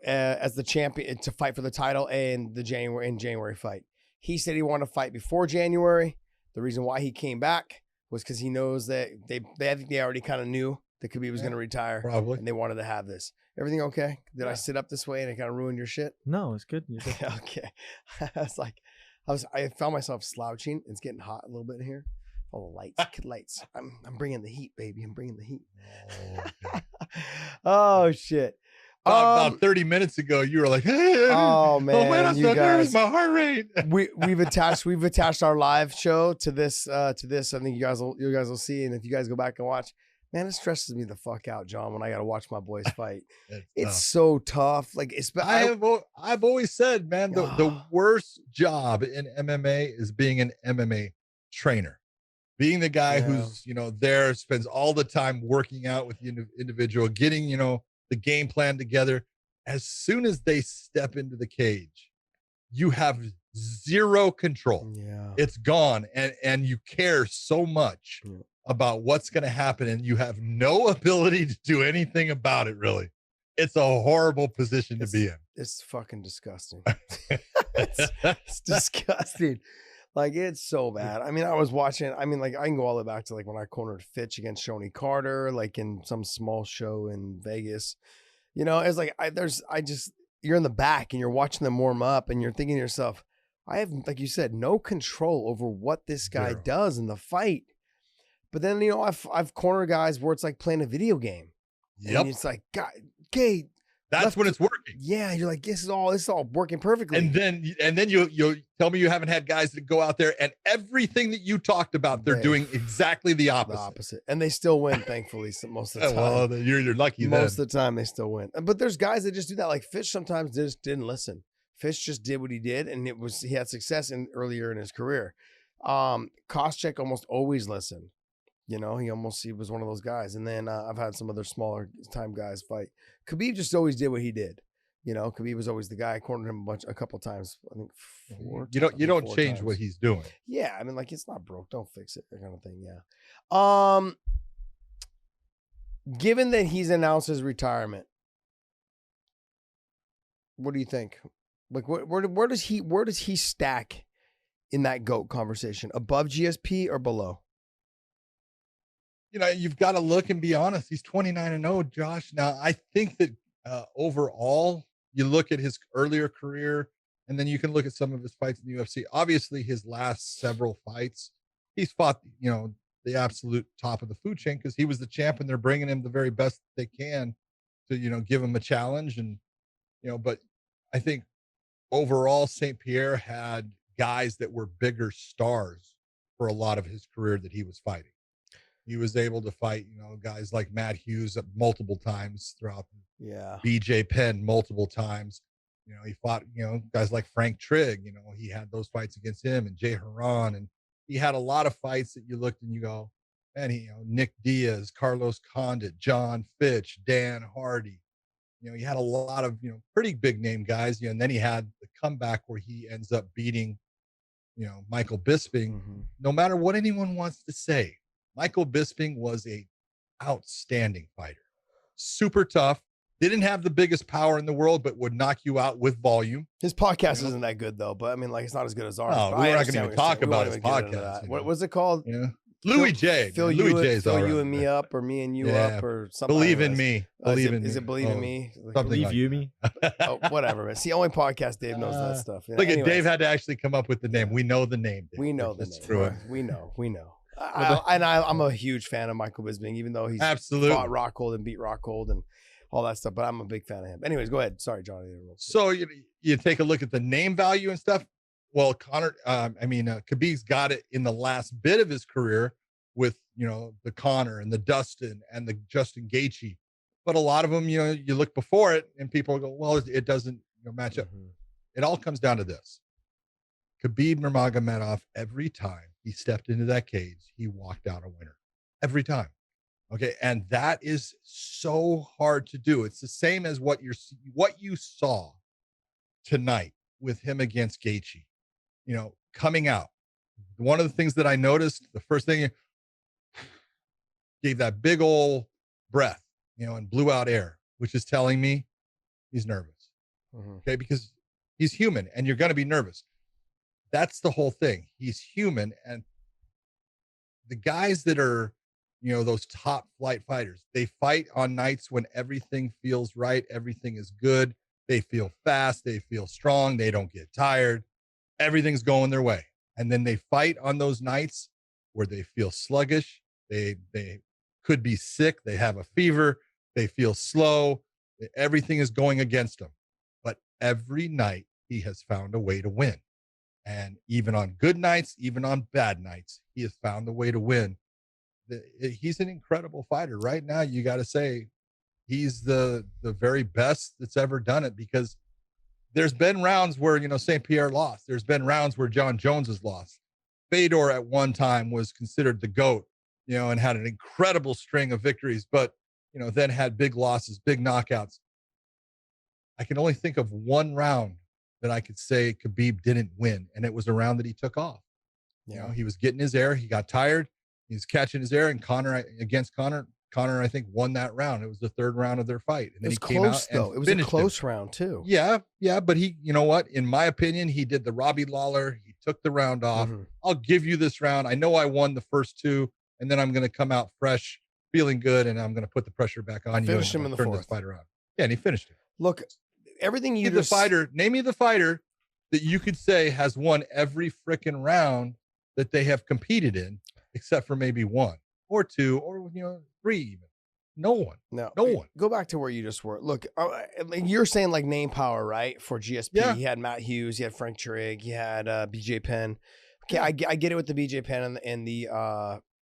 as the champion to fight for the title in the January fight. He said he wanted to fight before January. The reason why he came back was because he knows that I think they already kind of knew that Khabib was going to retire, probably, and they wanted to have this. Everything okay? Did I sit up this way and it kind of ruined your shit? No, it's good. You're good. Okay. I found myself slouching. It's getting hot a little bit in here. Oh, lights. I'm bringing the heat, baby. I'm bringing the heat. Oh, okay. Oh shit. About 30 minutes ago, you were like, "Hey, oh man, I'm so nervous. My heart rate." we've attached our live show to this. I think you guys will see, and if you guys go back and watch, Man, it stresses me the fuck out, John, when I got to watch my boys fight. It's tough. so tough. Like, I've always said, man, the Ah. worst job in MMA is being an MMA trainer. Being the guy Yeah. who's, there, spends all the time working out with the individual, getting, the game plan together. As soon as they step into the cage, you have zero control. Yeah. It's gone. And you care so much Yeah. about what's going to happen. And you have no ability to do anything about it, really. It's a horrible position to be in. It's fucking disgusting. it's disgusting. Like, it's so bad. I mean, I was watching, I can go all the way back to like when I cornered Fitch against Shoney Carter, like in some small show in Vegas. It's like, you're in the back and you're watching them warm up and you're thinking to yourself, I have, like you said, no control over what this guy Zero. does in the fight. But then, I've cornered guys where it's like playing a video game. Yep. And it's like, God, okay. That's when it's working. Yeah, you're like, this is all working perfectly. And then you tell me you haven't had guys that go out there and everything that you talked about, they're doing exactly the opposite. And they still win, thankfully, most of the time. Well, you're lucky. Most of the time they still win. But there's guys that just do that. Like Fish sometimes just didn't listen. Fish just did what he did, and he had success earlier in his career. Koscheck almost always listened. He was one of those guys. And then I've had some other smaller time guys fight. Khabib just always did what he did. Khabib was always the guy. I cornered him a couple times. I think four. You don't change times. what he's doing. Yeah, like, it's not broke. Don't fix it. That kind of thing. Yeah. Given that he's announced his retirement, what do you think? Like, where does he stack in that GOAT conversation? Above GSP or below? You've got to look and be honest. He's 29-0, Josh. Now, I think that overall, you look at his earlier career, and then you can look at some of his fights in the UFC. Obviously, his last several fights, he's fought, the absolute top of the food chain because he was the champ, and they're bringing him the very best they can to, give him a challenge. And, but I think overall, St. Pierre had guys that were bigger stars for a lot of his career that he was fighting. He was able to fight, guys like Matt Hughes multiple times throughout. Yeah. BJ Penn multiple times. He fought, guys like Frank Trigg. He had those fights against him and Jay Haran. And he had a lot of fights that you looked and you go, man, Nick Diaz, Carlos Condit, John Fitch, Dan Hardy. He had a lot of, pretty big name guys. And then he had the comeback where he ends up beating, Michael Bisping. Mm-hmm. No matter what anyone wants to say, Michael Bisping was a outstanding fighter. Super tough. Didn't have the biggest power in the world, but would knock you out with volume. His podcast isn't that good, though. But it's not as good as ours. No, we're not going to even talk about his podcast. What was it called? Yeah. Louis J. Fill you and me up, or me and you up, or something. Believe in me. Believe in me. Is it Believe in me? Believe you me? Oh, whatever, man. It's the only podcast Dave knows that stuff. Look at Dave had to actually come up with the name. We know the name. Dave. We know the name. We know. I'm a huge fan of Michael Bisping, even though he's absolutely fought Rockhold and beat Rockhold and all that stuff. But I'm a big fan of him. Anyways, go ahead. Sorry, Johnny. So you take a look at the name value and stuff. Well, Khabib's got it in the last bit of his career with the Conor and the Dustin and the Justin Gaethje, but a lot of them, you look before it and people go, well, it doesn't match up. Mm-hmm. It all comes down to this. Khabib Nurmagomedov, every time he stepped into that cage, he walked out a winner every time. Okay. And that is so hard to do. It's the same as what you saw tonight with him against Gaethje, coming out. One of the things that I noticed, the first thing, gave that big old breath, and blew out air, which is telling me he's nervous. Mm-hmm. Okay. Because he's human and you're going to be nervous. That's the whole thing. He's human. And the guys that are, those top flight fighters, they fight on nights when everything feels right. Everything is good. They feel fast. They feel strong. They don't get tired. Everything's going their way. And then they fight on those nights where they feel sluggish. They could be sick. They have a fever. They feel slow. Everything is going against them. But every night he has found a way to win. And even on good nights, even on bad nights, he has found a way to win. he's an incredible fighter. Right now, you got to say he's the very best that's ever done it, because there's been rounds where, St. Pierre lost. There's been rounds where John Jones has lost. Fedor at one time was considered the GOAT, and had an incredible string of victories, but, then had big losses, big knockouts. I can only think of one round that I could say Khabib didn't win, and it was a round that he took off. He was getting his air. He got tired. He was catching his air, and Connor, I think, won that round. It was the third round of their fight. And then it was he came close, out and though. It was a close round, too. Yeah, but he, you know what? In my opinion, he did the Robbie Lawler. He took the round off. I'll give you this round. I know I won the first two, and then I'm going to come out fresh, feeling good, and I'm going to put the pressure back on you. Finish him in the turn fourth. this fight around. Yeah, and he finished it. Look, everything you just... Name me the fighter that you could say has won every freaking round that they have competed in, except for maybe one or two or, three even. No one. No one. Go back to where you just were. Look, you're saying like name power, right? For GSP, yeah. He had Matt Hughes, he had Frank Trigg, he had BJ Penn. Okay, I get it with the BJ Penn and the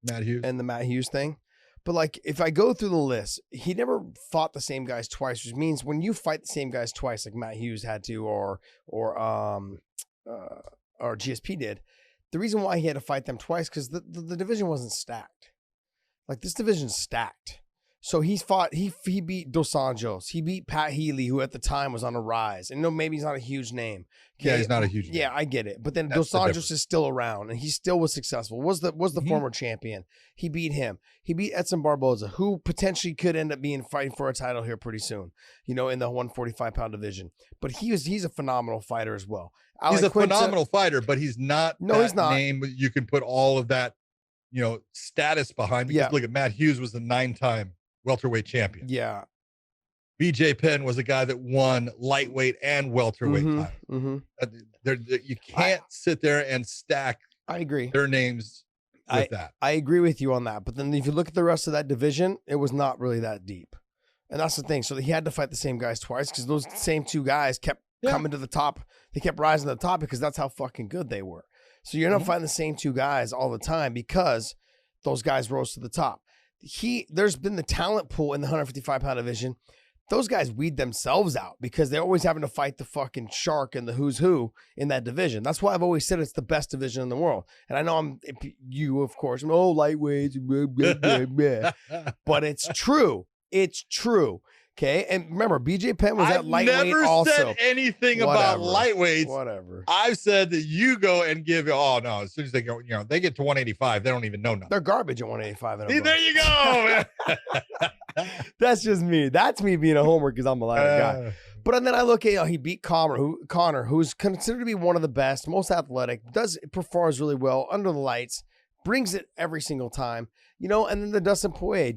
Matt Hughes and the Matt Hughes thing. But like, if I go through the list, he never fought the same guys twice, which means when you fight the same guys twice, like Matt Hughes had to, or GSP did, the reason why he had to fight them twice because the division wasn't stacked. Like this division's stacked. So he beat Dos Anjos. He beat Pat Healy, who at the time was on a rise. And maybe he's not a huge name. Okay? Yeah, he's not a huge name. Yeah, I get it. But then Dos Anjos is still around, and he still was successful. Was the former champion. He beat him. He beat Edson Barboza, who potentially could end up fighting for a title here pretty soon, in the 145-pound division. But he's a phenomenal fighter as well. He's a phenomenal fighter, but he's not he's not. Name you can put all of that, status behind. Because look at Matt Hughes was the 9-time welterweight champion. Yeah. BJ Penn was a guy that won lightweight and welterweight title. You can't sit there and stack I agree. their names with that. I agree with you on that. But then if you look at the rest of that division, it was not really that deep. And that's the thing. So he had to fight the same guys twice because those same two guys kept coming to the top. They kept rising to the top because that's how fucking good they were. So you're not fighting the same two guys all the time because those guys rose to the top. There's been the talent pool in the 155-pound division. Those guys weed themselves out because they're always having to fight the fucking shark and the who's who in that division. That's why I've always said it's the best division in the world. And I know you, of course, lightweights, blah, blah, blah. But it's true. It's true. Okay. And remember, BJ Penn was at lightweight also. I've never said anything about lightweights. Whatever. I've said that you go and give, as soon as they go, they get to 185, they don't even know nothing. They're garbage at 185. There you go, man. That's just me. That's me being a homer because I'm a lightweight guy. But then I look at, he beat Connor, who's considered to be one of the best, most athletic, performs really well under the lights, brings it every single time. And then the Dustin Poirier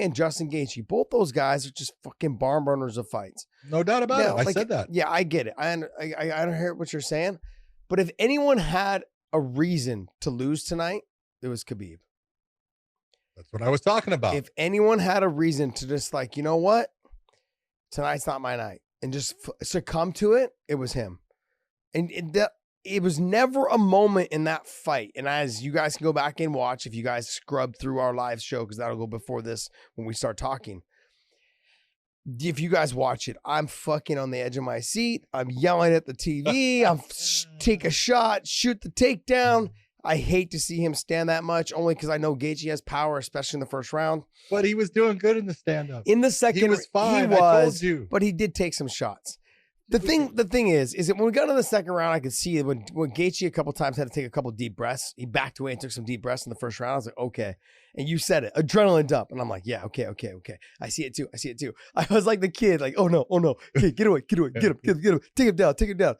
and Justin Gaethje, both those guys are just fucking barn burners of fights. No doubt about it. I said that. Yeah, I get it. I don't hear what you're saying. But if anyone had a reason to lose tonight, it was Khabib. That's what I was talking about. If anyone had a reason to just you know what? Tonight's not my night. And just succumb to it, it was him. And it was never a moment in that fight. And as you guys can go back and watch, if you guys scrub through our live show, because that'll go before this when we start talking. If you guys watch it, I'm fucking on the edge of my seat. I'm yelling at the TV. I'm take a shot, shoot the takedown. I hate to see him stand that much, only because I know Gaethje has power, especially in the first round. But he was doing good in the stand-up. In the second, he was fine. I told you. But he did take some shots. The thing is that when we got to the second round, I could see when Gaethje a couple times had to take a couple deep breaths. He backed away and took some deep breaths in the first round. I was like, okay. And you said it, adrenaline dump. And I'm like, yeah, okay. I see it too. I was like the kid, like, oh no. Okay, get away, get him, take him down.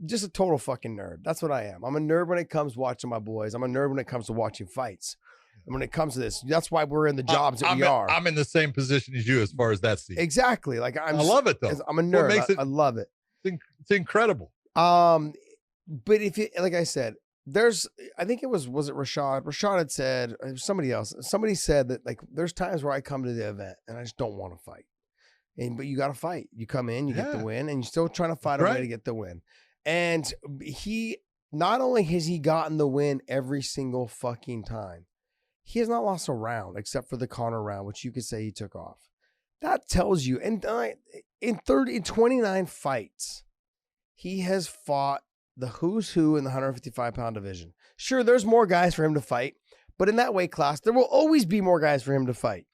Just a total fucking nerd. That's what I am. I'm a nerd when it comes to watching my boys. I'm a nerd when it comes to watching fights. And when it comes to this, that's why we're in the jobs that we are. I'm in the same position as you as far as that scene. Exactly. Like I love it though. I'm a nerd. I love it. It's incredible. But if you, like I said, I think was it Rashad? Rashad had said, or somebody else. Somebody said that there's times where I come to the event and I just don't want to fight. But you got to fight. You come in, you get the win, and you're still trying to fight a way to get the win. And he not only has he gotten the win every single fucking time, he has not lost a round except for the Conor round, which you could say he took off. That tells you, and in 29 fights, he has fought the who's who in the 155-pound division. Sure, there's more guys for him to fight, but in that weight class, there will always be more guys for him to fight.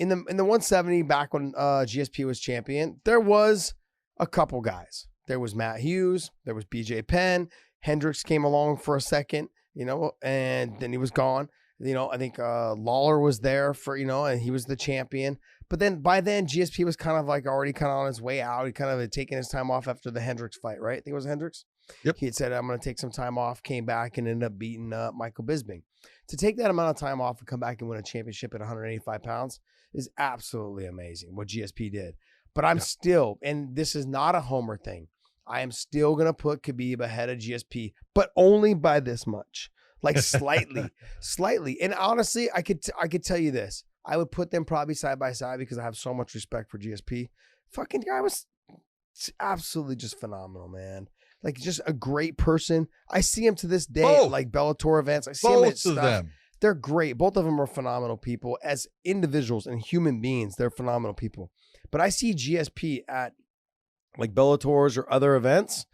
In the 170, back when GSP was champion, there was a couple guys. There was Matt Hughes, there was BJ Penn, Hendricks came along for a second, and then he was gone. I think Lawler was there for, and he was the champion. But then by then, GSP was kind of like already kind of on his way out. He kind of had taken his time off after the Hendricks fight, right? I think it was Hendricks. Yep. He had said, I'm going to take some time off, came back and ended up beating Michael Bisping. To take that amount of time off and come back and win a championship at 185 pounds is absolutely amazing what GSP did. But I'm still, and this is not a homer thing, I am still going to put Khabib ahead of GSP, but only by this much. Like slightly. And honestly, I could tell you this. I would put them probably side by side because I have so much respect for GSP. Fucking guy was absolutely just phenomenal, man. Like just a great person. I see him to this day at like Bellator events. I see him at stuff. Them. They're great. Both of them are phenomenal people. As individuals and human beings, they're phenomenal people. But I see GSP at like Bellators or other events,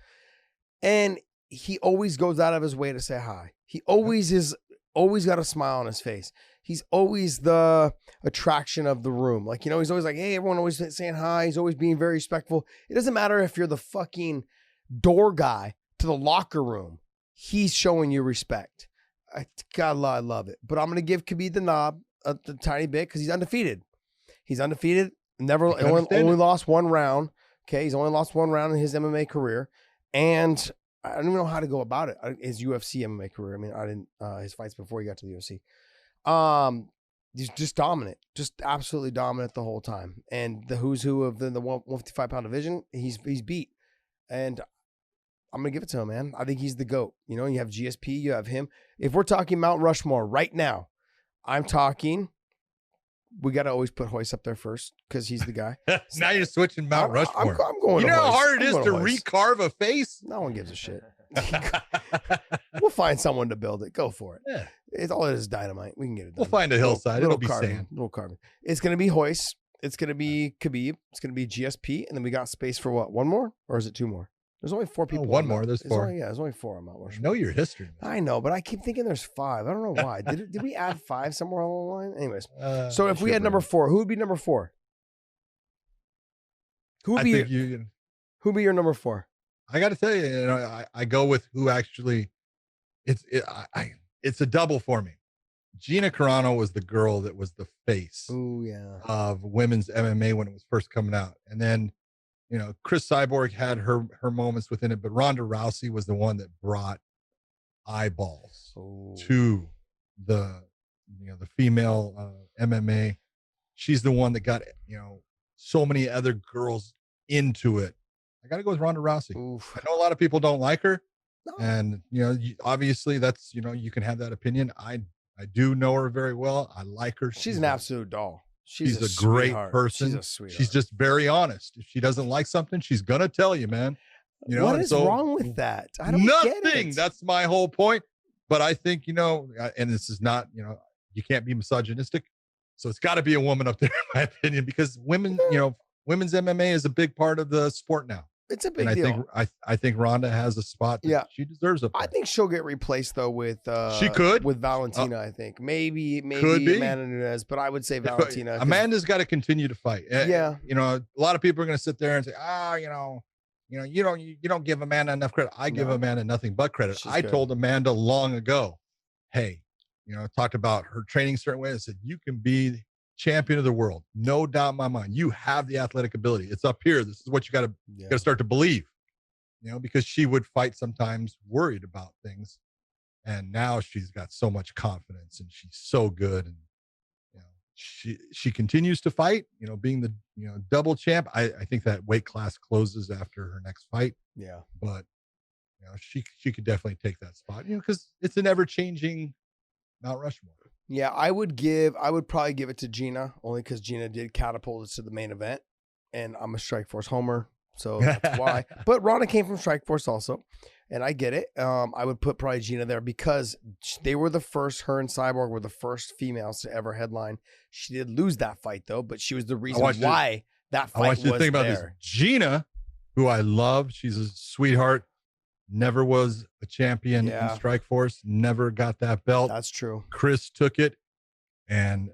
and he always goes out of his way to say hi. He always got a smile on his face. He's always the attraction of the room. Like, he's always like, hey, everyone always saying hi. He's always being very respectful. It doesn't matter if you're the fucking door guy to the locker room. He's showing you respect. God, I love it. But I'm going to give Khabib the nod a tiny bit because he's undefeated. He's undefeated. Only lost one round. Okay, he's only lost one round in his MMA career. And I don't even know how to go about it. His UFC MMA career. I mean, I didn't, his fights before he got to the UFC. He's just dominant, just absolutely dominant the whole time. And the who's who of the 155-pound division, he's beat. And I'm going to give it to him, man. I think he's the GOAT. You have GSP, you have him. If we're talking Mount Rushmore right now, I'm talking, we got to always put Hoist up there first because he's the guy. Now you're switching Mount Rushmore. I'm going You know how Hoist. hard it is to recarve a face? No one gives a shit. We'll find someone to build it. Go for it. Yeah. It's all it is dynamite. We can get it done. We'll find a hillside. It'll be sand. Little carving. It's going to be Hoist. It's going to be Khabib. It's going to be GSP. And then we got space for what? One more? Or is it two more? There's only four people. One more. There's four. There's only four on Mount Rushmore. Know your history. I know, but I keep thinking there's five. I don't know why. Did we add five somewhere along the line? Anyways. So if we had number 4, who would be number 4? Who'd be your number 4? I got to tell you, I go with who actually. It's a double for me. Gina Carano was the girl that was the face of women's MMA when it was first coming out. And then, Chris Cyborg had her moments within it, but Ronda Rousey was the one that brought eyeballs to the female MMA. She's the one that got, so many other girls into it. I got to go with Ronda Rousey. Oof. I know a lot of people don't like her. No. And, obviously that's, you can have that opinion. I do know her very well. I like her. She's an absolute doll. She's a great person. She's a sweetheart. She's just very honest. If she doesn't like something, she's going to tell you, man. What is wrong with that? I don't get it. That's my whole point. But I think, and this is not, you can't be misogynistic. So it's got to be a woman up there, in my opinion, because women's MMA is a big part of the sport now. It's a big deal. I think Ronda has a spot that she deserves up there. I think she'll get replaced though with she could with Valentina. I think maybe Amanda Nunes, but I would say Valentina. Amanda's got to continue to fight. Yeah, a lot of people are going to sit there and say, you don't give Amanda enough credit. I give Amanda nothing but credit. I told Amanda long ago, hey, talked about her training a certain way. I said, you can be champion of the world, no doubt in my mind. You have the athletic ability. It's up here. This is what you got to start to believe, because she would fight sometimes worried about things, and now she's got so much confidence and she's so good, and she continues to fight. Being the double champ. I think that weight class closes after her next fight. Yeah, but she could definitely take that spot. Because it's an ever changing Mount Rushmore. Yeah, I would probably give it to Gina, only because Gina did catapult us to the main event, and I'm a Strikeforce homer, so that's why. But Ronda came from Strikeforce also, And I get it. I would put probably Gina there because they were the first, her and Cyborg were the first females to ever headline. She did lose that fight though, but she was the reason why that fight was there. I want you to think about this. Gina, who I love, she's a sweetheart, never was a champion in Strikeforce, never got that belt. That's true. Chris took it, and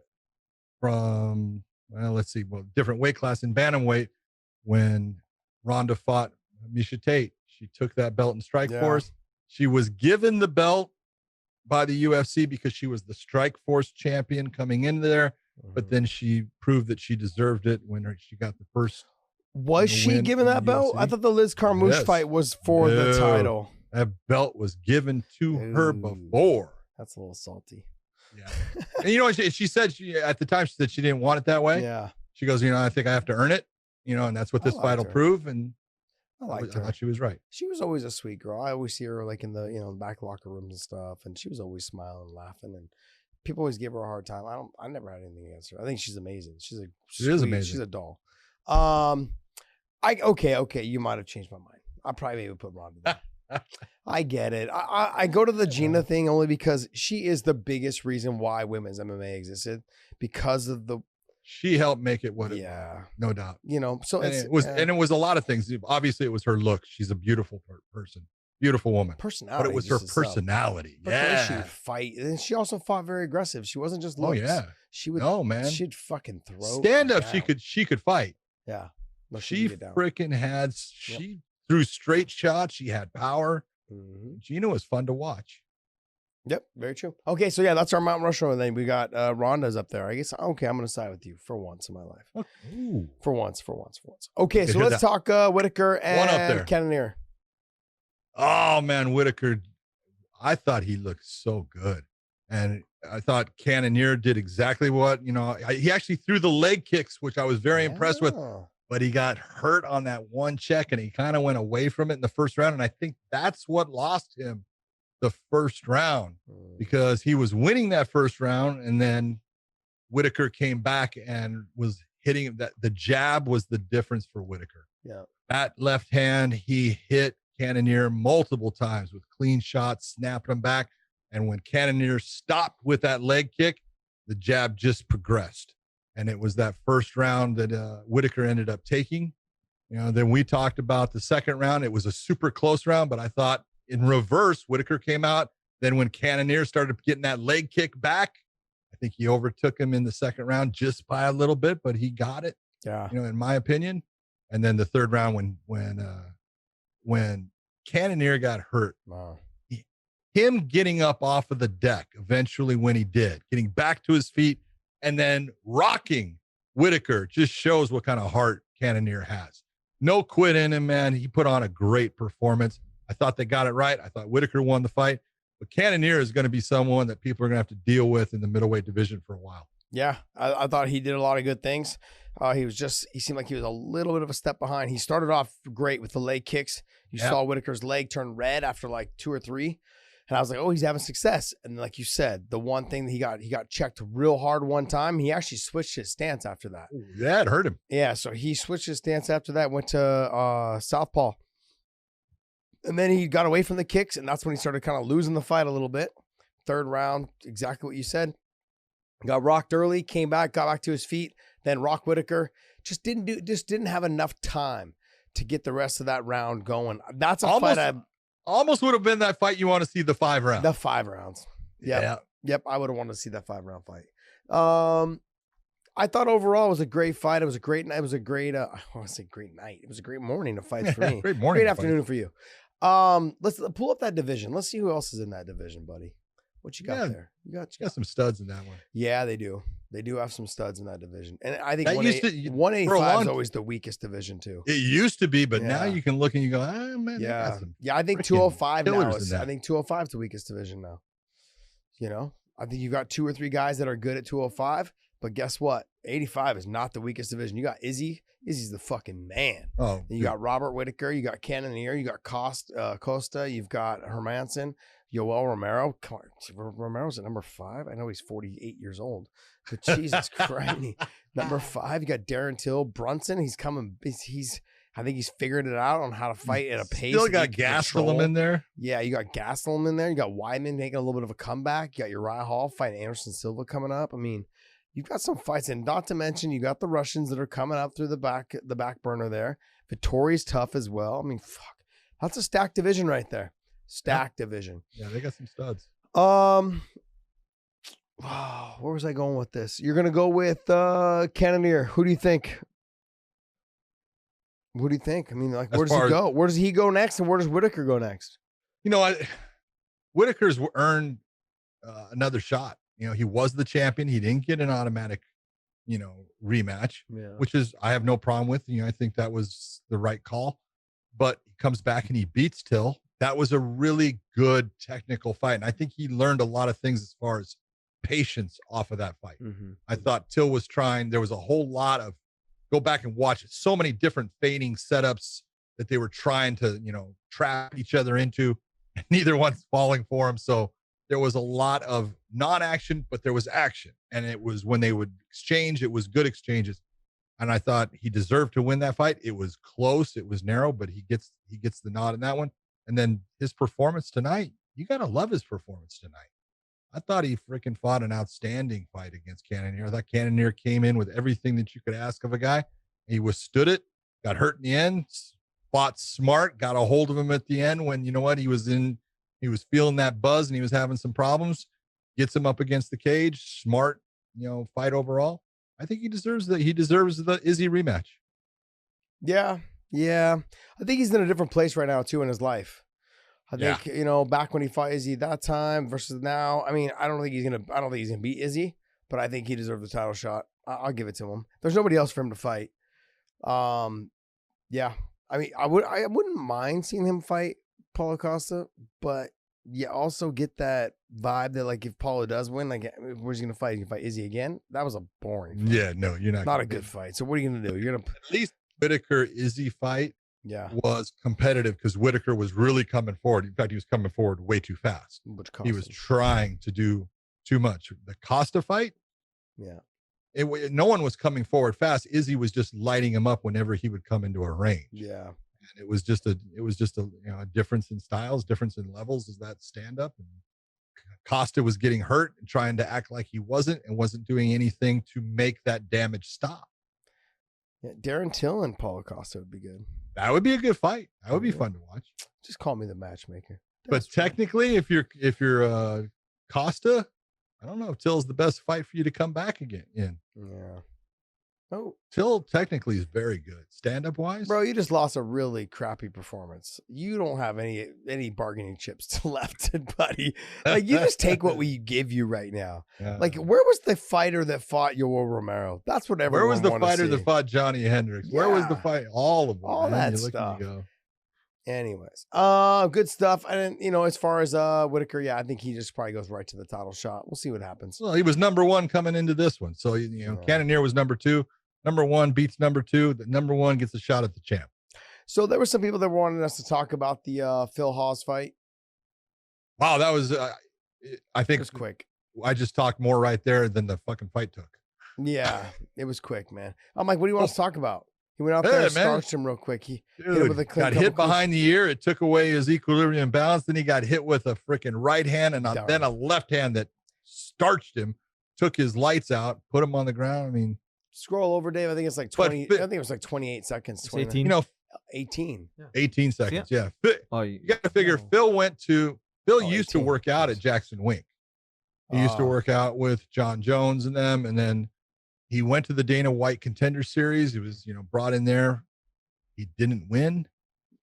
from, different weight class in bantamweight, when Ronda fought Miesha Tate, she took that belt in Strikeforce. She was given the belt by the UFC because she was the Strikeforce champion coming in there, but then she proved that she deserved it when she got the first. Was she given that belt? I thought the Liz Carmouche fight was for the title. That belt was given to her before. That's a little salty. Yeah. And you know what she said? At the time, she said she didn't want it that way. Yeah. She goes, I think I have to earn it, and that's what this fight will prove. And I thought she was right. She was always a sweet girl. I always see her like in the, back locker rooms and stuff. And she was always smiling and laughing. And people always give her a hard time. I never had anything against her. I think she's amazing. She is amazing. She's a doll. Okay. You might have changed my mind. I probably maybe put Ronda there. I get it. I go to the Gina thing only because she is the biggest reason why women's MMA existed, because of she helped make it what it was, no doubt. So and it was a lot of things. Obviously, it was her look. She's a beautiful person, beautiful woman. Personality, but it was her personality. She would fight, and she also fought very aggressive. She wasn't just looks. Oh yeah, she would. No man, she'd fucking throw stand up. Down. She could fight. Yeah, she freaking had. She threw straight shots. She had power. Mm-hmm. Gina was fun to watch. Yep, very true. Okay, so that's our Mount Rushmore, and then we got Ronda's up there. I guess I'm gonna side with you for once in my life. Okay. For once. Okay, so let's talk Whitaker and Cannonier. Oh man, Whitaker! I thought he looked so good, and I thought Cannonier did exactly what he actually threw the leg kicks, which I was very impressed with. But he got hurt on that one check, and he kind of went away from it in the first round, and I think that's what lost him the first round, because he was winning that first round, and then Whitaker came back and was hitting him. That the jab was the difference for Whitaker. Yeah, that left hand, he hit Cannonier multiple times with clean shots, snapped him back, and when Cannonier stopped with that leg kick, the jab just progressed, and it was that first round that Whitaker ended up taking. Then we talked about the second round. It was a super close round, but I thought in reverse, Whitaker came out. Then when Cannonier started getting that leg kick back, I think he overtook him in the second round just by a little bit, but he got it. Yeah. In my opinion. And then the third round, when Cannonier got hurt, him getting up off of the deck eventually, when he did, getting back to his feet and then rocking Whitaker, just shows what kind of heart Cannonier has. No quit in him, man. He put on a great performance. I thought they got it right. I thought Whitaker won the fight, but Cannonier is going to be someone that people are going to have to deal with in the middleweight division for a while. Yeah, I thought he did a lot of good things. He seemed like he was a little bit of a step behind. He started off great with the leg kicks. You saw Whitaker's leg turn red after like 2 or 3. And I was like, oh, he's having success. And like you said, the one thing that he got checked real hard one time. He actually switched his stance after that. Yeah, it hurt him. Yeah, so he switched his stance after that, went to southpaw. And then he got away from the kicks, and that's when he started kind of losing the fight a little bit. Third round, exactly what you said. Got rocked early, came back, got back to his feet, then rocked Whitaker. Just didn't have enough time to get the rest of that round going. That's a fight almost would have been that fight you want to see, the 5 rounds. The 5 rounds. Yep, I would have wanted to see that 5 round fight. I thought overall it was a great fight. It was a great night. It was a great I want to say great night. It was a great morning of fights for me. Great afternoon for you. Let's pull up that division. Let's see who else is in that division, buddy. What you got there? You got some studs in that one. Yeah, they do. They do have some studs in that division. And I think 185 is always the weakest division too. It used to be, but now you can look and you go, oh man. Yeah. I think 205 now is, I think 205 is the weakest division now. I think you've got 2 or 3 guys that are good at 205, but guess what? 85 is not the weakest division. You got Izzy. Izzy's the fucking man. Oh, and you got Robert Whitaker. You got Cannonier. You got Costa. You've got Hermanson. Yoel Romero. Come on, Romero's at number 5. I know he's 48 years old, but Jesus Christ. Number 5, you got Darren Till. Brunson, he's coming. He's I think he's figured it out on how to fight at a pace. Still that got he can Gastelum control. in there. Yeah, you got Gastelum in there. You got Weidman making a little bit of a comeback. You got Uriah Hall fighting Anderson Silva coming up. I mean, you've got some fights, and not to mention you got the Russians that are coming up through the back burner there. Vittori's tough as well. I mean, fuck, that's a stacked division right there. Stacked division. Yeah, they got some studs. Where was I going with this? You're gonna go with Cannonier. Who do you think? What do you think? I mean, like, where does he go? Where does he go next, and where does Whitaker go next? You know, Whitaker's earned another shot. You know, he was the champion. He didn't get an automatic, rematch, which is I have no problem with. You know, I think that was the right call. But he comes back and he beats Till. That was a really good technical fight, and I think he learned a lot of things as far as patience off of that fight. I thought Till was trying. There was a whole lot of go back and watch it. So many different feigning setups that they were trying to, trap each other into, and neither one's falling for him. So there was a lot of non-action, but there was action. And it was when they would exchange, it was good exchanges. And I thought he deserved to win that fight. It was close. It was narrow, but he gets the nod in that one. And then his performance tonight, you got to love his performance tonight. I thought he freaking fought an outstanding fight against Cannonier. I thought Cannonier came in with everything that you could ask of a guy. He withstood it, got hurt in the end, fought smart, got a hold of him at the end when, you know what, he was feeling that buzz and he was having some problems, gets him up against the cage, smart, fight overall. I think he deserves the Izzy rematch. Yeah. I think he's in a different place right now too in his life. I think, back when he fought Izzy that time versus now, I mean, I don't think he's gonna beat Izzy, but I think he deserved the title shot. I'll give it to him. There's nobody else for him to fight. Yeah. I mean, I wouldn't mind seeing him fight Paulo Costa, but you also get that vibe that, like, if Paulo does win, like, where's he gonna fight? He's gonna fight Izzy again? That was a boring fight. Yeah, no, you're not a good fight. So what are you gonna do? You're gonna at least Whitaker Izzy fight. Yeah, was competitive because Whitaker was really coming forward. In fact, he was coming forward way too fast. He was trying to do too much. The Costa fight, no one was coming forward fast. Izzy was just lighting him up whenever he would come into a range. Yeah, and it was just a a difference in styles, difference in levels. Is that stand up? And Costa was getting hurt and trying to act like he wasn't doing anything to make that damage stop. Yeah, Darren Till and Paulo Costa would be good. That would be a good fight. That would be fun to watch. Just call me the matchmaker. But technically, if you're Costa, I don't know if Till's the best fight for you to come back again in. Yeah. Oh, Till technically is very good. Stand-up wise. Bro, you just lost a really crappy performance. You don't have any bargaining chips left, buddy. Like, you just take what we give you right now. Yeah. Like, where was the fighter that fought Yoel Romero? That's what everyone Where was the wanted fighter to see. that fought Johnny Hendricks? Yeah. Where was the fight? All of them. All man. that You're looking stuff. to go. Anyways, good stuff. I didn't, as far as Whitaker, I think he just probably goes right to the title shot. We'll see what happens. Well, he was number one coming into this one. So, Cannonier was number two. Number one beats number two. The number one gets a shot at the champ. So there were some people that wanted us to talk about the Phil Hawes fight. Wow, that was, I think it was quick. I just talked more right there than the fucking fight took. Yeah, it was quick, man. I'm like, what do you want us to talk about? He went out there and starched him real quick. He got hit behind the ear. It took away his equilibrium balance. Then he got hit with a freaking right hand and then a left hand that starched him, took his lights out, put him on the ground. I mean, scroll over, Dave. I think it's like 20. I think it was like 28 seconds. 18. 18. Yeah. 18 seconds. Yeah. Oh, you got to figure Phil used to work out at Jackson Wink. He used to work out with John Jones and them. And then he went to the Dana White Contender Series. He was, brought in there. He didn't win.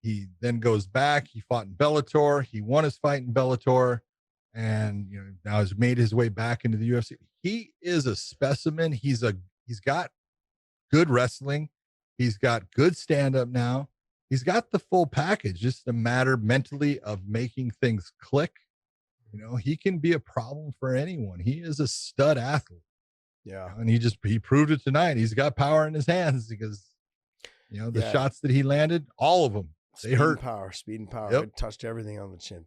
He then goes back. He fought in Bellator. He won his fight in Bellator. And, now has made his way back into the UFC. He is a specimen. He's got good wrestling. He's got good stand-up now. He's got the full package, just a matter mentally of making things click. He can be a problem for anyone. He is a stud athlete. Yeah. And he proved it tonight. He's got power in his hands because, the shots that he landed, all of them, they hurt. Speed and power. Yep. It touched everything on the chin.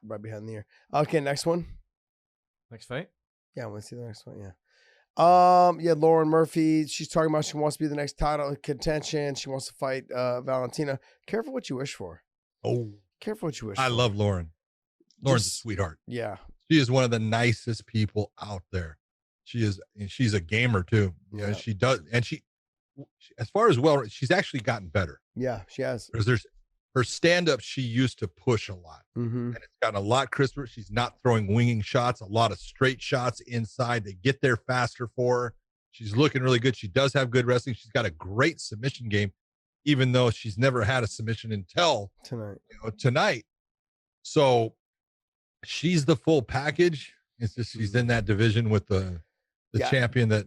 Right behind the ear. Okay, next one. Next fight? Yeah, let's see the next one. Yeah. Yeah, Lauren Murphy. She's talking about she wants to be the next title contention. She wants to fight Valentina. Careful what you wish for. Oh, Careful what you wish I for. love Lauren. Lauren's a Just- sweetheart. Yeah. She is one of the nicest people out there. She's a gamer too. Yeah. She does, and she as far as well, she's actually gotten better. Yeah, she has. There's her stand-up, she used to push a lot. Mm-hmm. And it's gotten a lot crisper. She's not throwing winging shots, a lot of straight shots inside. They get there faster for her. She's looking really good. She does have good wrestling. She's got a great submission game, even though she's never had a submission until tonight. So she's the full package. It's just she's in that division with the champion that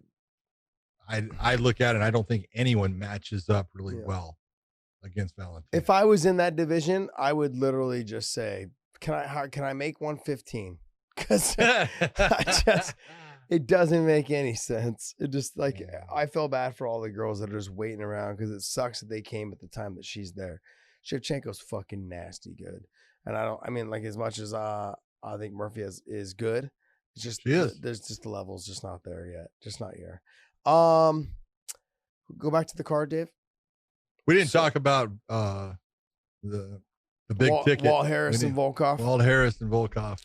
I look at, and I don't think anyone matches up really well against Valentina. If I was in that division, I would literally just say, can I make 115? Because it doesn't make any sense. It just I feel bad for all the girls that are just waiting around because it sucks that they came at the time that she's there. Shevchenko's fucking nasty good. And as much as I think Murphy is good, it's just there's just the levels just not there yet. Just not here. Go back to the card, Dave. We didn't talk about the big ticket. Walt Harris and Volkov. Walt Harris and Volkov.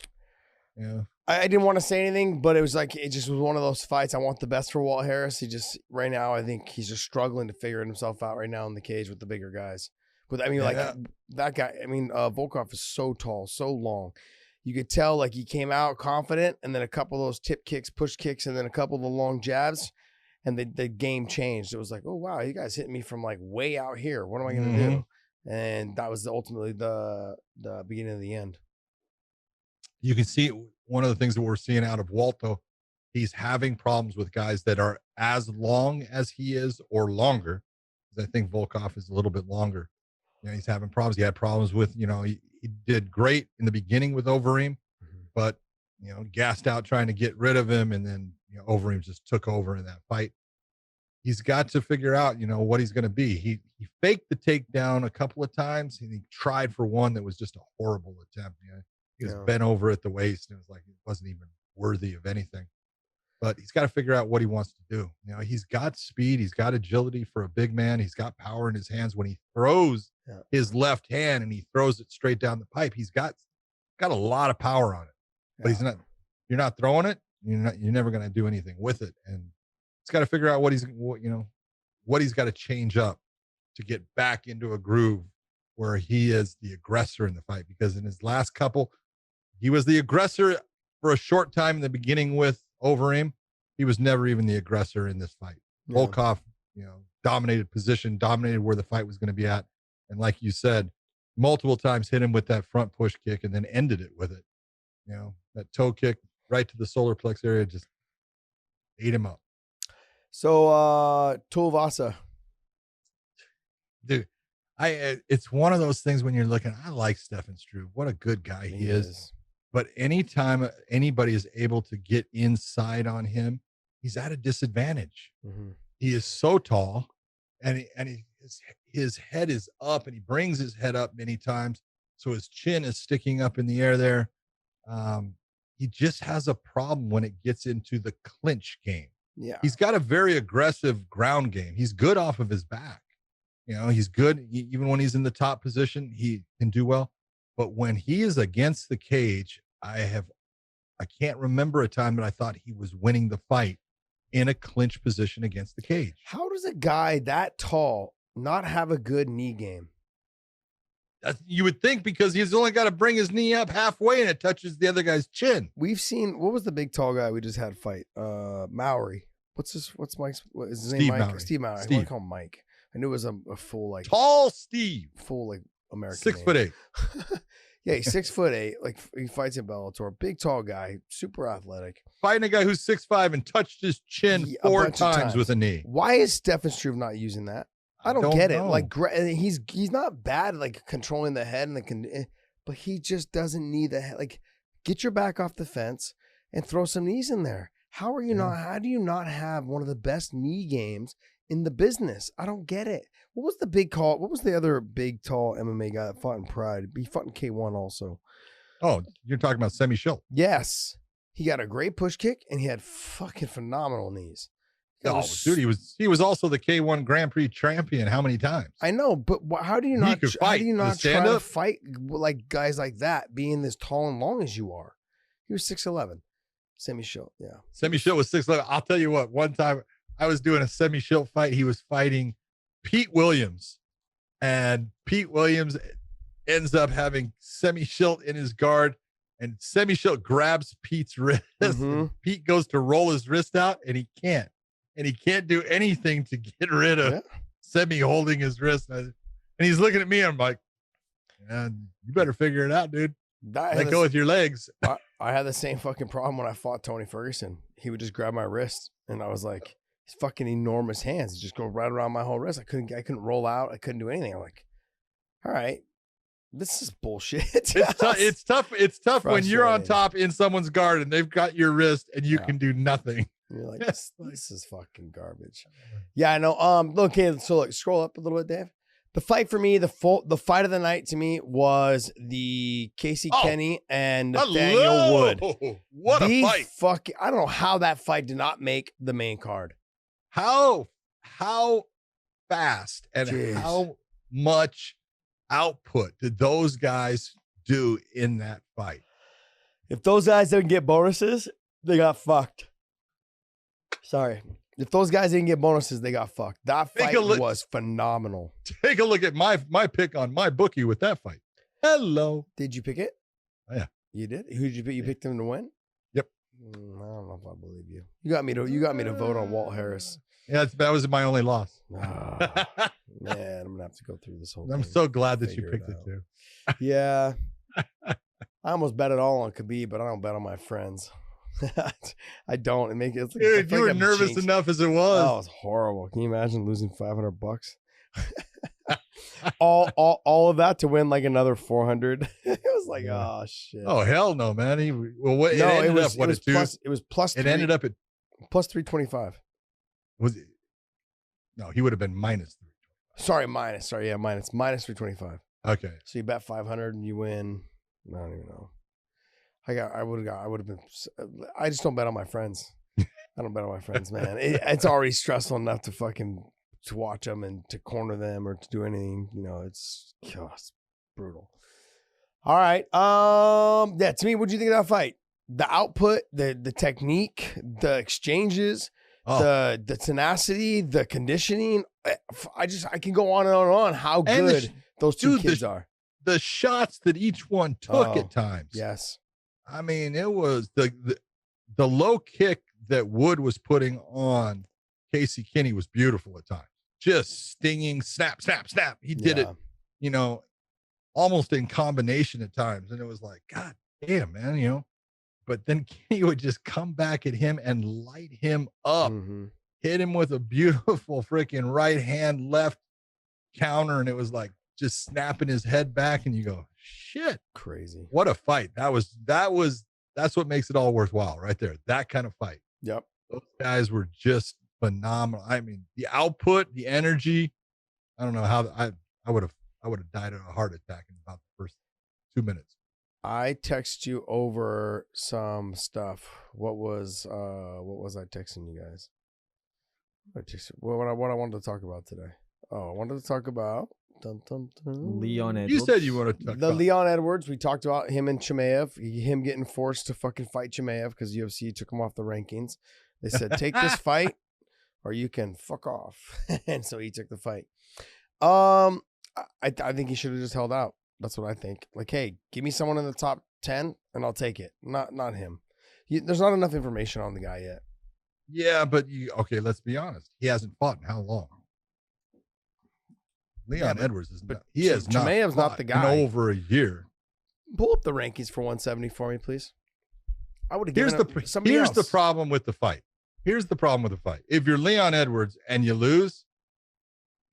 Yeah. I didn't want to say anything, but it just was one of those fights. I want the best for Walt Harris. He just right now, I think he's just struggling to figure himself out right now in the cage with the bigger guys. But that guy. Volkov is so tall, so long. You could tell he came out confident, and then a couple of those tip kicks, push kicks, and then a couple of the long jabs, and the game changed. It was like, oh wow, you guys hitting me from way out here. What am I going to do? And that was ultimately the beginning of the end. You can see one of the things that we're seeing out of Walt, though, he's having problems with guys that are as long as he is or longer. I think Volkov is a little bit longer. He's having problems. He had problems with, he did great in the beginning with Overeem, but, gassed out trying to get rid of him. And then, Overeem just took over in that fight. He's got to figure out, what he's going to be. He faked the takedown a couple of times, and he tried for one that was just a horrible attempt. He was bent over at the waist, and it was like it wasn't even worthy of anything. But he's got to figure out what he wants to do. He's got speed. He's got agility for a big man. He's got power in his hands. When he throws his left hand and he throws it straight down the pipe, he's got a lot of power on it. But you're not throwing it. You're never going to do anything with it. And he's got to figure out what he's got to change up to get back into a groove where he is the aggressor in the fight. Because in his last couple, he was the aggressor for a short time in the beginning with Overeem. He was never even the aggressor in this fight. Volkov, dominated position, dominated where the fight was going to be at. And like you said, multiple times hit him with that front push kick and then ended it with it. That toe kick right to the solar plex area just ate him up. So, Tuivasa. Dude, it's one of those things when you're looking, I like Stefan Struve. What a good guy he is. But anytime anybody is able to get inside on him, he's at a disadvantage. Mm-hmm. He is so tall, and his head is up, and he brings his head up many times, so his chin is sticking up in the air there. He just has a problem when it gets into the clinch game. Yeah, he's got a very aggressive ground game. He's good off of his back. He's good even when he's in the top position. He can do well, but when he is against the cage, I can't remember a time that I thought he was winning the fight in a clinch position against the cage. How does a guy that tall not have a good knee game? You would think because he's only got to bring his knee up halfway and it touches the other guy's chin. We've seen, what was the big tall guy we just had fight? Mowry. What's Mike's? What is his Steve name? Mike? Mowry. Steve Mowry. I want to call him Mike. I knew it was a full tall Steve. Full American 6'8". Yeah, he's 6'8". He fights in Bellator. Big tall guy, super athletic. Fighting a guy who's 6'5" and touched his chin 4 times with a knee. Why is Stefan Struve not using that? I don't get it. He's not bad at controlling the head but he just doesn't need the head. Get your back off the fence and throw some knees in there. How do you not have one of the best knee games in the business? I don't get it. What was the big call? What was the other big tall MMA guy that fought in Pride? He fought in K1 also. Oh, you're talking about Semi Schill. Yes. He got a great push kick, and he had fucking phenomenal knees. Oh, dude, he was also the K1 Grand Prix champion. How many times? I know, but how do you not? could How fight. do you The not try to stand-up? fight like guys like that, being as tall and long as you are? He was 6'11", semi-show. Yeah, Semi-Schilt was 6'11". I'll tell you what. One time I was doing a Semi-Schilt fight. He was fighting Pete Williams, and Pete Williams ends up having Semi-Schilt in his guard, and Semi-Schilt grabs Pete's wrist. And Pete goes to roll his wrist out, and he can't. And he can't do anything to get rid of Semi holding his wrist. And he's looking at me. I'm like, man, you better figure it out, dude. Let go with your legs. I had the same fucking problem when I fought Tony Ferguson. He would just grab my wrist, and I was like, his fucking enormous hands. He'd just go right around my whole wrist. I couldn't roll out. I couldn't do anything. I'm like, all right, this is bullshit. It's tough when you're on top in someone's guard and they've got your wrist and you can do nothing. You're like, this is fucking garbage. Yeah, I know. Okay, so look, scroll up a little bit, Dave. The fight for me, the fight of the night to me was the Casey Kenny and Nathaniel Wood. What a fight! I don't know how that fight did not make the main card. How fast and how much output did those guys do in that fight? If those guys didn't get bonuses, they got fucked. Sorry. If those guys didn't get bonuses, they got fucked. That fight was phenomenal. Take a look at my pick on my bookie with that fight. Hello. Did you pick it? Oh, yeah. You did? Who did you pick? You picked him to win? Yep. I don't know if I believe you. You got me to vote on Walt Harris. Yeah, that was my only loss. Man, I'm gonna have to go through this whole I'm thing so glad that you figure picked it out. too. Yeah. I almost bet it all on Khabib, but I don't bet on my friends. I don't. It makes it. Dude, you were nervous enough as it was. Oh, it was horrible. Can you imagine losing $500? all of that to win like another 400. It was like, oh shit. Oh hell no, man. It was plus. It ended up at plus 325. Was it? No, he would have been minus 325. Sorry, minus. Sorry, yeah, minus 325. Okay. So you bet 500 and you win. I don't even know. I would have been. I just don't bet on my friends. I don't bet on my friends, man. It's already stressful enough to watch them and to corner them or to do anything. You know, it's brutal. All right. Yeah. To me, what do you think of that fight? The output, the technique, the exchanges, the tenacity, the conditioning. I can go on and on how good those two kids are. The shots that each one took at times. Yes. I mean, it was the low kick that Wood was putting on Casey Kenny was beautiful at times. Just stinging, snap, snap, snap. He did it, almost in combination at times. And it was like, God damn, man, But then Kenny would just come back at him and light him up, hit him with a beautiful freaking right hand, left counter. And it was like just snapping his head back. And you go, shit, crazy. What a fight. That's what makes it all worthwhile right there. That kind of fight. Yep. Those guys were just phenomenal. I mean, the output, the energy, I don't know how I would have died of a heart attack in about the first 2 minutes. I text you over some stuff. What was I texting you guys? What I wanted to talk about today. Oh, I wanted to talk about Leon Edwards. You said you wanted to talk about Leon Edwards. We talked about him and Chimaev, him getting forced to fucking fight Chimaev because UFC took him off the rankings. They said, take this fight or you can fuck off. And so he took the fight. I think he should have just held out. That's what I think. Like, hey, give me someone in the top 10 and I'll take it. Not him. There's not enough information on the guy yet. Yeah, but let's be honest. He hasn't fought in how long? Leon Edwards is not. He has not. Chimaev's not the guy. In over a year. Pull up the rankings for 170 for me, please. I would have given Here's the problem with the fight. Here's the problem with the fight. If you're Leon Edwards and you lose,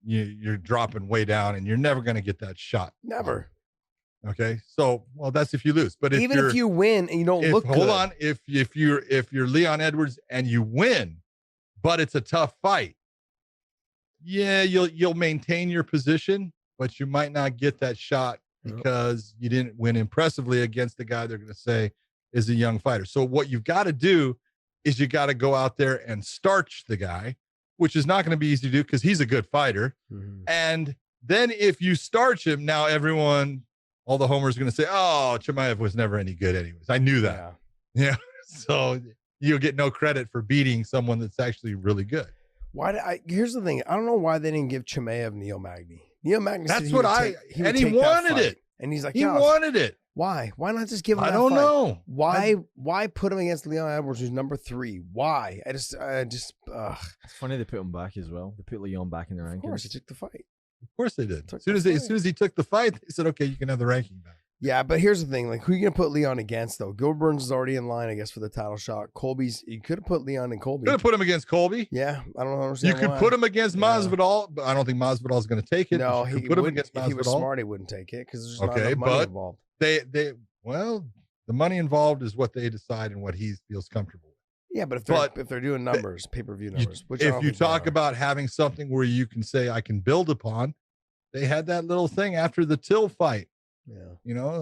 you're dropping way down, and you're never going to get that shot. Never. Okay, so that's if you lose. But if you win and you don't look good. Hold on. If you're Leon Edwards and you win, but it's a tough fight. Yeah, you'll maintain your position, but you might not get that shot because you didn't win impressively against the guy they're going to say is a young fighter. So what you've got to do is you got to go out there and starch the guy, which is not going to be easy to do because he's a good fighter. Mhm. And then if you starch him, now all the homers are going to say, oh, Chimaev was never any good anyways. I knew that. Yeah. So you'll get no credit for beating someone that's actually really good. Here's the thing. I don't know why they didn't give Chimaev Neil Magny. Neil Magny. That's what he wanted it. And he's like, he wanted it. Why? Why not just give him? I don't know. Why put him against Leon Edwards, who's number 3? Why? I just. It's funny they put him back as well. They put Leon back in the rankings. Of course, he took the fight. Of course they did. As soon as he took the fight, they said, okay, you can have the ranking back. Yeah, but here's the thing: like, who are you gonna put Leon against though? Gil Burns is already in line, I guess, for the title shot. You could have put Leon and Colby. Could have put him against Colby. Yeah, I don't understand. You could put him against Masvidal, but I don't think Masvidal is going to take it. No, he put him against Masvidal. If he was smart, he wouldn't take it because there's just not enough money involved. The money involved is what they decide and what he feels comfortable with. Yeah, but if they're doing numbers, pay-per-view numbers, if you talk about having something where you can say I can build upon, they had that little thing after the Till fight. Yeah,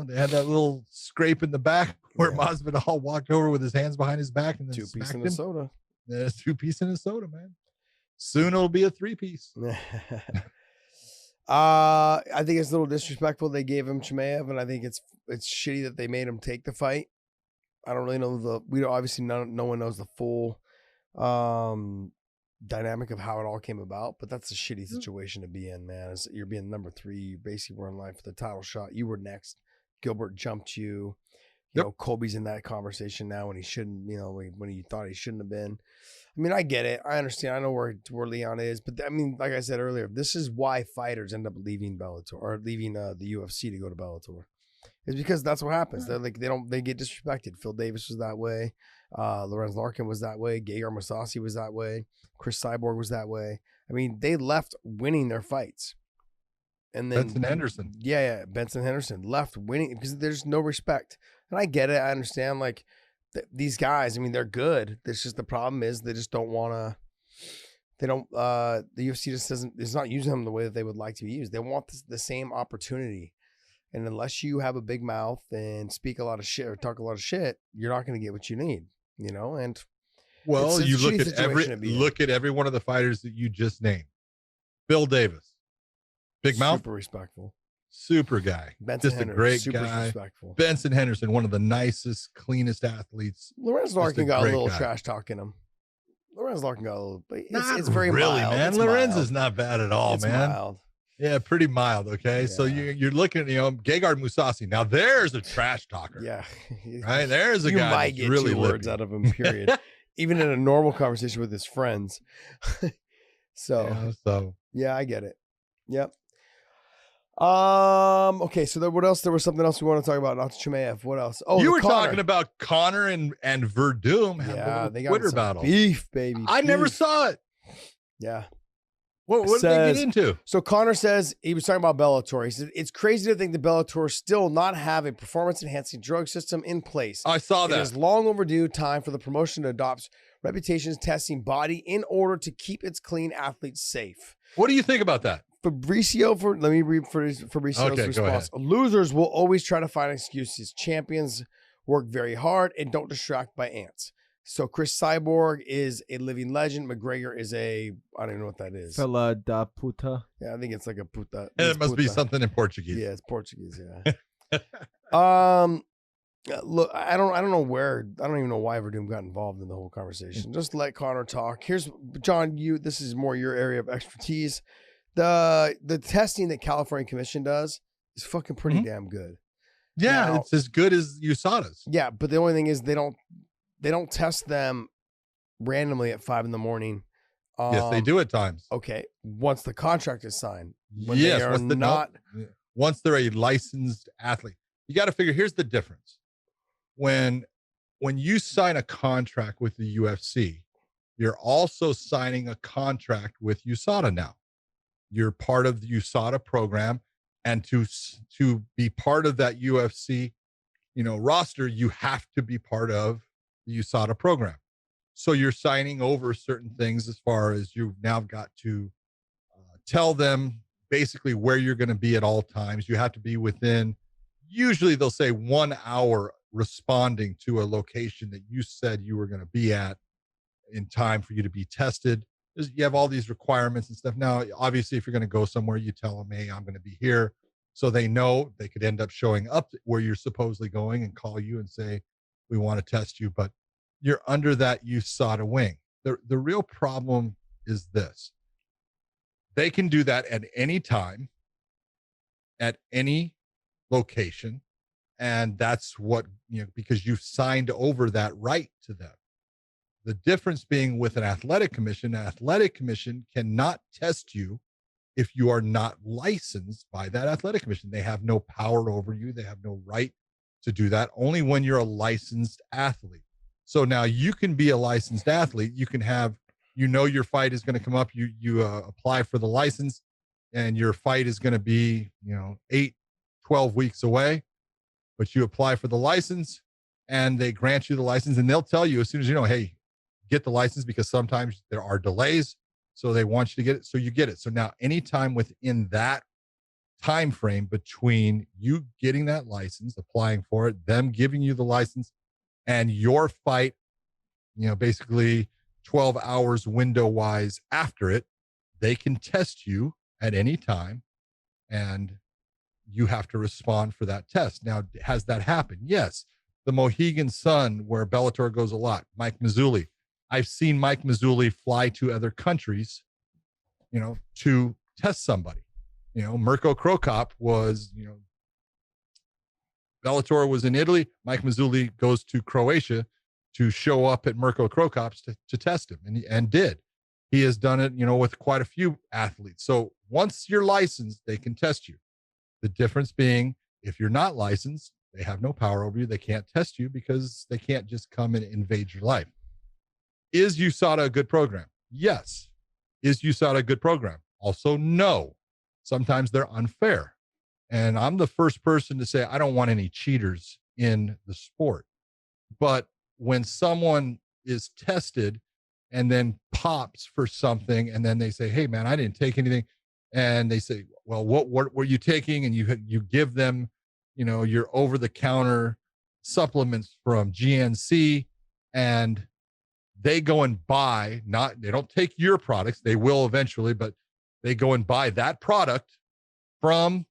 they had that little scrape in the back where Masvidal walked over with his hands behind his back and then 2-piece in a soda. Yeah, 2-piece in a soda, man. Soon it'll be a 3-piece. I think it's a little disrespectful they gave him Chimaev, and I think it's shitty that they made him take the fight. I don't really know obviously no one knows the full dynamic of how it all came about, but that's a shitty situation to be in, man. You're being number 3, you basically were in line for the title shot. You were next. Gilbert jumped you. You know, Colby's in that conversation now when he shouldn't, when he thought he shouldn't have been. I mean, I get it. I understand. I know where Leon is, but I mean, like I said earlier, this is why fighters end up leaving Bellator or leaving the UFC to go to Bellator. It's because that's what happens. They're like, they get disrespected. Phil Davis was that way. Lorenz Larkin was that way. Gegard Mousasi was that way. Chris Cyborg was that way. I mean, they left winning their fights. And then Benson Henderson. Yeah. Benson Henderson left winning because there's no respect. And I get it. I understand. Like these guys, I mean, they're good. It's just the problem is they just don't want to. The UFC just is not using them the way that they would like to be used. They want the same opportunity. And unless you have a big mouth and speak a lot of shit or talk a lot of shit, you're not going to get what you need, and you look at every one of the fighters that you just named. Bill Davis, big mouth, super respectful, super guy, Benson just Henderson, a great super guy. Respectful. Benson Henderson, one of the nicest, cleanest athletes. Lorenz Larkin got a little trash talking him. Lorenz Larkin got a little, but it's very really mild. Man. Lorenz is not bad at all, it's man. Mild. Yeah, pretty mild. Okay, so you're looking at Gegard Mousasi. Now there's a trash talker. Yeah, right. There's a guy. You might get really 2 words out of him. Period. Even in a normal conversation with his friends. So yeah, I get it. Yep. Okay, so what else? There was something else we want to talk about. Not Chimaev. What else? Oh, you were talking about Connor and Verdum. Yeah, they got Twitter battle. Beef, baby. I never saw it. Yeah. What did they get into? So Connor says, he was talking about Bellator. He said, it's crazy to think that Bellator still not have a performance-enhancing drug system in place. I saw that. It is long overdue time for the promotion to adopt reputations testing body in order to keep its clean athletes safe. What do you think about that? Let me read Fabrizio's response. Losers will always try to find excuses. Champions work very hard and don't distract by ants. So Chris Cyborg is a living legend. McGregor is I don't even know what that is. Fella da puta. Yeah, I think it's like a puta. It must be something in Portuguese. Yeah, it's Portuguese. Yeah. Look, I don't even know why Verdum got involved in the whole conversation. Just let Connor talk. Here's John. This is more your area of expertise. The testing that California Commission does is fucking pretty damn good. Yeah, now, it's as good as USADA's. Yeah, but the only thing is they don't test them randomly at 5 a.m. Yes, they do at times. Okay, once the contract is signed. Yes, once they're a licensed athlete. You got to figure, here's the difference. When you sign a contract with the UFC, you're also signing a contract with USADA now. You're part of the USADA program, and to be part of that UFC, roster, you have to be part of the USADA program. So you're signing over certain things as far as you've now got to tell them basically where you're going to be at all times. You have to be within, usually they'll say 1 hour responding to a location that you said you were going to be at in time for you to be tested. You have all these requirements and stuff. Now, obviously, if you're going to go somewhere, you tell them, hey, I'm going to be here. So they know. They could end up showing up where you're supposedly going and call you and say, we want to test you, but you're under that USADA wing. The real problem is this. They can do that at any time, at any location. And that's what, because you've signed over that right to them. The difference being with an athletic commission cannot test you if you are not licensed by that athletic commission. They have no power over you. They have no right to do that, only when you're a licensed athlete. So now you can be a licensed athlete. You can have, your fight is going to come up. You apply for the license and your fight is going to be, 8-12 weeks away, but you apply for the license and they grant you the license, and they'll tell you as soon as hey, get the license, because sometimes there are delays. So they want you to get it. So you get it. So now anytime within that time frame between you getting that license, applying for it, them giving you the license, and your fight, basically 12 hours window wise after it, they can test you at any time and you have to respond for that test. Now, has that happened? Yes. The Mohegan Sun, where Bellator goes a lot, Mike Mazzulli. I've seen Mike Mazzulli fly to other countries, to test somebody. Mirko Krokop was, Bellator was in Italy. Mike Mazzulli goes to Croatia to show up at Mirko Krokop's to test him, and did. He has done it, with quite a few athletes. So once you're licensed, they can test you. The difference being, if you're not licensed, they have no power over you. They can't test you because they can't just come and invade your life. Is USADA a good program? Yes. Is USADA a good program? Also, no. Sometimes they're unfair. And I'm the first person to say, I don't want any cheaters in the sport. But when someone is tested and then pops for something, and then they say, hey man, I didn't take anything. And they say, well, what were you taking? And you give them, your over the counter supplements from GNC, and they go and buy, they don't take your products. They will eventually, but they go and buy that product from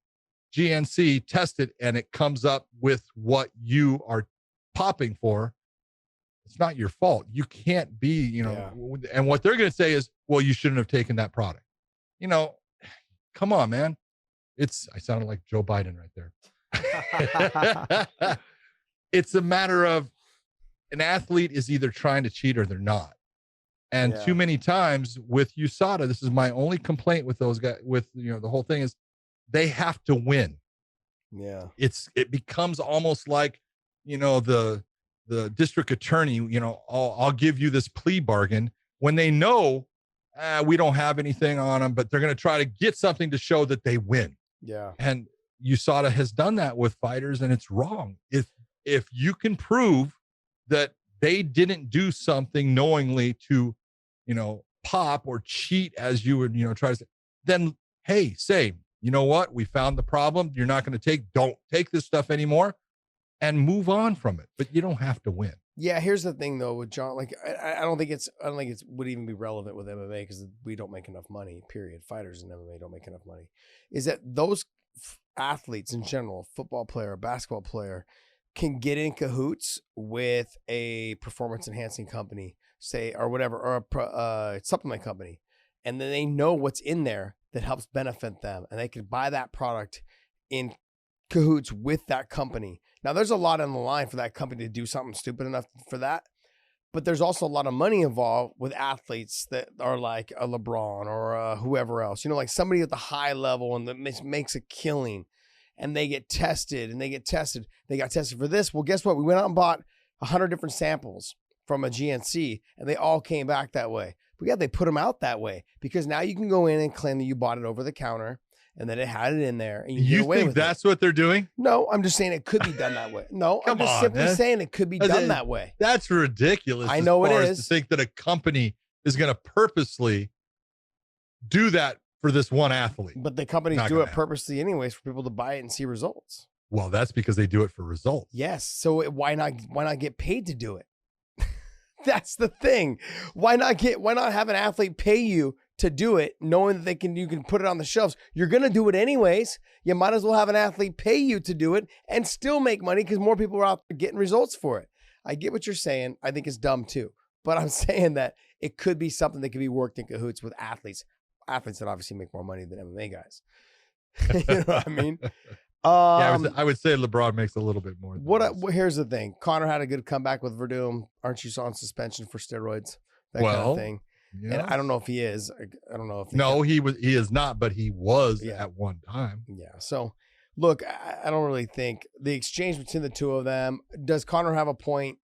GNC, test it, and it comes up with what you are popping for. It's not your fault. You can't be, and what they're going to say is, well, you shouldn't have taken that product. Come on, man. I sounded like Joe Biden right there. It's a matter of an athlete is either trying to cheat or they're not. And too many times with USADA, this is my only complaint with those guys, with, the whole thing is they have to win. Yeah. It becomes almost like, the district attorney, I'll give you this plea bargain when they know we don't have anything on them, but they're going to try to get something to show that they win. Yeah. And USADA has done that with fighters, and it's wrong. If you can prove that they didn't do something knowingly to, pop or cheat, as you would, try to say, then, hey, say, you know what? We found the problem. You're not going to don't take this stuff anymore, and move on from it. But you don't have to win. Yeah. Here's the thing though, with John, like, I don't think it's would even be relevant with MMA, because we don't make enough money, period. Fighters in MMA don't make enough money. Is that those athletes in general, football player, basketball player, can get in cahoots with a performance enhancing company, say, or whatever, or a supplement company. And then they know what's in there that helps benefit them. And they can buy that product in cahoots with that company. Now, there's a lot on the line for that company to do something stupid enough for that. But there's also a lot of money involved with athletes that are like a LeBron or whoever else, like somebody at the high level and that makes a killing. And they get tested and they got tested for this. Well, guess what? We went out and bought 100 different samples from a GNC and they all came back that way. But yeah, they put them out that way because now you can go in and claim that you bought it over the counter and that it had it in there. And you think that's what they're doing? No, I'm just saying it could be done that way. No, I'm just simply saying it could be done that way. That's ridiculous. I know it is. To think that a company is going to purposely do that for this one athlete. But the companies do it purposely anyways for people to buy it and see results. Well, that's because they do it for results. Yes. So why not get paid to do it? That's the thing. Why not have an athlete pay you to do it, knowing that you can put it on the shelves? You're going to do it anyways. You might as well have an athlete pay you to do it and still make money because more people are out there getting results for it. I get what you're saying. I think it's dumb too. But I'm saying that it could be something that could be worked in cahoots with athletes that obviously make more money than MMA guys. You know what I mean? I would say LeBron makes a little bit more. Here's the thing. Conor had a good comeback with Verdum. Aren't you on suspension for steroids? That kind of thing. Yes. And I don't know if he is. I don't know if he is not, but he was at one time. Yeah. So look, I don't really think the exchange between the two of them. Does Conor have a point?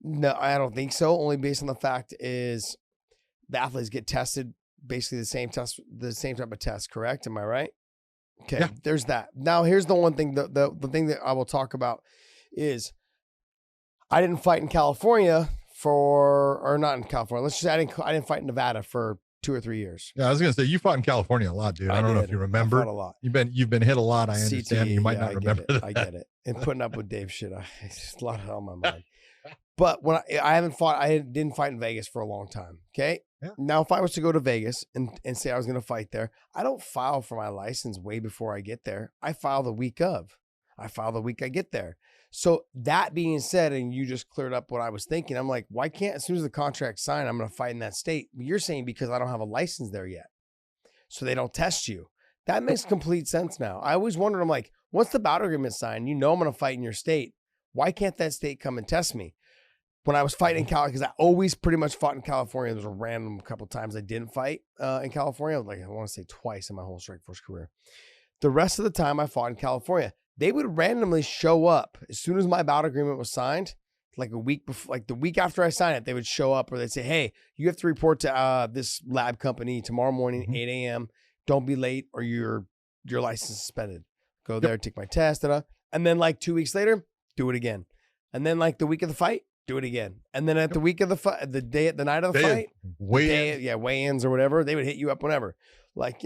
No, I don't think so. Only based on the fact is the athletes get tested basically the same type of test. Correct? Am I right? Okay, yeah. There's that. Now, here's the one thing. The thing that I will talk about is I didn't fight in California not in California. Let's just say I didn't fight in Nevada for 2 or 3 years. Yeah, I was gonna say you fought in California a lot, dude. I don't know if you remember. I fought a lot. You've been hit a lot. I understand. You might not remember that. I get it. And putting up with Dave shit, it's a lot on my mind. But when I didn't fight in Vegas for a long time. Okay. Yeah. Now, if I was to go to Vegas and say I was going to fight there, I don't file for my license way before I get there. I file the week of. I file the week I get there. So that being said, and you just cleared up what I was thinking, I'm like, why can't, as soon as the contract's signed, I'm going to fight in that state? But you're saying because I don't have a license there yet. So they don't test you. That makes complete sense now. I always wondered, I'm like, once the bout agreement signed, you know I'm going to fight in your state. Why can't that state come and test me? When I was fighting in California, because I always pretty much fought in California. There was a random couple of times I didn't fight in California. Like, I want to say twice in my whole Strikeforce career. The rest of the time I fought in California, they would randomly show up as soon as my bout agreement was signed. Like a week before, like the week after I signed it, they would show up, or they'd say, "Hey, you have to report to this lab company tomorrow morning, 8 a.m. Don't be late, or your license is suspended. Go there, take my test, and then like 2 weeks later, do it again, and then like the week of the fight, do it again. And then at the week of the fight, the night of the fight, weigh-ins or whatever, they would hit you up whenever. Like,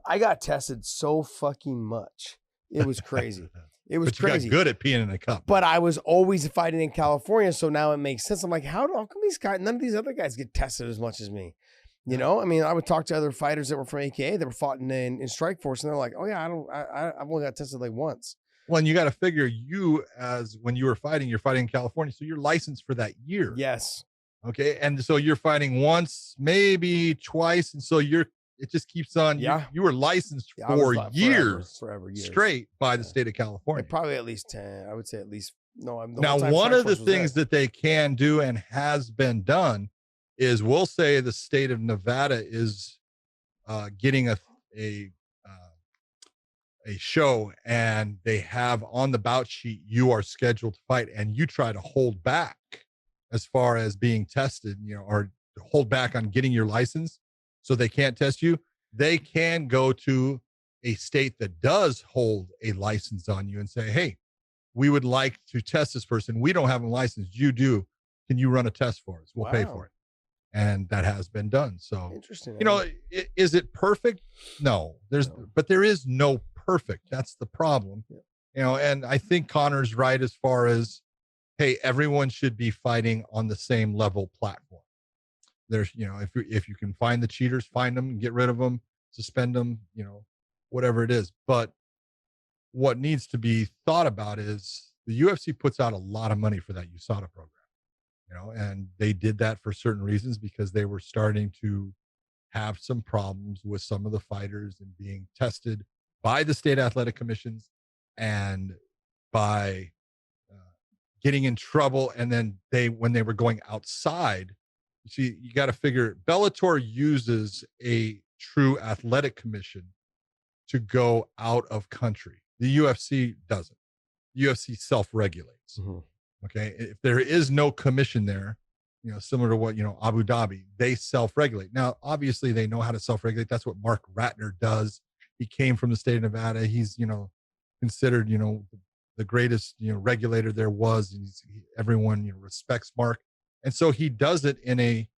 I got tested so fucking much. It was crazy. It was crazy. You got good at peeing in a cup. But I was always fighting in California, so now it makes sense. I'm like, how come none of these other guys get tested as much as me? I mean, I would talk to other fighters that were from AKA that were fought in Strikeforce, and they're like, oh yeah, I've only got tested like once. Well, and you got to figure when you were fighting, you're fighting in California, so you're licensed for that year. Yes. Okay. And so you're fighting once, maybe twice. And so it just keeps on. Yeah. You were licensed for years, forever straight by the state of California. Probably at least 10. I would say at least. No, now, one of the things that they can do and has been done is, we'll say the state of Nevada is getting a show, and they have on the bout sheet, you are scheduled to fight, and you try to hold back as far as being tested, or hold back on getting your license so they can't test you. They can go to a state that does hold a license on you and say, hey, we would like to test this person. We don't have a license. You do. Can you run a test for us? We'll pay for it. And that has been done. So interesting. Is it perfect? No, but there is no perfect. That's the problem. Yeah. And I think Conor's right as far as, hey, everyone should be fighting on the same level platform. There's, if you can find the cheaters, find them, get rid of them, suspend them, whatever it is. But what needs to be thought about is the UFC puts out a lot of money for that USADA program. And they did that for certain reasons, because they were starting to have some problems with some of the fighters and being tested by the state athletic commissions and by getting in trouble. And then when they were going outside, you got to figure Bellator uses a true athletic commission to go out of country. The UFC doesn't. The UFC self-regulates. Mm-hmm. Okay. If there is no commission there, similar to what, Abu Dhabi, they self-regulate. Now, obviously they know how to self-regulate. That's what Mark Ratner does. He came from the state of Nevada. He's, considered, the greatest, regulator there was. Everyone, respects Mark. And so he does it in a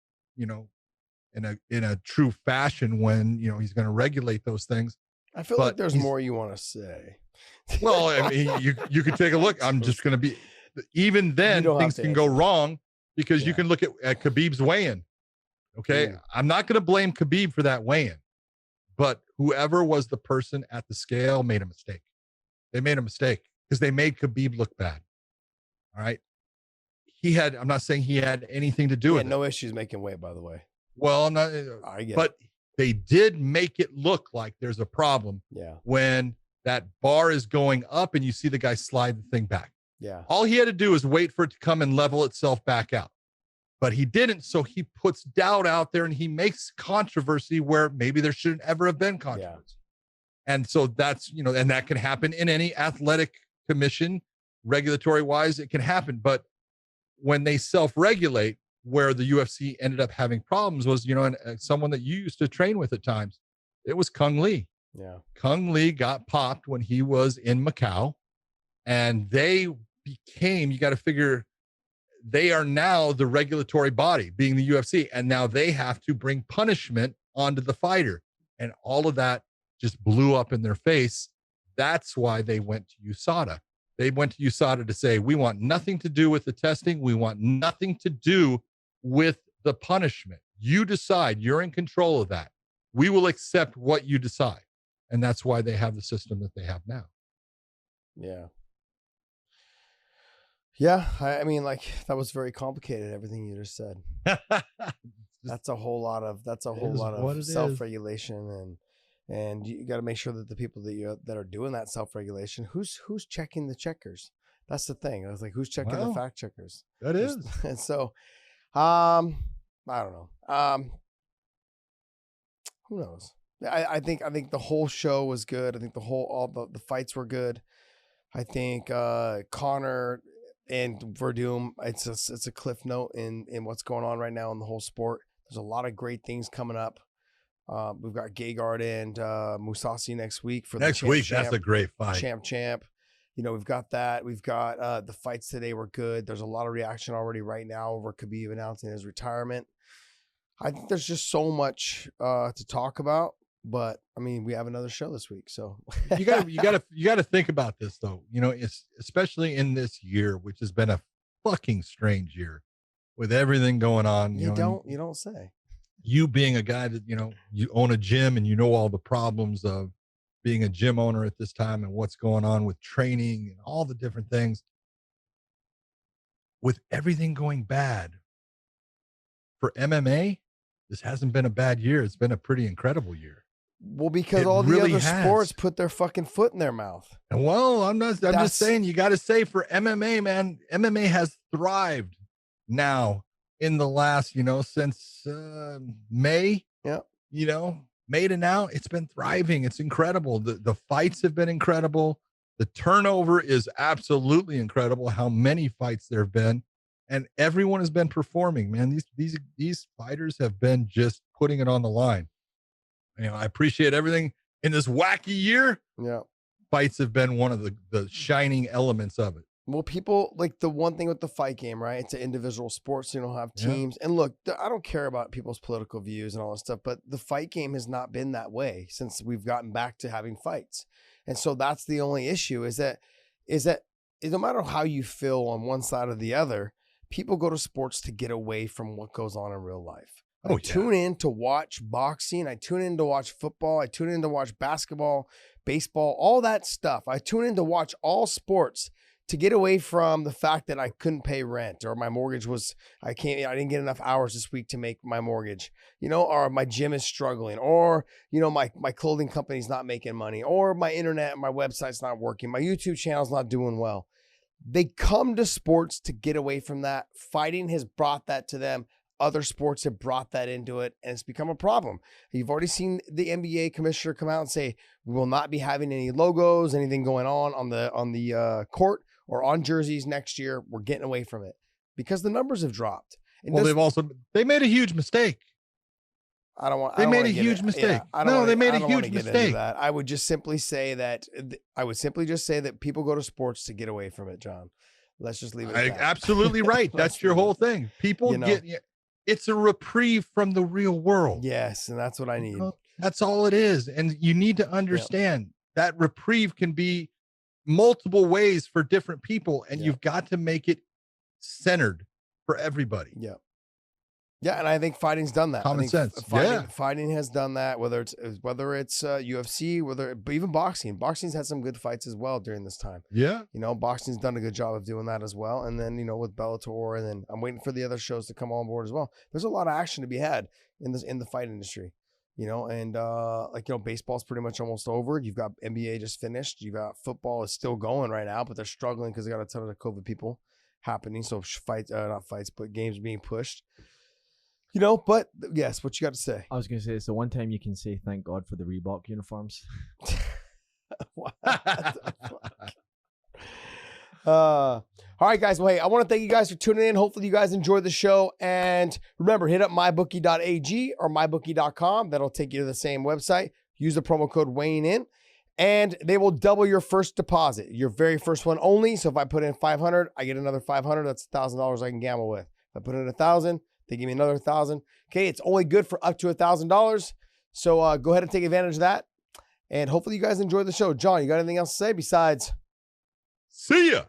true fashion when, he's going to regulate those things. I feel like there's more you want to say. Well, I mean, you could take a look. I'm just going to be, even then don't have things to can go answer. wrong because you Yeah. can look at Khabib's weigh-in. Okay. Mm. I'm not going to blame Khabib for that weigh-in, but whoever was the person at the scale made a mistake. They made a mistake because they made Khabib look bad. All right. I'm not saying he had anything to do He with had it. no issues making weight, by the way. Well, not, I get but they did make it look like there's a problem Yeah. when that bar is going up and you see the guy slide the thing back. Yeah. All he had to do is wait for it to come and level itself back out. But he didn't. So he puts doubt out there and he makes controversy where maybe there shouldn't ever have been controversy. And so that's, and that can happen in any athletic commission, regulatory wise, it can happen. But when they self-regulate, where the UFC ended up having problems was, and someone that you used to train with at times, it was Kung Lee. Yeah. Kung Lee got popped when he was in Macau, and they became, you got to figure, they are now the regulatory body, being the UFC, and now they have to bring punishment onto the fighter. And all of that just blew up in their face. That's why they went to USADA. They went to USADA to say, we want nothing to do with the testing. We want nothing to do with the punishment. You decide. You're in control of that. We will accept what you decide. And that's why they have the system that they have now. Yeah. Yeah. I mean, like, that was very complicated, everything you just said. That's a whole lot of self-regulation, and you got to make sure that the people that are doing that self-regulation, who's checking the checkers. That's the thing. I was like, who's checking the fact checkers? That is. And so, I don't know. Who knows? I think the whole show was good. I think all the fights were good. I think Connor and Verdum, it's a cliff note in what's going on right now in the whole sport. There's a lot of great things coming up. We've got Gegard and Mousasi next week for next week. That's a great fight. Champ. We've got that. We've got the fights today were good. There's a lot of reaction already right now over Khabib announcing his retirement. I think there's just so much to talk about. But I mean, we have another show this week, so you gotta think about this though. It's especially in this year, which has been a fucking strange year with everything going on. You don't say. You being a guy that you own a gym and all the problems of being a gym owner at this time and what's going on with training and all the different things. With everything going bad for MMA, this hasn't been a bad year. It's been a pretty incredible year. Well, because all the other sports put their fucking foot in their mouth. Well, I'm just saying, you got to say for MMA, man, MMA has thrived now in the last, since May. Yeah. May to now, it's been thriving. It's incredible. The fights have been incredible. The turnover is absolutely incredible. How many fights there have been, and everyone has been performing. Man, these fighters have been just putting it on the line. I appreciate everything in this wacky year. Yeah. Fights have been one of the shining elements of it. Well, people like the one thing with the fight game, right? It's an individual sport, so you don't have teams. Yeah. And look, I don't care about people's political views and all that stuff, but the fight game has not been that way since we've gotten back to having fights. And so that's the only issue is that no matter how you feel on one side or the other, people go to sports to get away from what goes on in real life. I tune in to watch boxing. I tune in to watch football. I tune in to watch basketball, baseball, all that stuff. I tune in to watch all sports to get away from the fact that I couldn't pay rent or my mortgage I didn't get enough hours this week to make my mortgage, or my gym is struggling, or, my clothing company's not making money, or my internet, my website's not working. My YouTube channel's not doing well. They come to sports to get away from that. Fighting has brought that to them. Other sports have brought that into it, and it's become a problem. You've already seen the NBA commissioner come out and say, we will not be having any logos, anything going on the court or on jerseys next year. We're getting away from it because the numbers have dropped. They made a huge mistake. They made a huge mistake. I would just simply say that people go to sports to get away from it, John. Let's just leave it at that. Absolutely right. That's your whole thing. People it's a reprieve from the real world. Yes, and that's what I need. That's all it is. And you need to understand that reprieve can be multiple ways for different people, and Yeah. you've got to make it centered for everybody. Yeah. Yeah, and I think fighting's done that. Common I think sense. Fighting has done that. Whether it's UFC, but even boxing. Boxing's had some good fights as well during this time. Yeah. Boxing's done a good job of doing that as well. And then with Bellator, and then I'm waiting for the other shows to come on board as well. There's a lot of action to be had in the fight industry. And baseball's pretty much almost over. You've got NBA just finished. You've got football is still going right now, but they're struggling because they got a ton of COVID people happening. So not fights, but games being pushed. But yes, what you got to say? I was going to say, it's the one time you can say thank God for the Reebok uniforms. All right, guys. Well, hey, I want to thank you guys for tuning in. Hopefully you guys enjoyed the show. And remember, hit up mybookie.ag or mybookie.com. That'll take you to the same website. Use the promo code weighing in, and they will double your first deposit, your very first one only. So if I put in $500, I get another $500. That's $1,000 I can gamble with. If I put in $1,000, they give me another $1,000. Okay, it's only good for up to $1,000. So go ahead and take advantage of that. And hopefully you guys enjoyed the show. John, you got anything else to say besides? See ya.